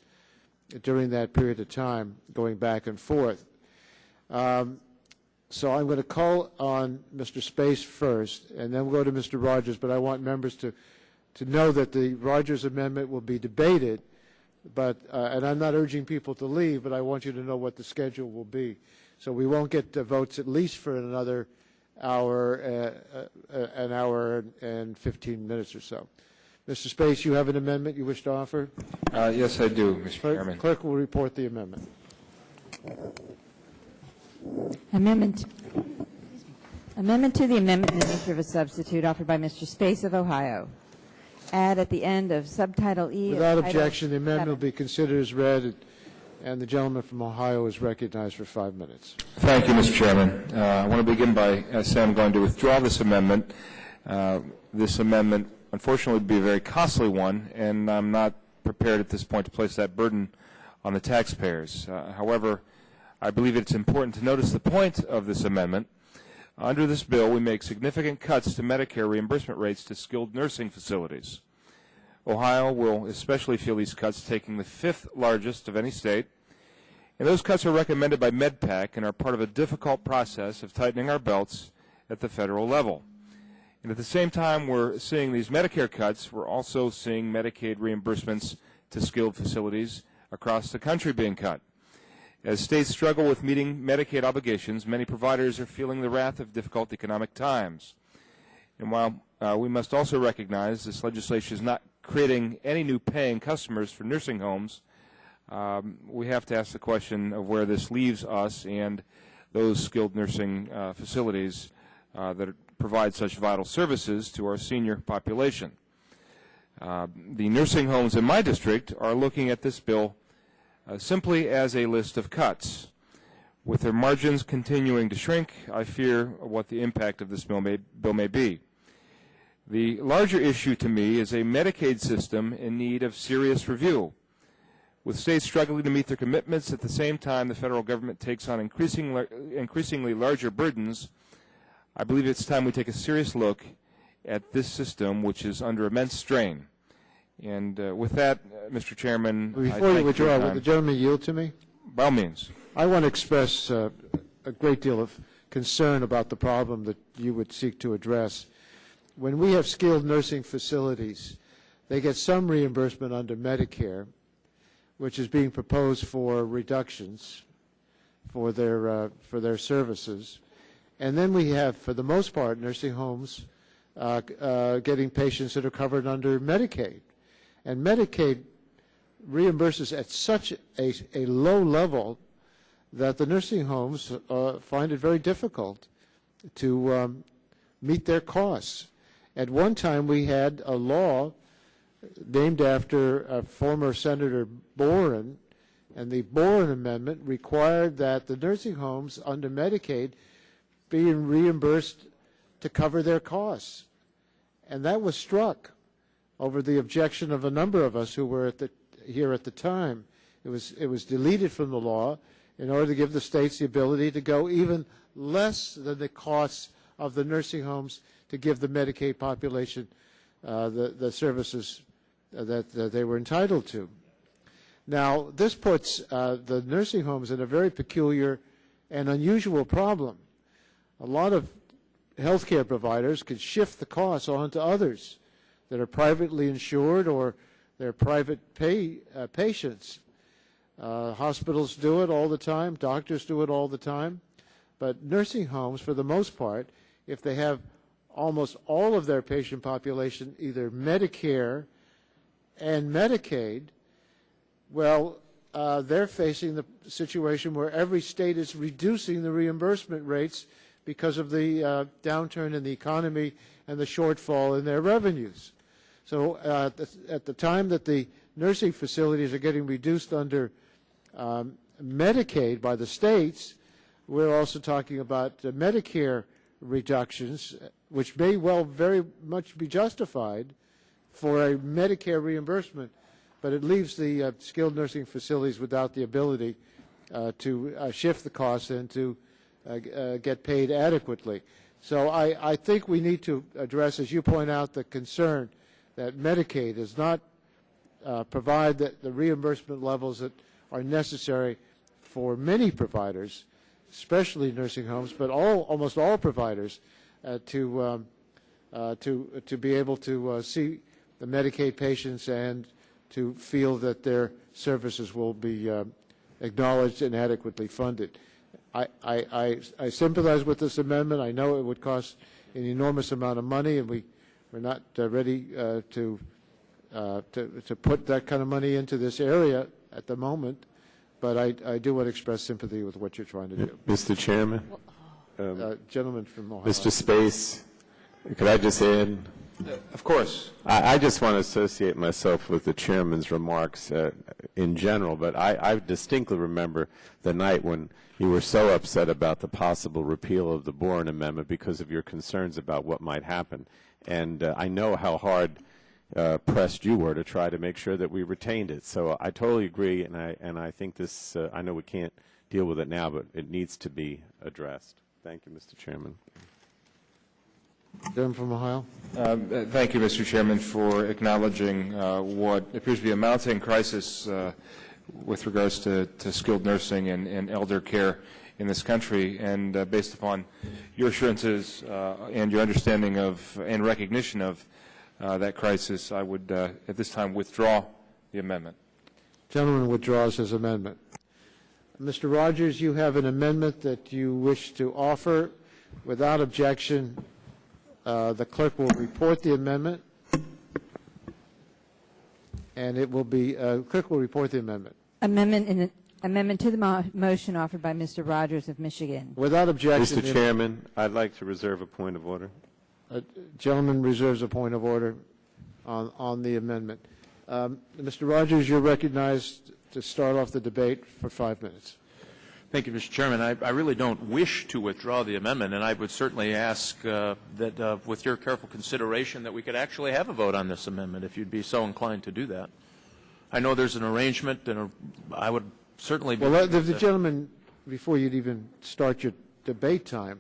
during that period of time, going back and forth. So I'm going to call on Mr. Space first, and then we'll go to Mr. Rogers, but I want members to know that the Rogers Amendment will be debated, but and I'm not urging people to leave, but I want you to know what the schedule will be. So we won't get votes at least for another hour, an hour and 15 minutes or so. Mr. Space, you have an amendment you wish to offer? Yes, I do, Mr. Chairman. Clerk will report the amendment. Amendment to the amendment in the nature of a substitute offered by Mr. Space of Ohio. Add at the end of subtitle E. Without objection, the amendment will be considered as read, and the gentleman from Ohio is recognized for 5 minutes. Thank you, Mr. Chairman. I want to begin by saying I'm going to withdraw this amendment. This amendment, unfortunately, would be a very costly one, and I'm not prepared at this point to place that burden on the taxpayers. However, I believe it's important to notice the point of this amendment. Under this bill, we make significant cuts to Medicare reimbursement rates to skilled nursing facilities. Ohio will especially feel these cuts, taking the 5th largest of any state. And those cuts are recommended by MedPAC and are part of a difficult process of tightening our belts at the federal level. And at the same time we're seeing these Medicare cuts, we're also seeing Medicaid reimbursements to skilled facilities across the country being cut. As states struggle with meeting Medicaid obligations, many providers are feeling the wrath of difficult economic times. And while we must also recognize this legislation is not creating any new paying customers for nursing homes, we have to ask the question of where this leaves us and those skilled nursing facilities that provide such vital services to our senior population. The nursing homes in my district are looking at this bill simply as a list of cuts. With their margins continuing to shrink, I fear what the impact of this bill may be. The larger issue to me is a Medicaid system in need of serious review. With states struggling to meet their commitments, at the same time the federal government takes on increasingly larger burdens, I believe it's time we take a serious look at this system, which is under immense strain. And with that, Mr. Chairman, before you withdraw, would the gentleman yield to me? by all means. I want to express a great deal of concern about the problem that you would seek to address. When we have skilled nursing facilities, they get some reimbursement under Medicare, which is being proposed for reductions for their services. And then we have, for the most part, nursing homes getting patients that are covered under Medicaid. And Medicaid reimburses at such a low level that the nursing homes find it very difficult to meet their costs. At one time, we had a law named after former Senator Boren, and the Boren Amendment required that the nursing homes under Medicaid be reimbursed to cover their costs. And that was struck over the objection of a number of us who were here at the time. It was deleted from the law in order to give the states the ability to go even less than the costs of the nursing homes to give the Medicaid population the services that they were entitled to. Now, this puts the nursing homes in a very peculiar and unusual problem. A lot of healthcare providers could shift the costs onto others that are privately insured or they're private pay patients. Hospitals do it all the time. Doctors do it all the time. But nursing homes, for the most part, if they have almost all of their patient population either Medicare and Medicaid, well, they're facing the situation where every state is reducing the reimbursement rates because of the downturn in the economy and the shortfall in their revenues. So at the time that the nursing facilities are getting reduced under Medicaid by the states, we're also talking about Medicare reductions, which may well very much be justified for a Medicare reimbursement, but it leaves the skilled nursing facilities without the ability to shift the costs and to get paid adequately. So I think we need to address, as you point out, the concern that Medicaid does not provide the reimbursement levels that are necessary for many providers, especially nursing homes, but almost all providers, to be able to see the Medicaid patients and to feel that their services will be acknowledged and adequately funded. I sympathize with this amendment. I know it would cost an enormous amount of money, and we're not ready to put that kind of money into this area at the moment. But I do want to express sympathy with what you're trying to do. Mr. Chairman? Gentleman from Ohio. Mr. Space, could I just add? Of course. I just want to associate myself with the chairman's remarks in general, but I distinctly remember the night when you were so upset about the possible repeal of the Boren Amendment because of your concerns about what might happen. And I know how hard pressed you were to try to make sure that we retained it. So I totally agree, and I think this, I know we can't deal with it now, but it needs to be addressed. Thank you, Mr. Chairman. Gentleman from Ohio. Thank you, Mr. Chairman, for acknowledging what appears to be a mounting crisis with regards to skilled nursing and elder care in this country. And based upon your assurances and your understanding of and recognition of that crisis, I would at this time withdraw the amendment. Gentleman withdraws his amendment. Mr. Rogers, you have an amendment that you wish to offer. Without objection, the clerk will report the amendment, and it will be clerk will report the amendment. Amendment to the motion offered by Mr. Rogers of Michigan. Without objection, Mr. Chairman, I'd like to reserve a point of order. Gentleman reserves a point of order on the amendment. Mr. Rogers, you're recognized to start off the debate for 5 minutes. Thank you, Mr. Chairman. I really don't wish to withdraw the amendment, and I would certainly ask that with your careful consideration that we could actually have a vote on this amendment if you'd be so inclined to do that. I know there's an arrangement, and I would certainly be... Well, the gentleman, before you'd even start your debate time,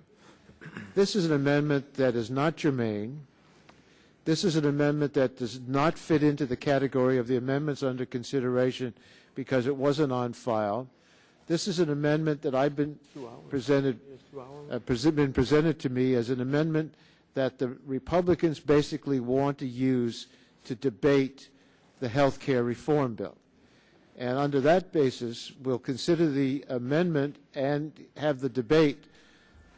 this is an amendment that is not germane. This is an amendment that does not fit into the category of the amendments under consideration because it wasn't on file. This is an amendment that I've been presented to me as an amendment that the Republicans basically want to use to debate the health care reform bill. And under that basis, we'll consider the amendment and have the debate.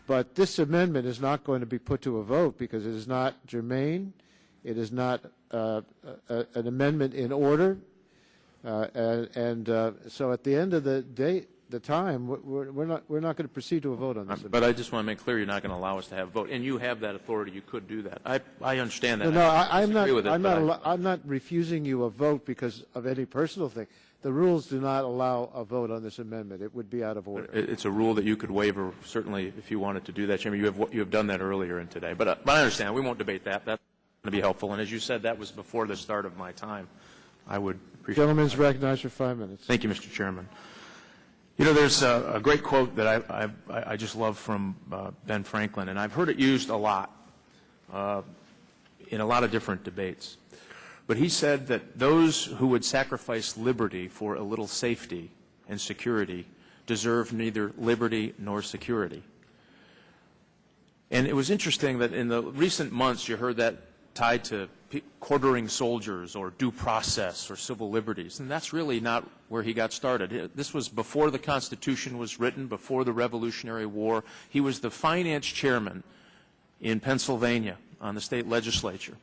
But this amendment is not going to be put to a vote because it is not germane. It is not an amendment in order. So at the end of the day, the time, we're not going to proceed to a vote on this. But I just want to make clear you're not going to allow us to have a vote, and you have that authority. You could do that. I understand that. No, I'm not refusing you a vote because of any personal thing. The rules do not allow a vote on this amendment. It would be out of order. It's a rule that you could waiver, certainly, if you wanted to do that, Chairman. You have done that earlier in today. But I understand. We won't debate that. That's going to be helpful. And as you said, that was before the start of my time. I would appreciate it. Gentleman's recognized for 5 minutes. Thank you, Mr. Chairman. You know, there's a great quote that I just love from Ben Franklin, and I've heard it used a lot in a lot of different debates. But he said that those who would sacrifice liberty for a little safety and security deserve neither liberty nor security. And it was interesting that in the recent months you heard that tied to quartering soldiers or due process or civil liberties. And that's really not where he got started. This was before the Constitution was written, before the Revolutionary War. He was the finance chairman in Pennsylvania on the state legislature.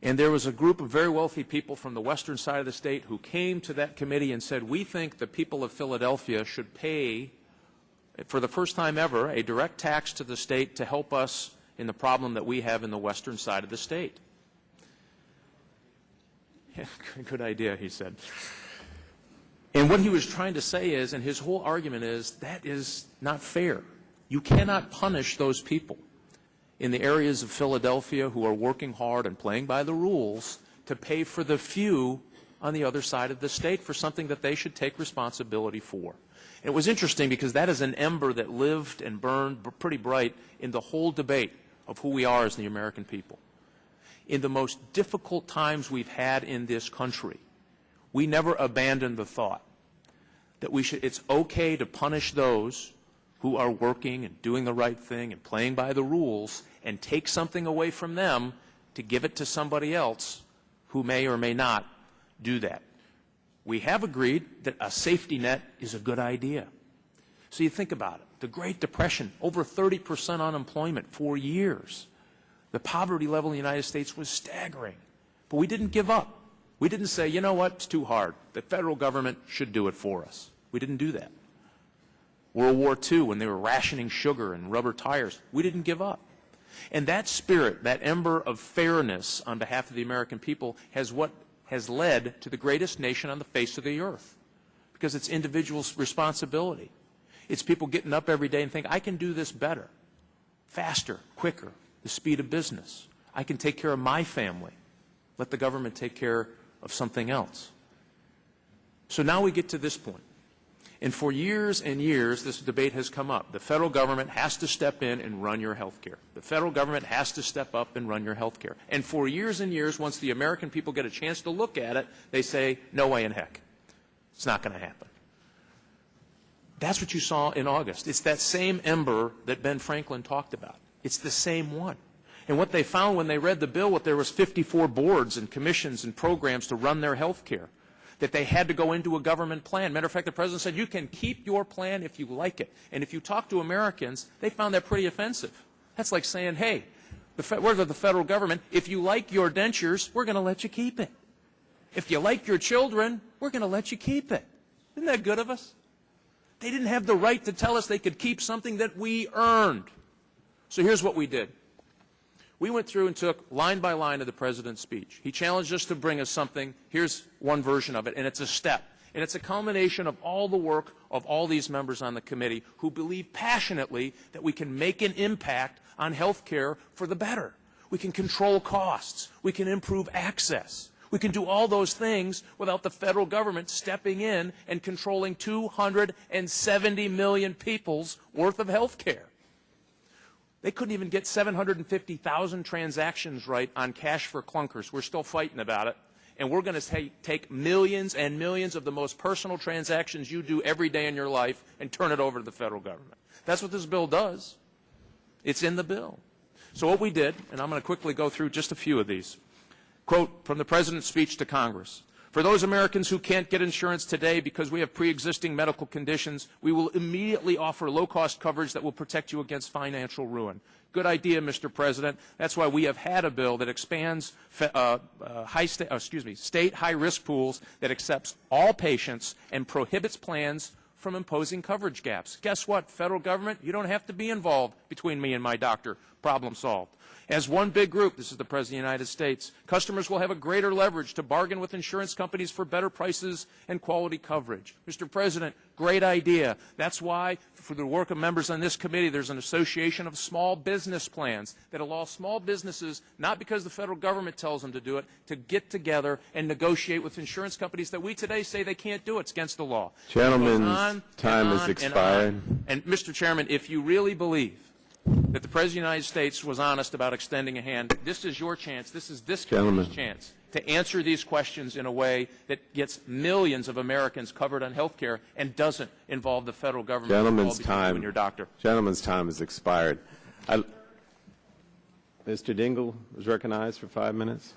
And there was a group of very wealthy people from the western side of the state who came to that committee and said, we think the people of Philadelphia should pay, for the first time ever, a direct tax to the state to help us in the problem that we have in the western side of the state. Yeah, good idea, he said. And what he was trying to say is, and his whole argument is, that is not fair. You cannot punish those people in the areas of Philadelphia who are working hard and playing by the rules to pay for the few on the other side of the state for something that they should take responsibility for. And it was interesting because that is an ember that lived and burned pretty bright in the whole debate of who we are as the American people. In the most difficult times we've had in this country, we never abandoned the thought that it's okay to punish those who are working and doing the right thing and playing by the rules and take something away from them to give it to somebody else who may or may not do that. We have agreed that a safety net is a good idea. So you think about it. The Great Depression, over 30% unemployment for years. The poverty level in the United States was staggering. But we didn't give up. We didn't say, you know what, it's too hard. The federal government should do it for us. We didn't do that. World War II, when they were rationing sugar and rubber tires, we didn't give up. And that spirit, that ember of fairness on behalf of the American people has led to the greatest nation on the face of the earth. Because it's individual responsibility. It's people getting up every day and think, I can do this better, faster, quicker, the speed of business. I can take care of my family. Let the government take care of something else. So now we get to this point. And for years and years, this debate has come up. The federal government has to step in and run your health care. The federal government has to step up and run your health care. And for years and years, once the American people get a chance to look at it, they say, no way in heck. It's not going to happen. That's what you saw in August. It's that same ember that Ben Franklin talked about. It's the same one. And what they found when they read the bill, there was 54 boards and commissions and programs to run their health care, that they had to go into a government plan. Matter of fact, the president said, you can keep your plan if you like it. And if you talk to Americans, they found that pretty offensive. That's like saying, hey, we're the federal government. If you like your dentures, we're going to let you keep it. If you like your children, we're going to let you keep it. Isn't that good of us? They didn't have the right to tell us they could keep something that we earned. So here's what we did. We went through and took line by line of the president's speech. He challenged us to bring us something. Here's one version of it, and it's a step. And it's a culmination of all the work of all these members on the committee who believe passionately that we can make an impact on health care for the better. We can control costs. We can improve access. We can do all those things without the federal government stepping in and controlling 270 million people's worth of health care. They couldn't even get 750,000 transactions right on cash for clunkers. We're still fighting about it. and we're going to take millions and millions of the most personal transactions you do every day in your life and turn it over to the federal government. That's what this bill does. It's in the bill. So what we did, and I'm going to quickly go through just a few of these. Quote from the President's speech to Congress. For those Americans who can't get insurance today because we have pre-existing medical conditions, we will immediately offer low-cost coverage that will protect you against financial ruin. Good idea, Mr. President. That's why we have had a bill that expands state high-risk pools that accepts all patients and prohibits plans from imposing coverage gaps. Guess what, federal government? You don't have to be involved between me and my doctor. Problem solved. As one big group, this is the President of the United States, customers will have a greater leverage to bargain with insurance companies for better prices and quality coverage. Mr. President, great idea. That's why, for the work of members on this committee, there's an association of small business plans that allow small businesses, not because the federal government tells them to do it, to get together and negotiate with insurance companies that we today say they can't do. It's against the law. Gentleman's time has expired. And Mr. Chairman, if you really believe that the President of the United States was honest about extending a hand, this is your chance, this is this committee's chance to answer these questions in a way that gets millions of Americans covered on health care and doesn't involve the federal government. Gentleman's You and your doctor. Gentleman's time has expired. Mr. Dingell is recognized for 5 minutes.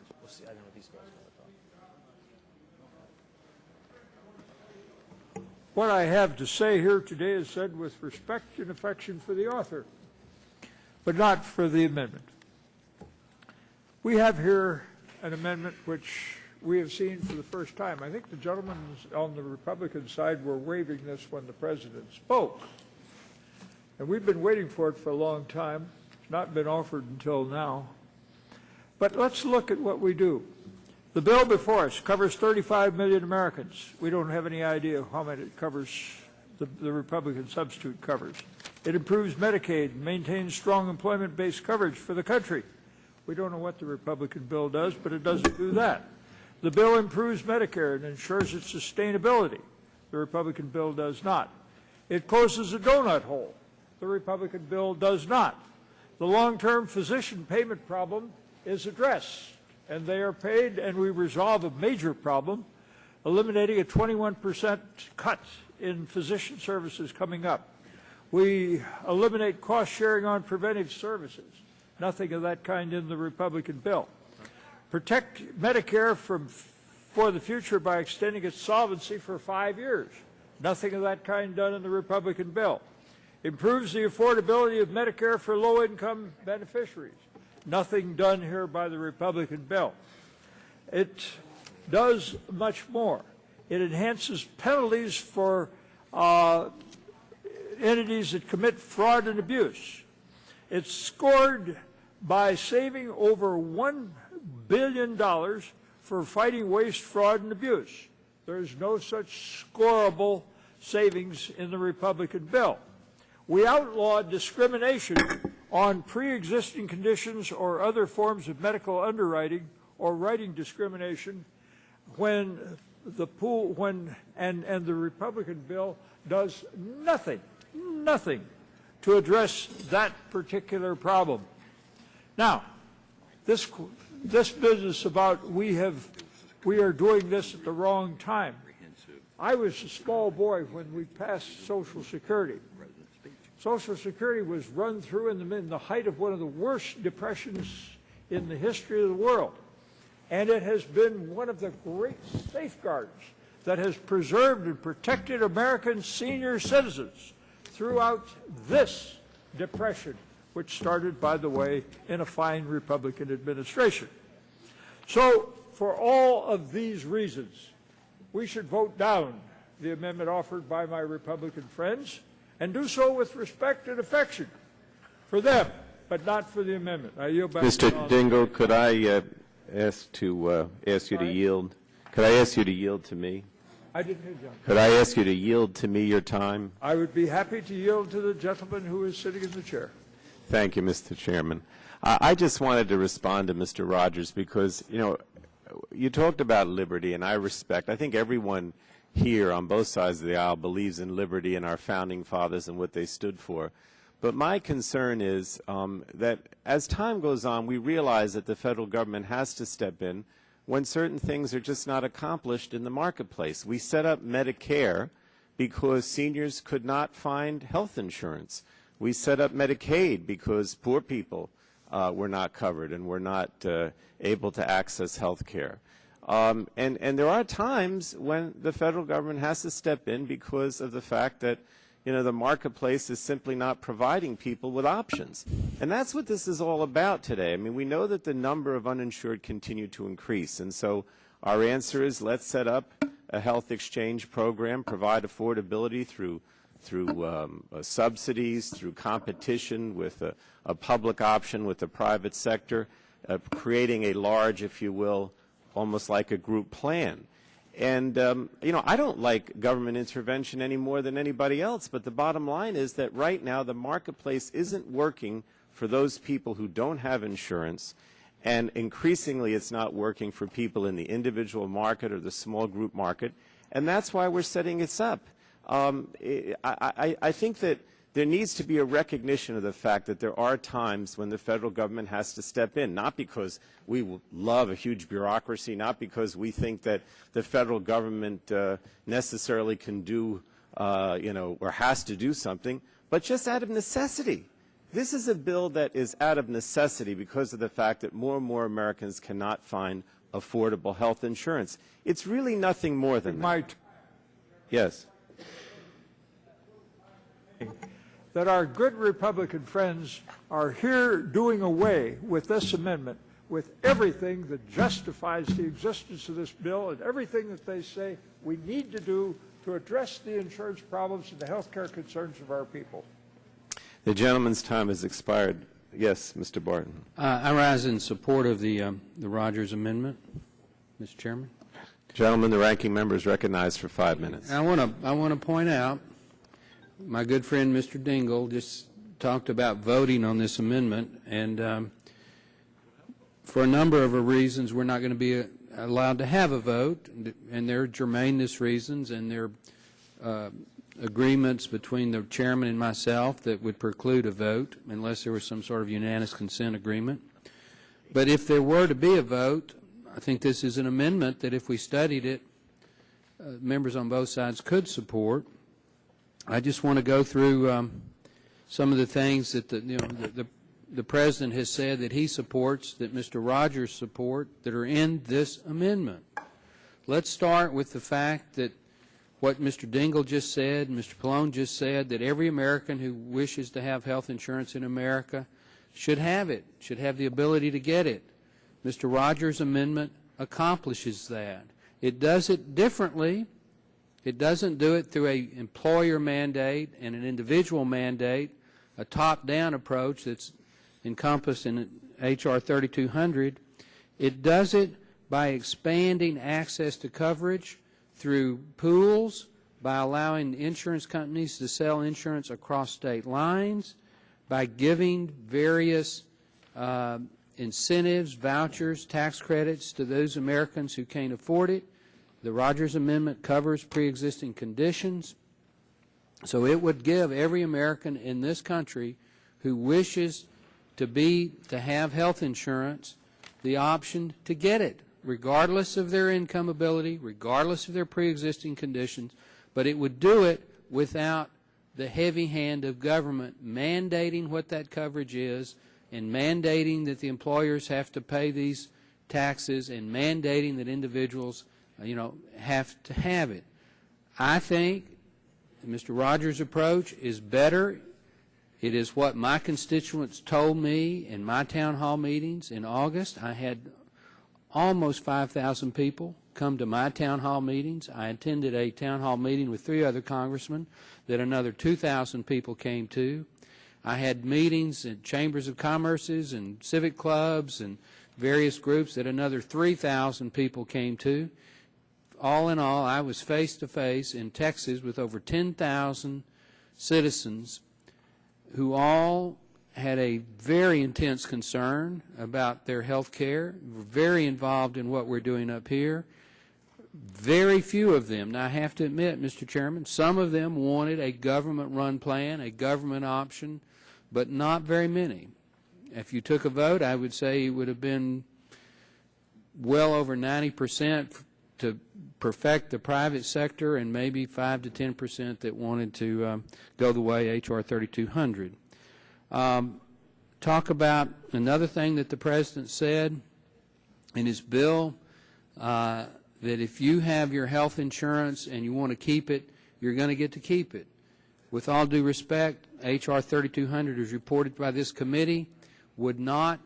What I have to say here today is said with respect and affection for the author, but not for the amendment. We have here an amendment which we have seen for the first time. I think the gentlemen on the Republican side were waving this when the President spoke. And we've been waiting for it for a long time. It's not been offered until now. But let's look at what we do. The bill before us covers 35 million Americans. We don't have any idea how many it covers, the Republican substitute covers. It improves Medicaid and maintains strong employment-based coverage for the country. We don't know what the Republican bill does, but it doesn't do that. The bill improves Medicare and ensures its sustainability. The Republican bill does not. It closes a donut hole. The Republican bill does not. The long-term physician payment problem is addressed, and they are paid, and we resolve a major problem, eliminating a 21% cut in physician services coming up. We eliminate cost sharing on preventive services. Nothing of that kind in the Republican bill. Protect Medicare for the future by extending its solvency for 5 years. Nothing of that kind done in the Republican bill. Improves the affordability of Medicare for low-income beneficiaries. Nothing done here by the Republican bill. It does much more. It enhances penalties for entities that commit fraud and abuse. It's scored by saving over $1 billion for fighting waste, fraud, and abuse. There's no such scorable savings in the Republican bill. We outlaw discrimination on pre-existing conditions or other forms of medical underwriting or writing discrimination when the and the Republican bill does nothing to address that particular problem. Now, this business about we are doing this at the wrong time. I was a small boy when we passed Social Security. Social Security was run through in the height of one of the worst depressions in the history of the world. And it has been one of the great safeguards that has preserved and protected American senior citizens throughout this depression, which started, by the way, in a fine Republican administration. So, for all of these reasons, we should vote down the amendment offered by my Republican friends, and do so with respect and affection for them, but not for the amendment. I yield back. Mr. Dingell, could I ask you to yield? Could I ask you to yield to me? I didn't hear John. Could I ask you to yield to me your time? I would be happy to yield to the gentleman who is sitting in the chair. Thank you, Mr. Chairman. I just wanted to respond to Mr. Rogers because, you know, you talked about liberty, and I think everyone here on both sides of the aisle believes in liberty and our founding fathers and what they stood for. But my concern is that as time goes on, we realize that the federal government has to step in when certain things are just not accomplished in the marketplace. We set up Medicare because seniors could not find health insurance. We set up Medicaid because poor people were not covered and were not able to access health care. And there are times when the federal government has to step in because of the fact that, you know, the marketplace is simply not providing people with options. And that's what this is all about today. I mean, we know that the number of uninsured continue to increase. And so our answer is let's set up a health exchange program, provide affordability through subsidies, through competition with a public option with the private sector, creating a large, if you will, almost like a group plan. And, you know, I don't like government intervention any more than anybody else, but the bottom line is that right now the marketplace isn't working for those people who don't have insurance, and increasingly it's not working for people in the individual market or the small group market, and that's why we're setting this up. I think that there needs to be a recognition of the fact that there are times when the federal government has to step in, not because we love a huge bureaucracy, not because we think that the federal government necessarily can do, you know, or has to do something, but just out of necessity. This is a bill that is out of necessity because of the fact that more and more Americans cannot find affordable health insurance. It's really nothing more than that. Yes. That our good Republican friends are here doing away with this amendment, with everything that justifies the existence of this bill and everything that they say we need to do to address the insurance problems and the health care concerns of our people. The gentleman's time has expired. Yes, Mr. Barton. I rise in support of the Rogers Amendment, Mr. Chairman. Gentlemen, the ranking member is recognized for 5 minutes. I want to point out, my good friend Mr. Dingle just talked about voting on this amendment, and for a number of reasons we're not going to be allowed to have a vote, and there are germaneness reasons, and there are agreements between the chairman and myself that would preclude a vote unless there was some sort of unanimous consent agreement. But if there were to be a vote, I think this is an amendment that if we studied it, members on both sides could support. I just want to go through some of the things that the President has said that he supports, that Mr. Rogers support, that are in this amendment. Let's start with the fact that what Mr. Dingle just said, Mr. Pallone just said, that every American who wishes to have health insurance in America should have it, should have the ability to get it. Mr. Rogers' amendment accomplishes that. It does it differently. It doesn't do it through an employer mandate and an individual mandate, a top-down approach that's encompassed in H.R. 3200. It does it by expanding access to coverage through pools, by allowing insurance companies to sell insurance across state lines, by giving various incentives, vouchers, tax credits to those Americans who can't afford it. The Rogers Amendment covers pre-existing conditions, so it would give every American in this country who wishes to have health insurance the option to get it, regardless of their income ability, regardless of their pre-existing conditions, but it would do it without the heavy hand of government mandating what that coverage is and mandating that the employers have to pay these taxes and mandating that individuals have to have it. I think Mr. Rogers' approach is better. It is what my constituents told me in my town hall meetings in August. I had almost 5,000 people come to my town hall meetings. I attended a town hall meeting with 3 other congressmen that another 2,000 people came to. I had meetings in chambers of commerces and civic clubs and various groups that another 3,000 people came to. All in all, I was face-to-face in Texas with over 10,000 citizens who all had a very intense concern about their health care, were very involved in what we're doing up here. Very few of them, now I have to admit, Mr. Chairman, some of them wanted a government-run plan, a government option, but not very many. If you took a vote, I would say it would have been well over 90% to perfect the private sector, and maybe 5 to 10% that wanted to go the way H.R. 3200. Talk about another thing that the President said in his bill, that if you have your health insurance and you want to keep it, you're going to get to keep it. With all due respect, H.R. 3200, as reported by this committee, would not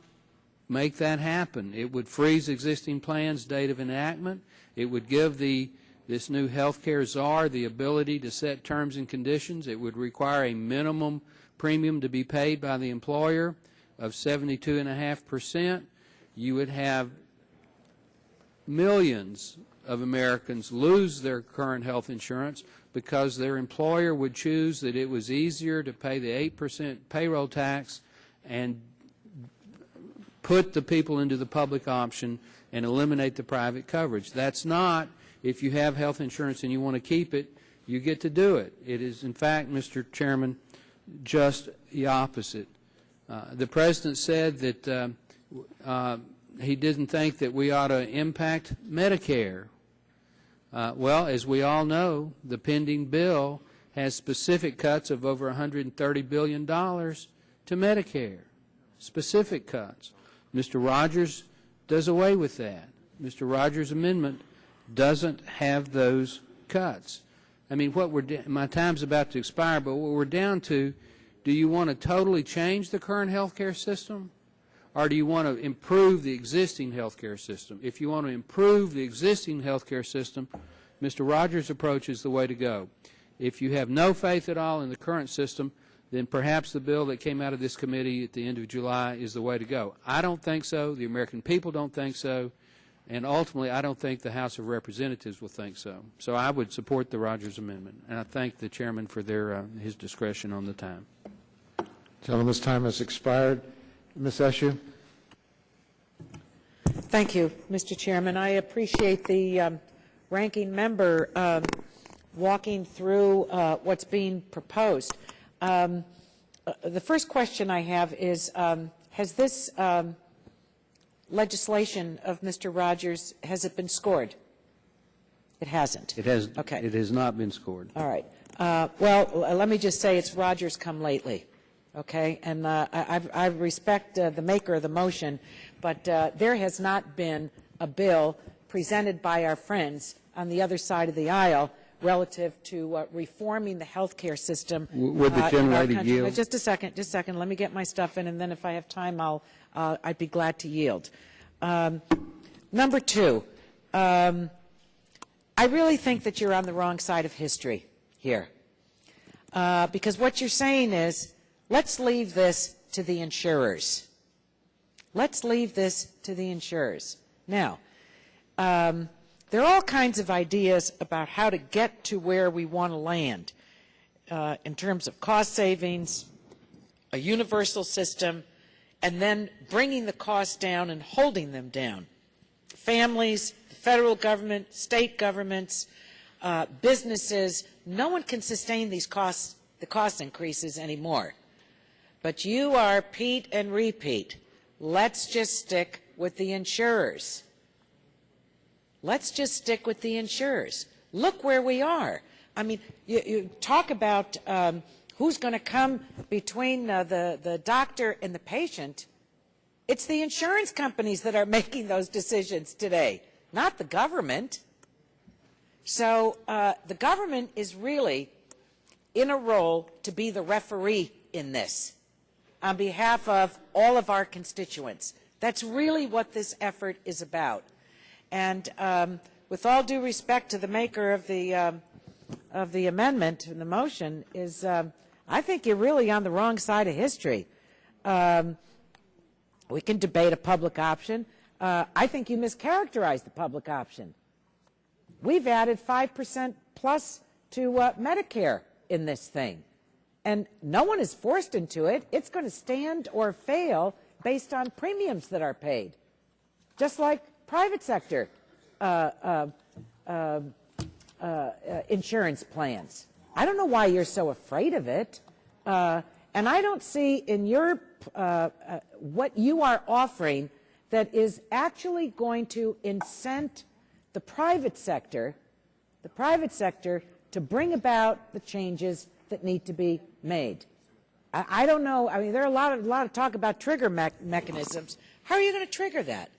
make that happen. It would freeze existing plans' date of enactment. It would give this new health care czar the ability to set terms and conditions. It would require a minimum premium to be paid by the employer of 72.5%. You would have millions of Americans lose their current health insurance because their employer would choose that it was easier to pay the 8% payroll tax and put the people into the public option and eliminate the private coverage. That's not, if you have health insurance and you want to keep it, you get to do it. It is, in fact, Mr. Chairman, just the opposite. The President said that he didn't think that we ought to impact Medicare. Well, as we all know, the pending bill has specific cuts of over $130 billion to Medicare. Specific cuts. Mr. Rogers does away with that. Mr. Rogers' amendment doesn't have those cuts. I mean, my time's about to expire, but what we're down to, do you want to totally change the current health care system, or do you want to improve the existing health care system? If you want to improve the existing health care system, Mr. Rogers' approach is the way to go. If you have no faith at all in the current system, then perhaps the bill that came out of this committee at the end of July is the way to go. I don't think so. The American people don't think so. And ultimately, I don't think the House of Representatives will think so. So I would support the Rogers Amendment. And I thank the Chairman for his discretion on the time. Gentleman's time has expired. Ms. Eshoo. Thank you, Mr. Chairman. I appreciate the ranking member walking through what's being proposed. The first question I have is, has this legislation of Mr. Rogers, has it been scored? It hasn't. It has. Okay. It has not been scored. All right. Well, let me just say it's Rogers come lately. Okay, and I respect the maker of the motion, but there has not been a bill presented by our friends on the other side of the aisle relative to reforming the health care system. Would the generator yield? Just a second. Let me get my stuff in, and then if I have time, I'd be glad to yield. Number two, I really think that you're on the wrong side of history here, because what you're saying is, let's leave this to the insurers. Let's leave this to the insurers. Now, there are all kinds of ideas about how to get to where we want to land in terms of cost savings, a universal system, and then bringing the costs down and holding them down. Families, the federal government, state governments, businesses, no one can sustain these costs, the cost increases anymore. But you are Pete and repeat. Let's just stick with the insurers. Let's just stick with the insurers. Look where we are. I mean, you talk about who's going to come between the doctor and the patient. It's the insurance companies that are making those decisions today, not the government. So the government is really in a role to be the referee in this on behalf of all of our constituents. That's really what this effort is about. And with all due respect to the maker of the amendment and the motion, is I think you're really on the wrong side of history. We can debate a public option. I think you mischaracterized the public option. We've added 5% plus to Medicare in this thing. And no one is forced into it. It's going to stand or fail based on premiums that are paid, just like private sector insurance plans. I don't know why you're so afraid of it. And I don't see in your what you are offering that is actually going to incent the private sector to bring about the changes that need to be made. I don't know. I mean, there are a lot of talk about trigger mechanisms. How are you going to trigger that?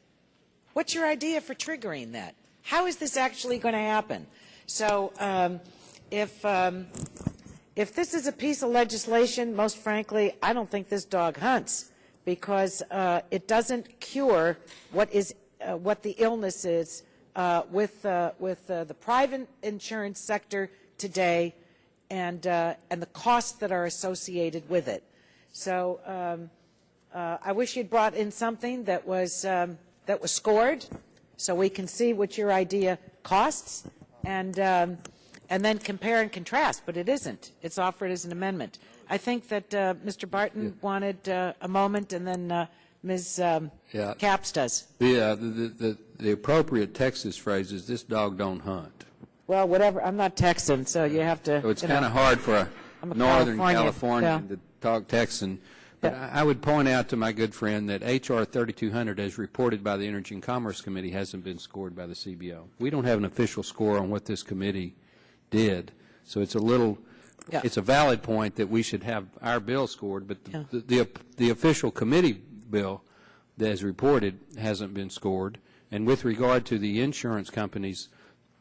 What's your idea for triggering that? How is this actually going to happen? So if this is a piece of legislation, most frankly, I don't think this dog hunts, because it doesn't cure what the illness is with the private insurance sector today, and the costs that are associated with it. So I wish you'd brought in something that was scored, so we can see what your idea costs, and then compare and contrast. But it isn't. It's offered as an amendment. I think that Mr. Barton wanted a moment, and then Ms. Capps does. The appropriate Texas phrase is, "This dog don't hunt." Well, whatever. I'm not Texan, so you have to. So it's kind of hard for a northern Californian yeah. to talk Texan. But I would point out to my good friend that H.R. 3200, as reported by the Energy and Commerce Committee, hasn't been scored by the CBO. We don't have an official score on what this committee did, so it's a little. Yeah. It's a valid point that we should have our bill scored, but the official committee bill, as reported, hasn't been scored. And with regard to the insurance companies,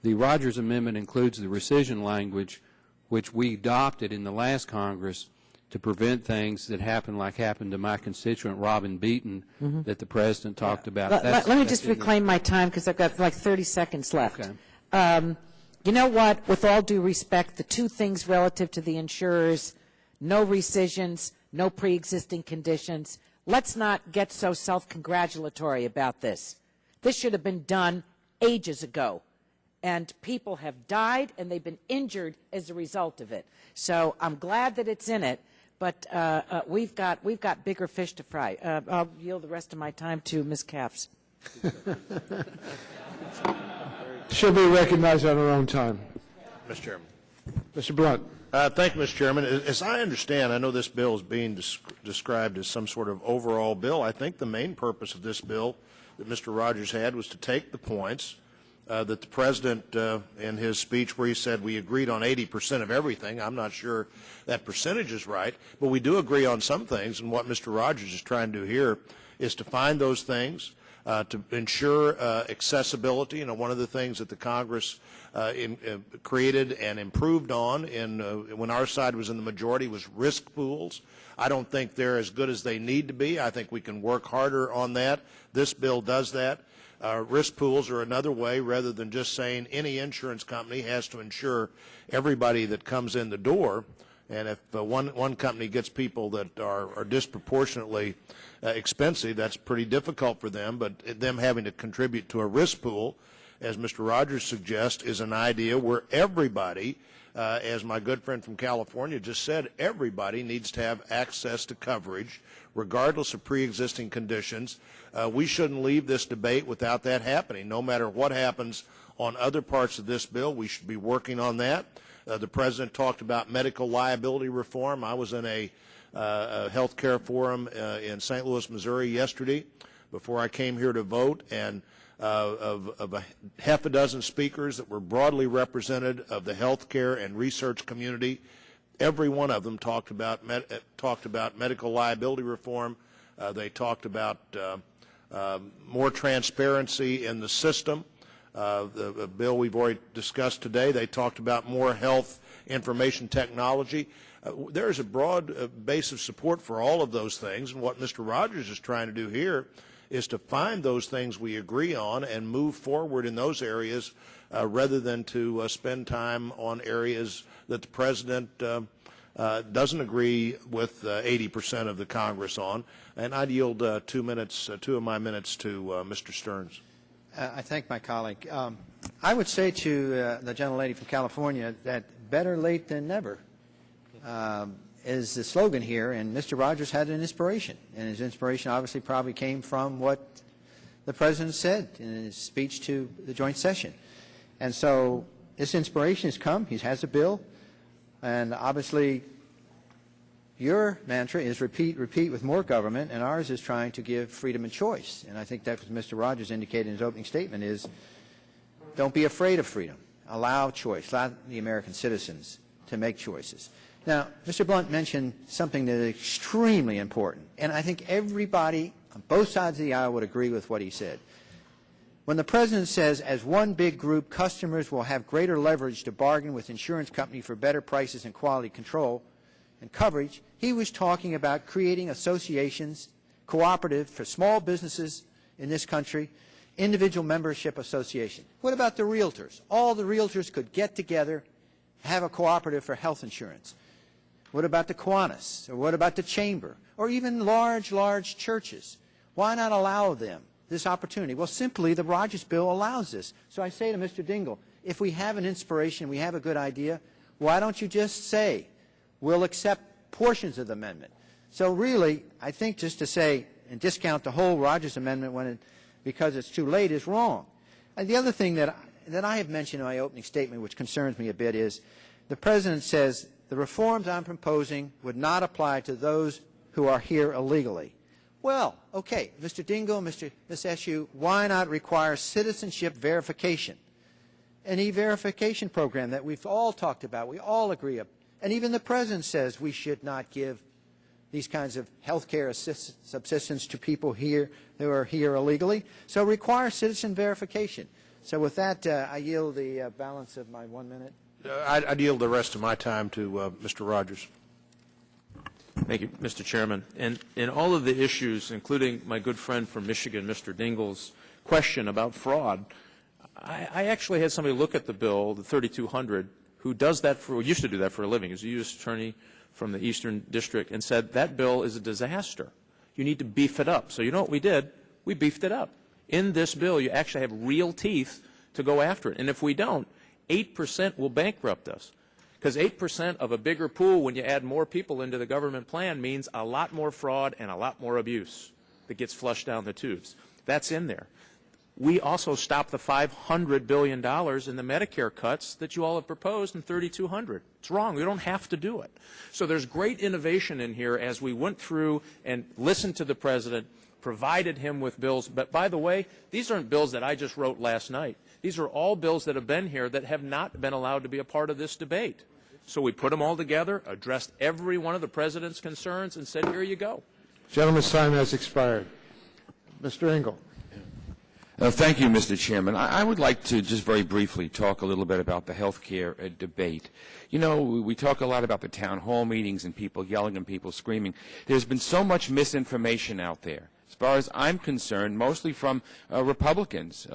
the Rogers Amendment includes the rescission language, which we adopted in the last Congress to prevent things that happen like happened to my constituent Robin Beaton that the President talked about. Let me just reclaim my time, because I've got like 30 seconds left. Okay. You know what? With all due respect, the two things relative to the insurers, no rescissions, no pre-existing conditions. Let's not get so self-congratulatory about this. This should have been done ages ago. And people have died, and they've been injured as a result of it. So I'm glad that it's in it, but we've got bigger fish to fry. I'll yield the rest of my time to Ms. Capps. She'll be recognized on her own time. Mr. Chairman. Mr. Blunt. Thank you, Mr. Chairman. As I understand, I know this bill is being described as some sort of overall bill. I think the main purpose of this bill that Mr. Rogers had was to take the points that the President, in his speech where he said we agreed on 80% of everything. I'm not sure that percentage is right, but we do agree on some things, and what Mr. Rogers is trying to do here is to find those things, to ensure accessibility. You know, one of the things that the Congress created and improved on when our side was in the majority was risk pools. I don't think they're as good as they need to be. I think we can work harder on that. This bill does that. Risk pools are another way, rather than just saying any insurance company has to insure everybody that comes in the door. And if one company gets people that are disproportionately expensive, that's pretty difficult for them. But them having to contribute to a risk pool, as Mr. Rogers suggests, is an idea where everybody, as my good friend from California just said, everybody needs to have access to coverage, regardless of pre-existing conditions. We shouldn't leave this debate without that happening. No matter what happens on other parts of this bill, we should be working on that. The President talked about medical liability reform. I was in a health care forum in St. Louis, Missouri yesterday before I came here to vote, and of a half a dozen speakers that were broadly represented of the health care and research community. Every one of them talked about medical liability reform. They talked about more transparency in the system. The bill we've already discussed today, they talked about more health information technology. There is a broad base of support for all of those things, and what Mr. Rogers is trying to do here is to find those things we agree on and move forward in those areas rather than to spend time on areas that the President doesn't agree with 80% of the Congress on. And I'd yield 2 of my minutes to Mr. Stearns. I thank my colleague. I would say to the gentlelady from California that better late than never is the slogan here, and Mr. Rogers had an inspiration, and his inspiration obviously probably came from what the President said in his speech to the joint session. And so this inspiration has come. He has a bill, and obviously Your mantra is repeat, repeat with more government, and ours is trying to give freedom and choice. And I think that's what Mr. Rogers indicated in his opening statement is don't be afraid of freedom. Allow choice. Allow the American citizens to make choices. Now, Mr. Blunt mentioned something that is extremely important, and I think everybody on both sides of the aisle would agree with what he said. When the President says, as one big group, customers will have greater leverage to bargain with insurance companies for better prices and quality control and coverage, he was talking about creating associations, cooperative for small businesses in this country, individual membership association. What about the realtors? All the realtors could get together, have a cooperative for health insurance. What about the Kiwanis? Or what about the Chamber? Or even large churches? Why not allow them this opportunity? Well, simply the Rogers bill allows this. So I say to Mr. Dingell, if we have an inspiration, we have a good idea, why don't you just say, we'll accept portions of the amendment? So really, I think just to say and discount the whole Rogers amendment because it's too late is wrong. And the other thing that I have mentioned in my opening statement, which concerns me a bit, is the President says the reforms I'm proposing would not apply to those who are here illegally. Well, okay, Mr. Dingell, Ms. Eshoo, why not require citizenship verification? An e-verification program that we've all talked about, we all agree on. And even the President says we should not give these kinds of health care subsistence to people here who are here illegally. So require citizen verification. So with that, I yield the balance of my 1 minute. I'd yield the rest of my time to Mr. Rogers. Thank you, Mr. Chairman. And in all of the issues, including my good friend from Michigan, Mr. Dingell's question about fraud, I actually had somebody look at the bill, the 3200, who does that used to do that for a living. He was a U.S. attorney from the Eastern District and said that bill is a disaster. You need to beef it up. So you know what we did? We beefed it up. In this bill, you actually have real teeth to go after it. And if we don't, 8% will bankrupt us. Because 8% of a bigger pool, when you add more people into the government plan, means a lot more fraud and a lot more abuse that gets flushed down the tubes. That's in there. We also stopped the $500 billion in the Medicare cuts that you all have proposed in 3200. It's wrong. We don't have to do it. So there's great innovation in here as we went through and listened to the President, provided him with bills. But by the way, these aren't bills that I just wrote last night. These are all bills that have been here that have not been allowed to be a part of this debate. So we put them all together, addressed every one of the President's concerns, and said, here you go. Gentleman's time has expired. Mr. Engel. Thank you, Mr. Chairman. I would like to just very briefly talk a little bit about the health care debate. You know, we talk a lot about the town hall meetings and people yelling and people screaming. There's been so much misinformation out there, as far as I'm concerned, mostly from Republicans,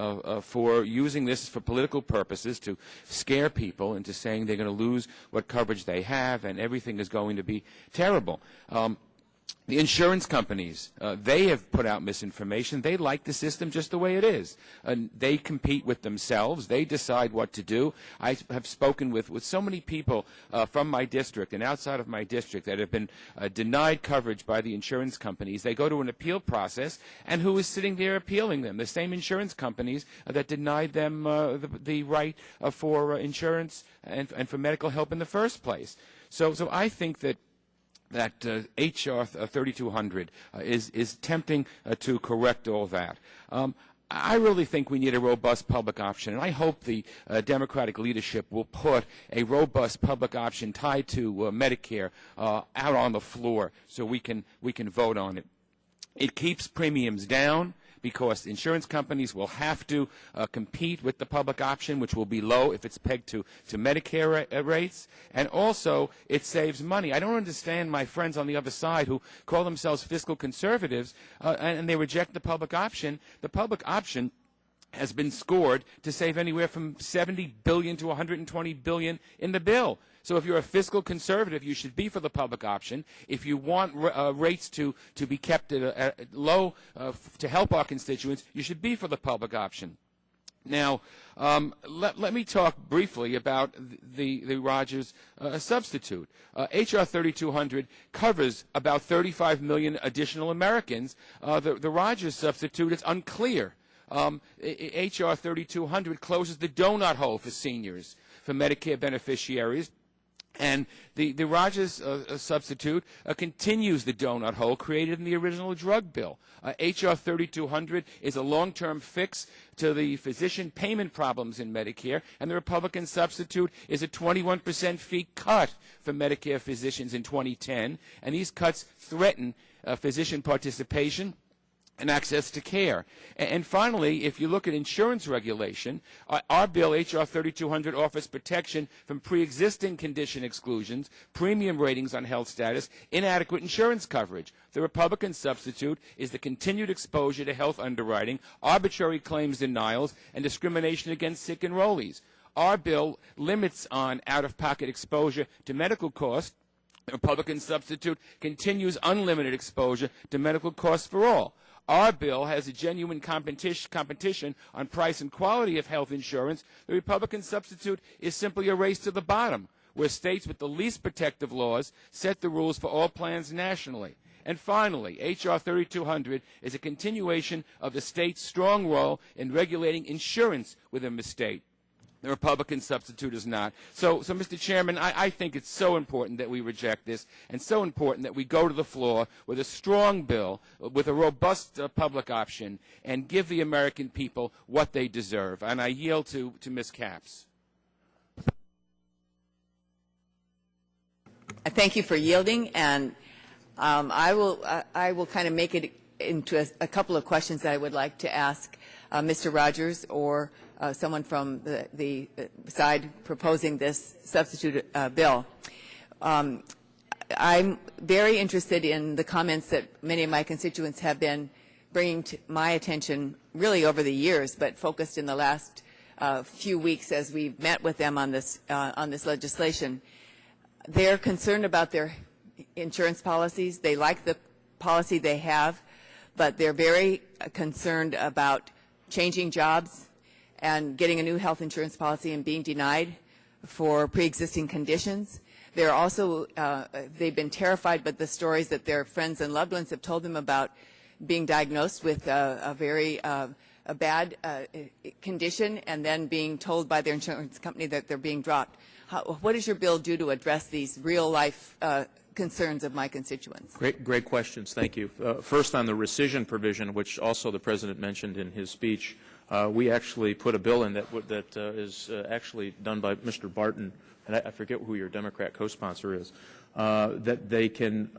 for using this for political purposes to scare people into saying they're going to lose what coverage they have and everything is going to be terrible. The insurance companies, they have put out misinformation. They like the system just the way it is. They compete with themselves. They decide what to do. I have spoken with so many people from my district and outside of my district that have been denied coverage by the insurance companies. They go to an appeal process, and who is sitting there appealing them? The same insurance companies that denied them the right for insurance and for medical help in the first place. So I think that H.R. 3200 is tempting to correct all that. I really think we need a robust public option, and I hope the Democratic leadership will put a robust public option tied to Medicare out on the floor so we can vote on it. It keeps premiums down, because insurance companies will have to compete with the public option, which will be low if it's pegged to Medicare rates. And also, it saves money. I don't understand my friends on the other side who call themselves fiscal conservatives and they reject the public option. The public option has been scored to save anywhere from $70 billion to $120 billion in the bill. So if you're a fiscal conservative, you should be for the public option. If you want rates to be kept at low to help our constituents, you should be for the public option. Now, let me talk briefly about the Rogers substitute. H.R. 3200 covers about 35 million additional Americans. The Rogers substitute is unclear. H.R. 3200 closes the donut hole for seniors, for Medicare beneficiaries, And the Rogers substitute continues the donut hole created in the original drug bill. H.R. 3200 is a long-term fix to the physician payment problems in Medicare, and the Republican substitute is a 21% fee cut for Medicare physicians in 2010, and these cuts threaten physician participation and access to care. And finally, if you look at insurance regulation, our bill, H.R. 3200, offers protection from pre-existing condition exclusions, premium ratings on health status, inadequate insurance coverage. The Republican substitute is the continued exposure to health underwriting, arbitrary claims denials, and discrimination against sick enrollees. Our bill limits on out-of-pocket exposure to medical costs. The Republican substitute continues unlimited exposure to medical costs for all. Our bill has a genuine competition on price and quality of health insurance. The Republican substitute is simply a race to the bottom, where states with the least protective laws set the rules for all plans nationally. And finally, H.R. 3200 is a continuation of the state's strong role in regulating insurance within the state. The Republican substitute is not. So Mr. Chairman, I think it's so important that we reject this, and so important that we go to the floor with a strong bill, with a robust public option, and give the American people what they deserve. And I yield to Ms. Capps. Thank you for yielding, and I will kind of make it into a couple of questions that I would like to ask Mr. Rogers or someone from the side proposing this substitute bill. I'm very interested in the comments that many of my constituents have been bringing to my attention really over the years, but focused in the last few weeks as we've met with them on this legislation. They're concerned about their insurance policies. They like the policy they have, but they're very concerned about changing jobs and getting a new health insurance policy and being denied for pre-existing conditions. They're also, they've been terrified by the stories that their friends and loved ones have told them about being diagnosed with a very bad condition and then being told by their insurance company that they're being dropped. What does your bill do to address these real-life concerns of my constituents? Great questions. Thank you. First, on the rescission provision, which also the President mentioned in his speech, we actually put a bill in that is actually done by Mr. Barton, and I forget who your Democrat co-sponsor is, that they can,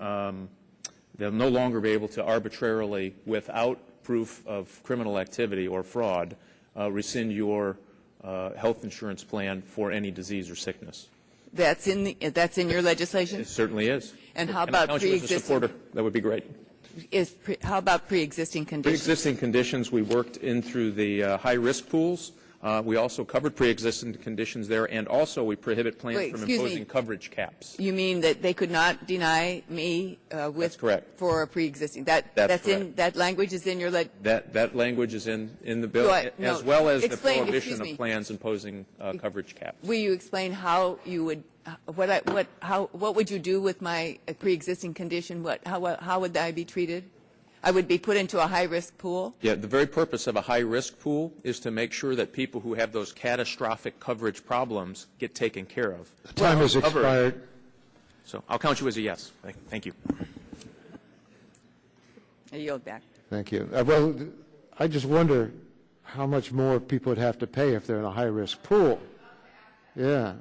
they'll no longer be able to arbitrarily, without proof of criminal activity or fraud, rescind your health insurance plan for any disease or sickness. That's in your legislation? It certainly is. And how about pre-existing? That would be great. How about pre-existing conditions? Pre-existing conditions we worked in through the high-risk pools. We also covered pre-existing conditions there, and also we prohibit plans from imposing coverage caps. You mean that they could not deny me That's correct. for a pre-existing? That's correct. that language is in your that language is in the bill, as well as the prohibition of plans imposing coverage caps. Will you explain how you would what would you do with my pre-existing condition? How would I be treated? I would be put into a high-risk pool? Yeah, the very purpose of a high-risk pool is to make sure that people who have those catastrophic coverage problems get taken care of. The time has expired. So I'll count you as a yes. Thank you. I yield back. Thank you. Well, I just wonder how much more people would have to pay if they're in a high-risk pool. Yeah.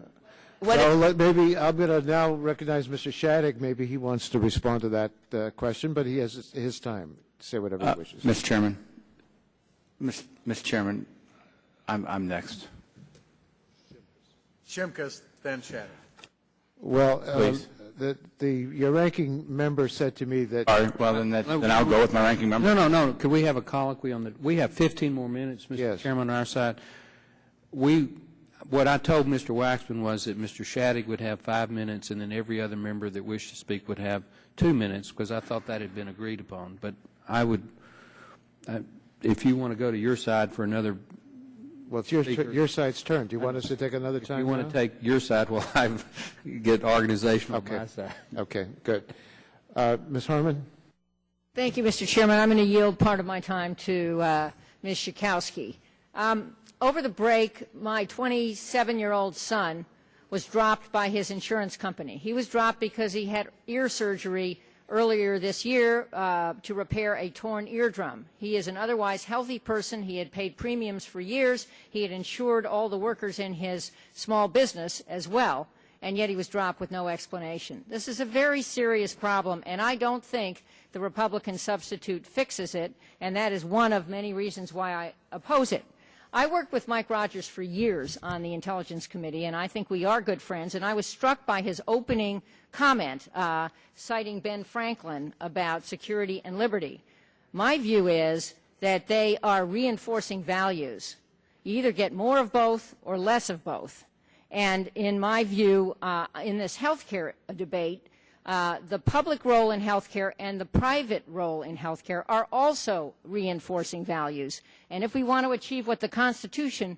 Maybe I'm going to now recognize Mr. Shadegg. Maybe he wants to respond to that question, but he has his time to say whatever he wishes. Mr. Chairman, Mr. Chairman, I'm next. Shimkus, then Shadegg. Well, your ranking member said to me that. All right, well, then I'll go with my ranking member. No. Could we have a colloquy on the? We have 15 more minutes, Mr. Chairman, on our side. What I told Mr. Waxman was that Mr. Shadegg would have 5 minutes, and then every other member that wished to speak would have 2 minutes, because I thought that had been agreed upon. But I would, if you want to go to your side for another. Well, it's your side's turn. Do you want us to take another time? If you want to take your side, well, I get organizational on my side. Okay, good. Ms. Harmon? Thank you, Mr. Chairman. I'm going to yield part of my time to Ms. Schakowsky. Over the break, my 27-year-old son was dropped by his insurance company. He was dropped because he had ear surgery earlier this year to repair a torn eardrum. He is an otherwise healthy person. He had paid premiums for years. He had insured all the workers in his small business as well, and yet he was dropped with no explanation. This is a very serious problem, and I don't think the Republican substitute fixes it, and that is one of many reasons why I oppose it. I worked with Mike Rogers for years on the Intelligence Committee, and I think we are good friends, and I was struck by his opening comment citing Ben Franklin about security and liberty. My view is that they are reinforcing values. You either get more of both or less of both. And in my view, in this health care debate, the public role in health care and the private role in health care are also reinforcing values. And if we want to achieve what the Constitution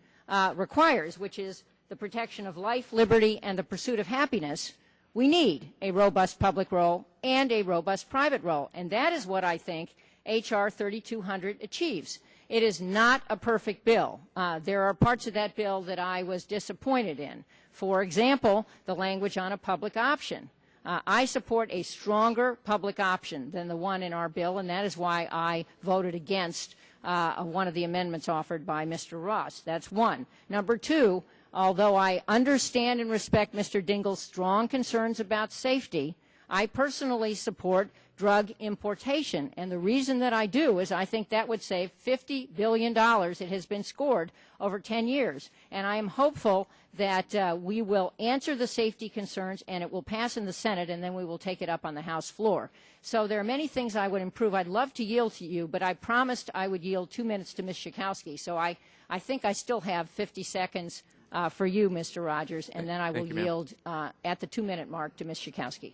requires, which is the protection of life, liberty, and the pursuit of happiness, we need a robust public role and a robust private role. And that is what I think H.R. 3200 achieves. It is not a perfect bill. There are parts of that bill that I was disappointed in. For example, the language on a public option. I support a stronger public option than the one in our bill, and that is why I voted against one of the amendments offered by Mr. Ross. That's one. Number two, although I understand and respect Mr. Dingell's strong concerns about safety, I personally support drug importation. And the reason that I do is I think that would save $50 billion. It has been scored over 10 years. And I am hopeful that we will answer the safety concerns and it will pass in the Senate, and then we will take it up on the House floor. So there are many things I would improve. I'd love to yield to you, but I promised I would yield 2 minutes to Ms. Schakowsky. So I think I still have 50 seconds for you, Mr. Rogers, and then I will yield at the 2-minute mark to Ms. Schakowsky.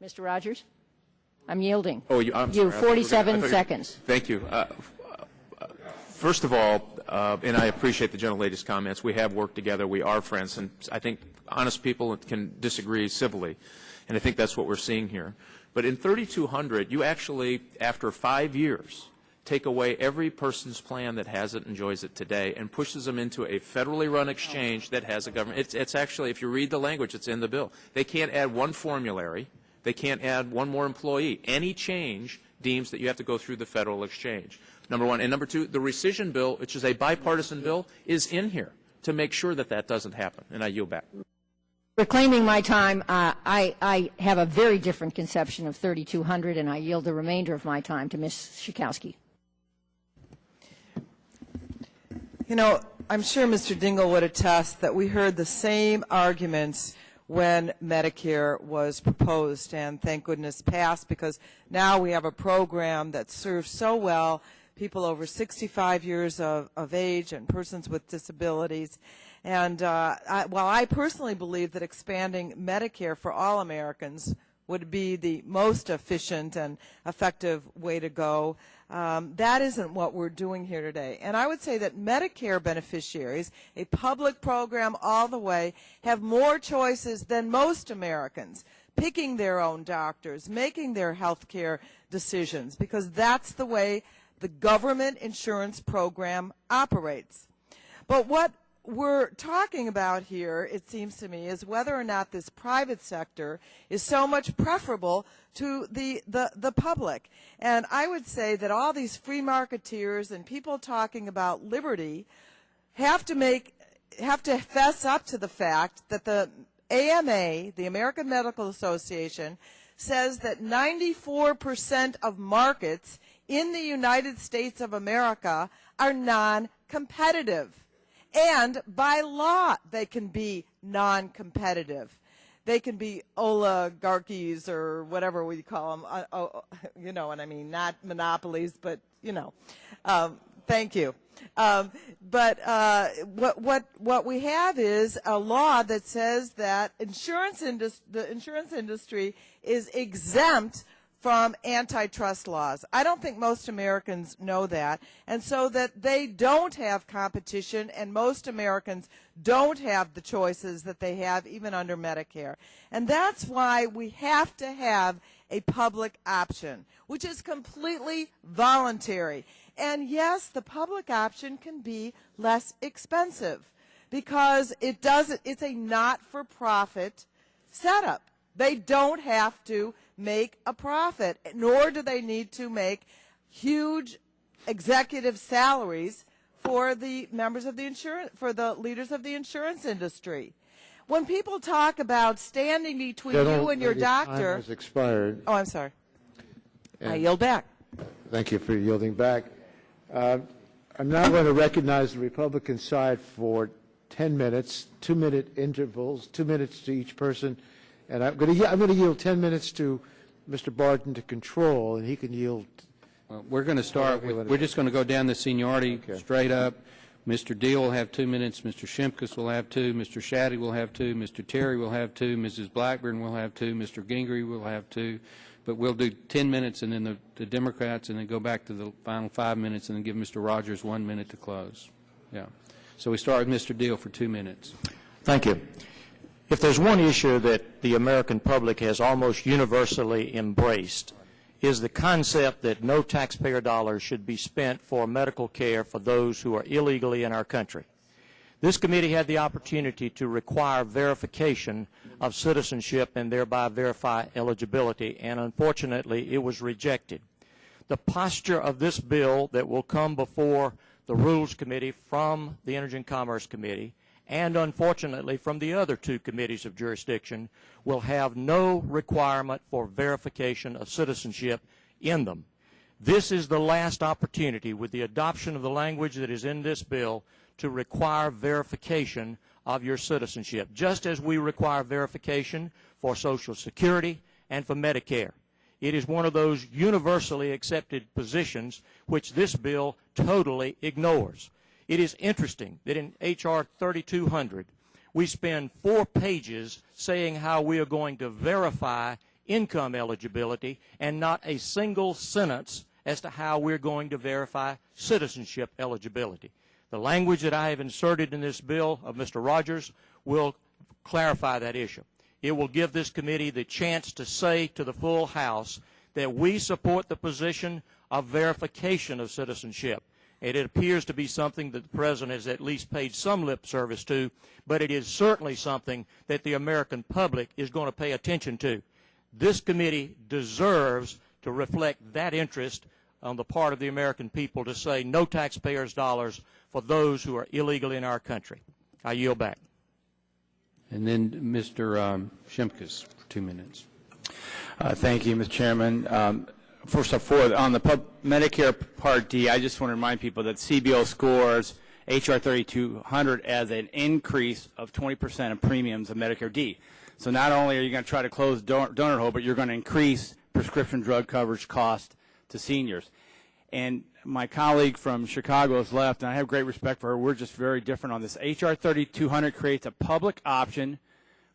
Mr. Rogers? I'm yielding. Oh, I'm sorry. 47 seconds. Thank you. First of all, and I appreciate the gentlelady's comments, we have worked together, we are friends, and I think honest people can disagree civilly, and I think that's what we're seeing here. But in 3200, you actually, after 5 years, take away every person's plan that has it, enjoys it today, and pushes them into a federally run exchange that has a government. It's actually, if you read the language, it's in the bill. They can't add one formulary. They can't add one more employee. Any change deems that you have to go through the federal exchange, number one. And number two, the rescission bill, which is a bipartisan bill, is in here to make sure that that doesn't happen. And I yield back. Reclaiming my time, I have a very different conception of 3200, and I yield the remainder of my time to Ms. Schakowsky. You know, I'm sure Mr. Dingell would attest that we heard the same arguments when Medicare was proposed, and thank goodness passed, because now we have a program that serves so well people over 65 years of age and persons with disabilities. And while I personally believe that expanding Medicare for all Americans would be the most efficient and effective way to go, that isn't what we're doing here today. And I would say that Medicare beneficiaries, a public program all the way, have more choices than most Americans, picking their own doctors, making their health care decisions, because that's the way the government insurance program operates. But what we're talking about here, it seems to me, is whether or not this private sector is so much preferable to the public. And I would say that all these free marketeers and people talking about liberty have to fess up to the fact that the AMA, the American Medical Association, says that 94% of markets in the United States of America are non-competitive. And by law, they can be non-competitive. They can be oligarchies or whatever we call them. You know what I mean, not monopolies, but, you know. Thank you. But what we have is a law that says that the insurance industry is exempt from antitrust laws. I don't think most Americans know that, and so that they don't have competition, and most Americans don't have the choices that they have even under Medicare. And that's why we have to have a public option, which is completely voluntary. And yes, the public option can be less expensive. because it's a not-for-profit setup. They don't have to make a profit, nor do they need to make huge executive salaries for the members of the insurance, for the leaders of the insurance industry. When people talk about standing between you and your doctor, time has expired. Oh, I'm sorry. I And- yield back. Thank you for yielding back. I'm now going to recognize the Republican side for 10 minutes, 2-minute intervals, 2 minutes to each person, and I'm going to yield 10 minutes to Mr. Barton to control, and he can yield. We're going to start with, we're just going to go down the seniority straight up. Mr. Deal will have 2 minutes, Mr. Shimkus will have 2, Mr. Shaddy will have 2, Mr. Terry will have 2, Mrs. Blackburn will have 2, Mr. Gingrey will have 2, but we'll do 10 minutes and then the Democrats, and then go back to the final 5 minutes and then give Mr. Rogers 1 minute to close. Yeah. So we start with Mr. Deal for 2 minutes. Thank you. If there's one issue that the American public has almost universally embraced, is the concept that no taxpayer dollars should be spent for medical care for those who are illegally in our country. This committee had the opportunity to require verification of citizenship and thereby verify eligibility, and unfortunately it was rejected. The posture of this bill that will come before the Rules Committee from the Energy and Commerce Committee, and unfortunately from the other 2 committees of jurisdiction, will have no requirement for verification of citizenship in them. This is the last opportunity, with the adoption of the language that is in this bill, to require verification of your citizenship, just as we require verification for Social Security and for Medicare. It is one of those universally accepted positions which this bill totally ignores. It is interesting that in H.R. 3200, we spend 4 pages saying how we are going to verify income eligibility and not a single sentence as to how we're going to verify citizenship eligibility. The language that I have inserted in this bill of Mr. Rogers will clarify that issue. It will give this committee the chance to say to the full House that we support the position of verification of citizenship. And it appears to be something that the President has at least paid some lip service to, but it is certainly something that the American public is going to pay attention to. This committee deserves to reflect that interest on the part of the American people, to say no taxpayers' dollars for those who are illegally in our country. I yield back. And then Mr. Shimkus for 2 minutes. Thank you, Mr. Chairman. First of all, on the Medicare Part D, I just want to remind people that CBO scores H.R. 3200 as an increase of 20% of premiums of Medicare D. So not only are you going to try to close donut hole, but you're going to increase prescription drug coverage cost to seniors. And my colleague from Chicago has left, and I have great respect for her. We're just very different on this. H.R. 3200 creates a public option,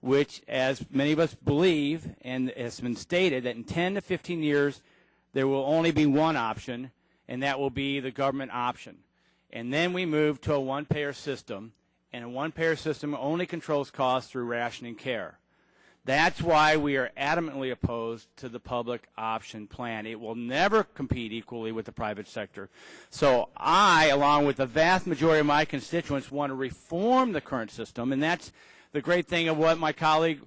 which, as many of us believe, and has been stated, that in 10 to 15 years, there will only be one option, and that will be the government option. And then we move to a one-payer system, and a one-payer system only controls costs through rationing care. That's why we are adamantly opposed to the public option plan. It will never compete equally with the private sector. So I, along with the vast majority of my constituents, want to reform the current system, and that's the great thing of what my colleague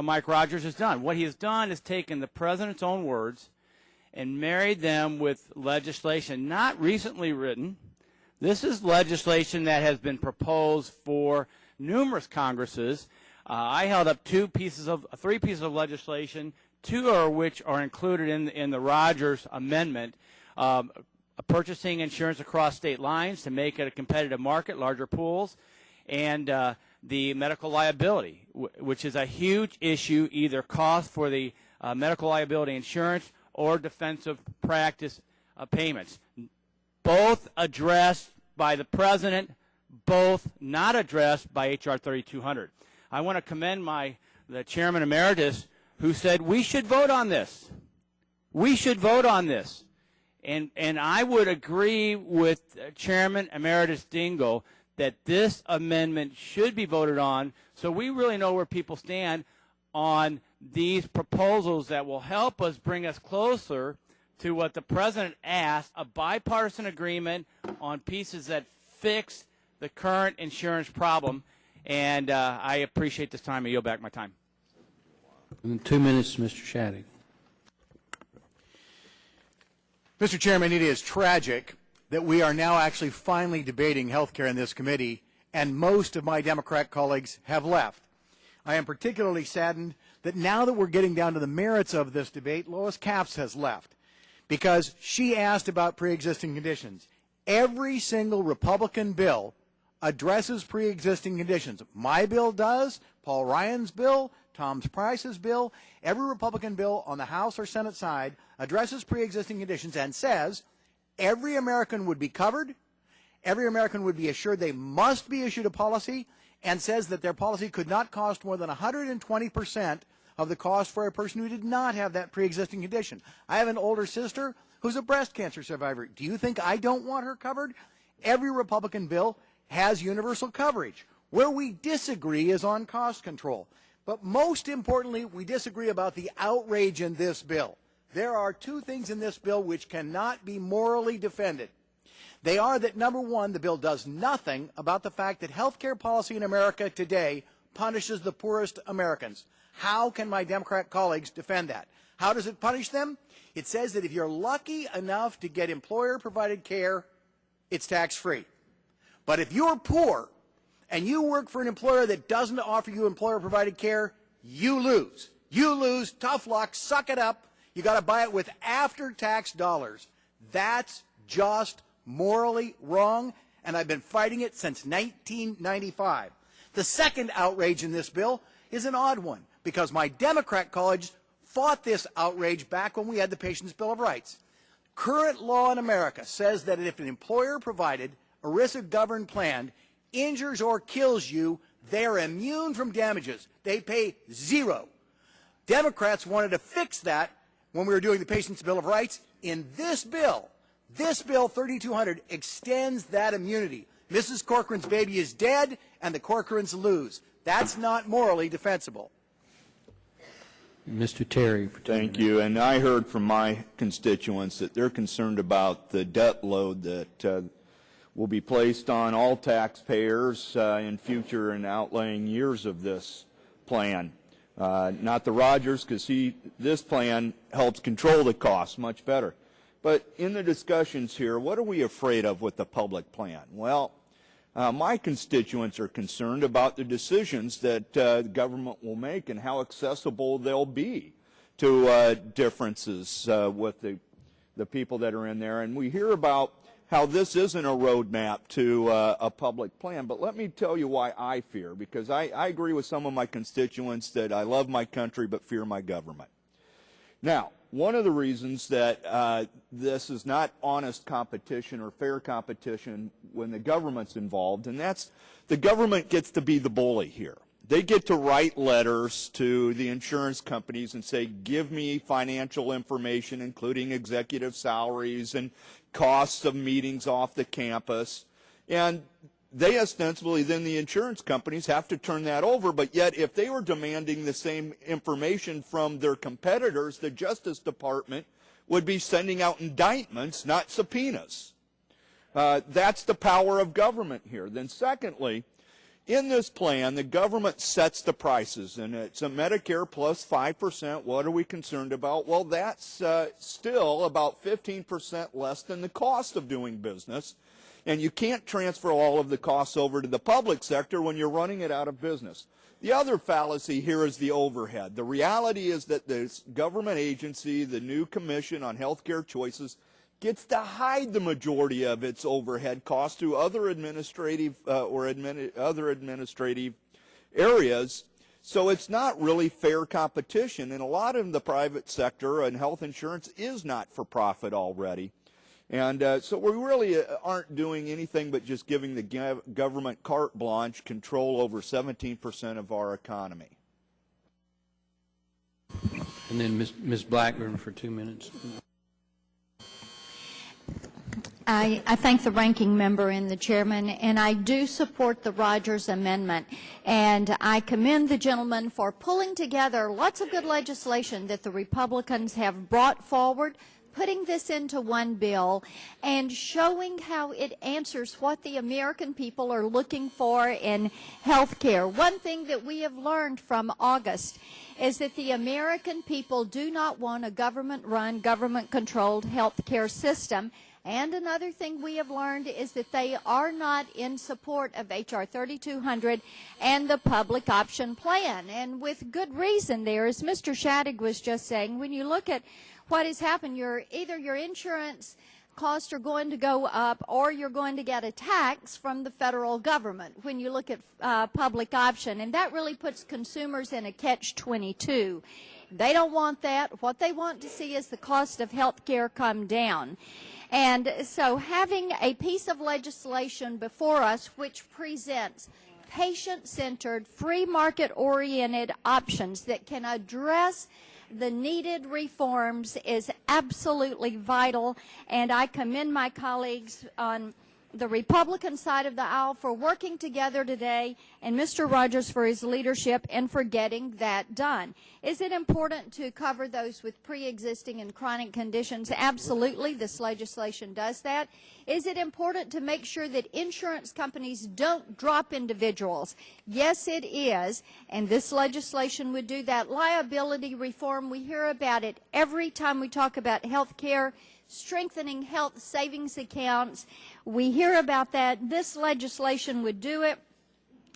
Mike Rogers has done. What he has done is taken the President's own words and married them with legislation not recently written. This is legislation that has been proposed for numerous Congresses. I held up three pieces of legislation, 2 of which are included in the Rogers amendment, purchasing insurance across state lines to make it a competitive market, larger pools, and the medical liability, which is a huge issue, either cost for the medical liability insurance or defensive practice payments. Both addressed by the President, both not addressed by H.R. 3200. I want to commend the Chairman Emeritus, who said we should vote on this. We should vote on this. And I would agree with Chairman Emeritus Dingell that this amendment should be voted on, so we really know where people stand on these proposals that will help us bring us closer to what the President asked, a bipartisan agreement on pieces that fix the current insurance problem. And I appreciate this time. I yield back my time. In 2 minutes, Mr. Shadegg. Mr. Chairman, it is tragic that we are now actually finally debating health care in this committee, and most of my Democrat colleagues have left. I am particularly saddened that now that we're getting down to the merits of this debate, Lois Capps has left because she asked about pre-existing conditions. Every single Republican bill addresses pre-existing conditions. My bill does, Paul Ryan's bill, Tom Price's bill, every Republican bill on the House or Senate side addresses pre-existing conditions and says every American would be covered, every American would be assured they must be issued a policy, and says that their policy could not cost more than 120% of the cost for a person who did not have that pre-existing condition. I have an older sister who's a breast cancer survivor. Do you think I don't want her covered? Every Republican bill has universal coverage. Where we disagree is on cost control. But most importantly, we disagree about the outrage in this bill. There are two things in this bill which cannot be morally defended. They are that, number one, the bill does nothing about the fact that health care policy in America today punishes the poorest Americans. How can my Democrat colleagues defend that? How does it punish them? It says that if you're lucky enough to get employer-provided care, it's tax-free. But if you're poor and you work for an employer that doesn't offer you employer-provided care, you lose. You lose. Tough luck. Suck it up. You got to buy it with after-tax dollars. That's just morally wrong, and I've been fighting it since 1995. The second outrage in this bill is an odd one, because my Democrat colleagues fought this outrage back when we had the Patient's Bill of Rights. Current law in America says that if an employer-provided, ERISA-governed plan injures or kills you, they're immune from damages. They pay zero. Democrats wanted to fix that when we were doing the Patient's Bill of Rights. In this bill, 3200, extends that immunity. Mrs. Corcoran's baby is dead, and the Corcorans lose. That's not morally defensible. Mr. Terry. Thank you. And I heard from my constituents that they're concerned about the debt load that will be placed on all taxpayers in future and outlying years of this plan. Not the Rogers, because this plan helps control the costs much better. But in the discussions here, what are we afraid of with the public plan? Well, my constituents are concerned about the decisions that the government will make and how accessible they'll be to differences with the people that are in there. And we hear about how this isn't a roadmap to a public plan. But let me tell you why I fear, because I agree with some of my constituents that I love my country but fear my government. Now, one of the reasons that this is not honest competition or fair competition when the government's involved, and that's the government gets to be the bully here. They get to write letters to the insurance companies and say, give me financial information, including executive salaries and costs of meetings off the campus. And they ostensibly, then the insurance companies, have to turn that over. But yet, if they were demanding the same information from their competitors, the Justice Department would be sending out indictments, not subpoenas. That's the power of government here. Then secondly, in this plan, the government sets the prices, and it's a Medicare plus 5%. What are we concerned about? Well, that's still about 15% less than the cost of doing business. And you can't transfer all of the costs over to the public sector when you're running it out of business. The other fallacy here is the overhead. The reality is that this government agency, the new Commission on Healthcare Choices, gets to hide the majority of its overhead costs through other administrative other administrative areas. So it's not really fair competition. And a lot of the private sector and health insurance is not for profit already. And so we really aren't doing anything but just giving the government carte blanche control over 17% of our economy. And then Ms. Blackburn for 2 minutes. I thank the ranking member and the chairman, and I do support the Rogers Amendment. And I commend the gentleman for pulling together lots of good legislation that the Republicans have brought forward. putting this into one bill and showing how it answers what the American people are looking for in health care. One thing that we have learned from August is that the American people do not want a government-run, government-controlled health care system. And another thing we have learned is that they are not in support of H.R. 3200 and the public option plan. And with good reason there, as Mr. Shadig was just saying, when you look at what has happened, either your insurance costs are going to go up or you're going to get a tax from the federal government when you look at public option. And that really puts consumers in a catch-22. They don't want that. What they want to see is the cost of health care come down. And so having a piece of legislation before us which presents patient-centered, free market-oriented options that can address the needed reforms is absolutely vital, and I commend my colleagues on the Republican side of the aisle for working together today, and Mr. Rogers for his leadership and for getting that done. Is it important to cover those with pre-existing and chronic conditions? Absolutely. This legislation does that. Is it important to make sure that insurance companies don't drop individuals? Yes, it is, and this legislation would do that. Liability reform, we hear about it every time we talk about health care, strengthening health savings accounts. We hear about that. This legislation would do it.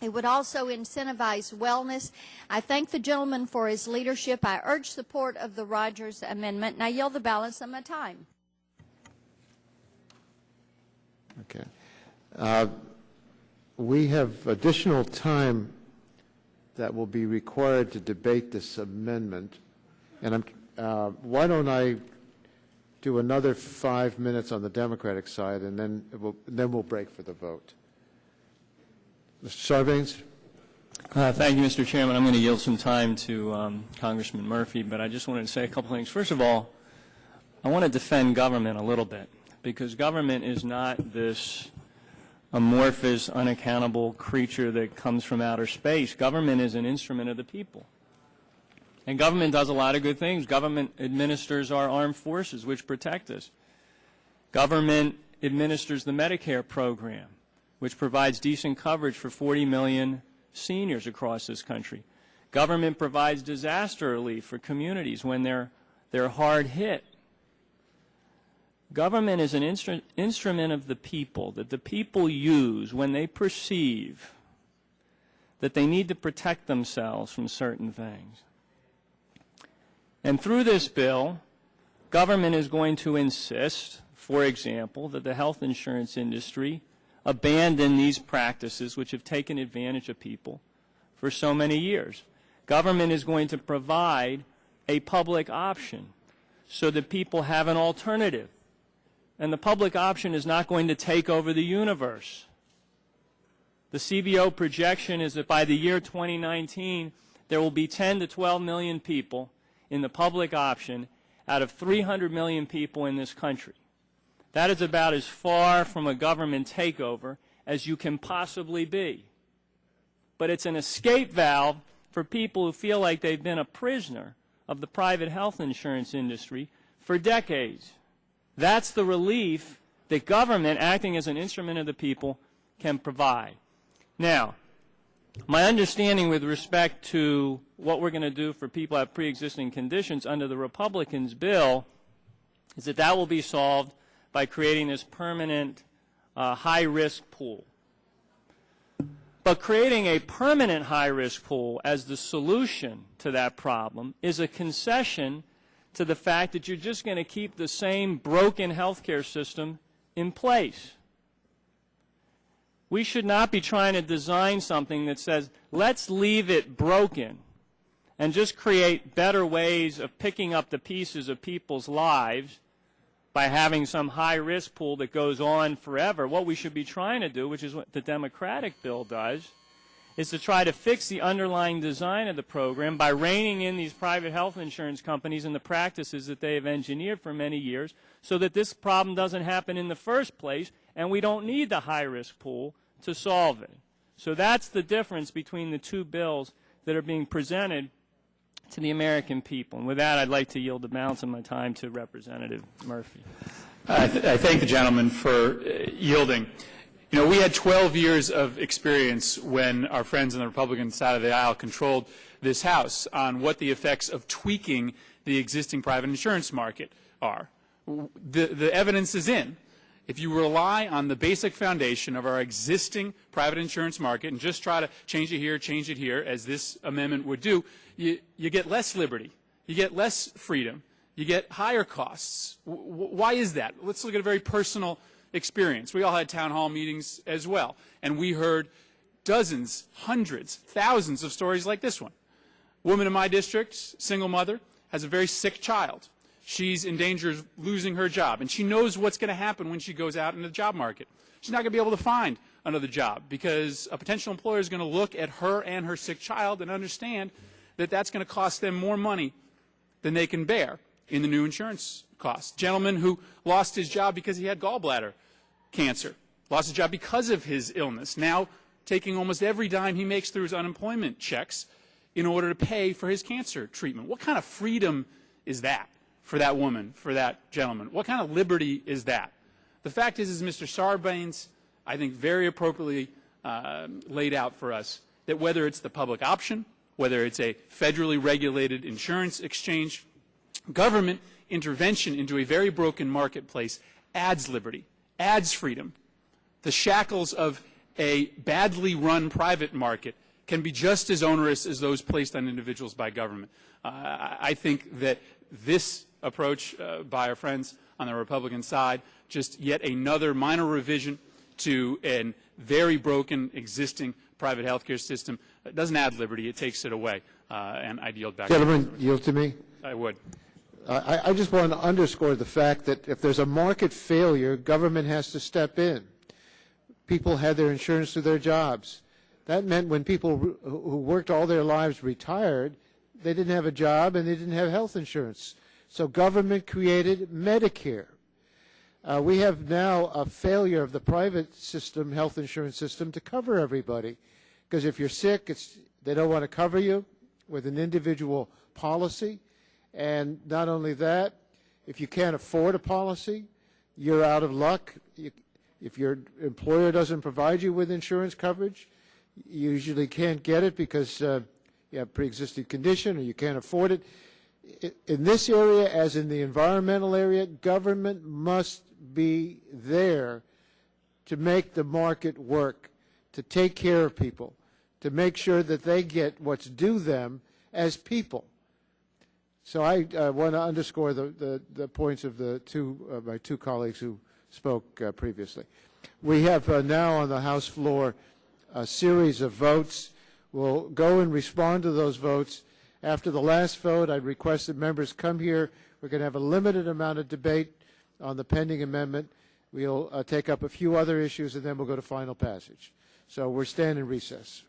It would also incentivize wellness. I thank the gentleman for his leadership. I urge support of the Rogers Amendment, and I yield the balance of my time. Okay. We have additional time that will be required to debate this amendment, and why don't I do another 5 minutes on the Democratic side, and then we'll break for the vote. Mr. Sarbanes? Thank you, Mr. Chairman. I'm going to yield some time to Congressman Murphy, but I just wanted to say a couple things. First of all, I want to defend government a little bit, because government is not this amorphous, unaccountable creature that comes from outer space. Government is an instrument of the people. And government does a lot of good things. Government administers our armed forces, which protect us. Government administers the Medicare program, which provides decent coverage for 40 million seniors across this country. Government provides disaster relief for communities when they're hard hit. Government is an instrument of the people that the people use when they perceive that they need to protect themselves from certain things. And through this bill, government is going to insist, for example, that the health insurance industry abandon these practices which have taken advantage of people for so many years. Government is going to provide a public option so that people have an alternative. And the public option is not going to take over the universe. The CBO projection is that by the year 2019, there will be 10 to 12 million people in the public option out of 300 million people in this country. That is about as far from a government takeover as you can possibly be. But it's an escape valve for people who feel like they've been a prisoner of the private health insurance industry for decades. That's the relief that government, acting as an instrument of the people, can provide. Now, my understanding with respect to what we're going to do for people who have pre-existing conditions under the Republicans' bill is that that will be solved by creating this permanent high-risk pool. But creating a permanent high-risk pool as the solution to that problem is a concession to the fact that you're just going to keep the same broken health care system in place. We should not be trying to design something that says, let's leave it broken and just create better ways of picking up the pieces of people's lives by having some high-risk pool that goes on forever. What we should be trying to do, which is what the Democratic bill does, is to try to fix the underlying design of the program by reining in these private health insurance companies and the practices that they have engineered for many years so that this problem doesn't happen in the first place and we don't need the high-risk pool to solve it. So that's the difference between the two bills that are being presented to the American people. And with that, I'd like to yield the balance of my time to Representative Murphy. I thank the gentleman for yielding. You know, we had 12 years of experience when our friends on the Republican side of the aisle controlled this House on what the effects of tweaking the existing private insurance market are. The evidence is in. If you rely on the basic foundation of our existing private insurance market and just try to change it here, as this amendment would do, you get less liberty, you get less freedom, you get higher costs. Why is that? Let's look at a very personal experience. We all had town hall meetings as well, and we heard dozens, hundreds, thousands of stories like this one. Woman in my district, single mother, has a very sick child. She's in danger of losing her job, and she knows what's going to happen when she goes out into the job market. She's not going to be able to find another job because a potential employer is going to look at her and her sick child and understand that that's going to cost them more money than they can bear in the new insurance costs. Gentleman who lost his job because he had gallbladder cancer, lost his job because of his illness, now taking almost every dime he makes through his unemployment checks in order to pay for his cancer treatment. What kind of freedom is that for that woman, for that gentleman? What kind of liberty is that? The fact is Mr. Sarbanes, I think, very appropriately laid out for us that whether it's the public option, whether it's a federally regulated insurance exchange, government intervention into a very broken marketplace adds liberty, adds freedom. The shackles of a badly run private market can be just as onerous as those placed on individuals by government. I think that this approach by our friends on the Republican side, just yet another minor revision to a very broken existing private health care system, doesn't add liberty, it takes it away. And I'd yield back. Gentlemen, yield to me. I would. I just want to underscore the fact that if there's a market failure, government has to step in. People had their insurance through their jobs. That meant when people who worked all their lives retired, they didn't have a job and they didn't have health insurance. So government created Medicare. We have now a failure of the private system, health insurance system, to cover everybody. Because if you're sick, they don't want to cover you with an individual policy. And not only that, if you can't afford a policy, you're out of luck. If your employer doesn't provide you with insurance coverage, you usually can't get it because you have a pre-existing condition or you can't afford it. In this area, as in the environmental area, government must be there to make the market work, to take care of people, to make sure that they get what's due them as people. So I want to underscore the points of my two colleagues who spoke previously. We have now on the House floor a series of votes. We'll go and respond to those votes. After the last vote, I'd request that members come here. We're going to have a limited amount of debate on the pending amendment. We'll take up a few other issues, and then we'll go to final passage. So we're standing in recess.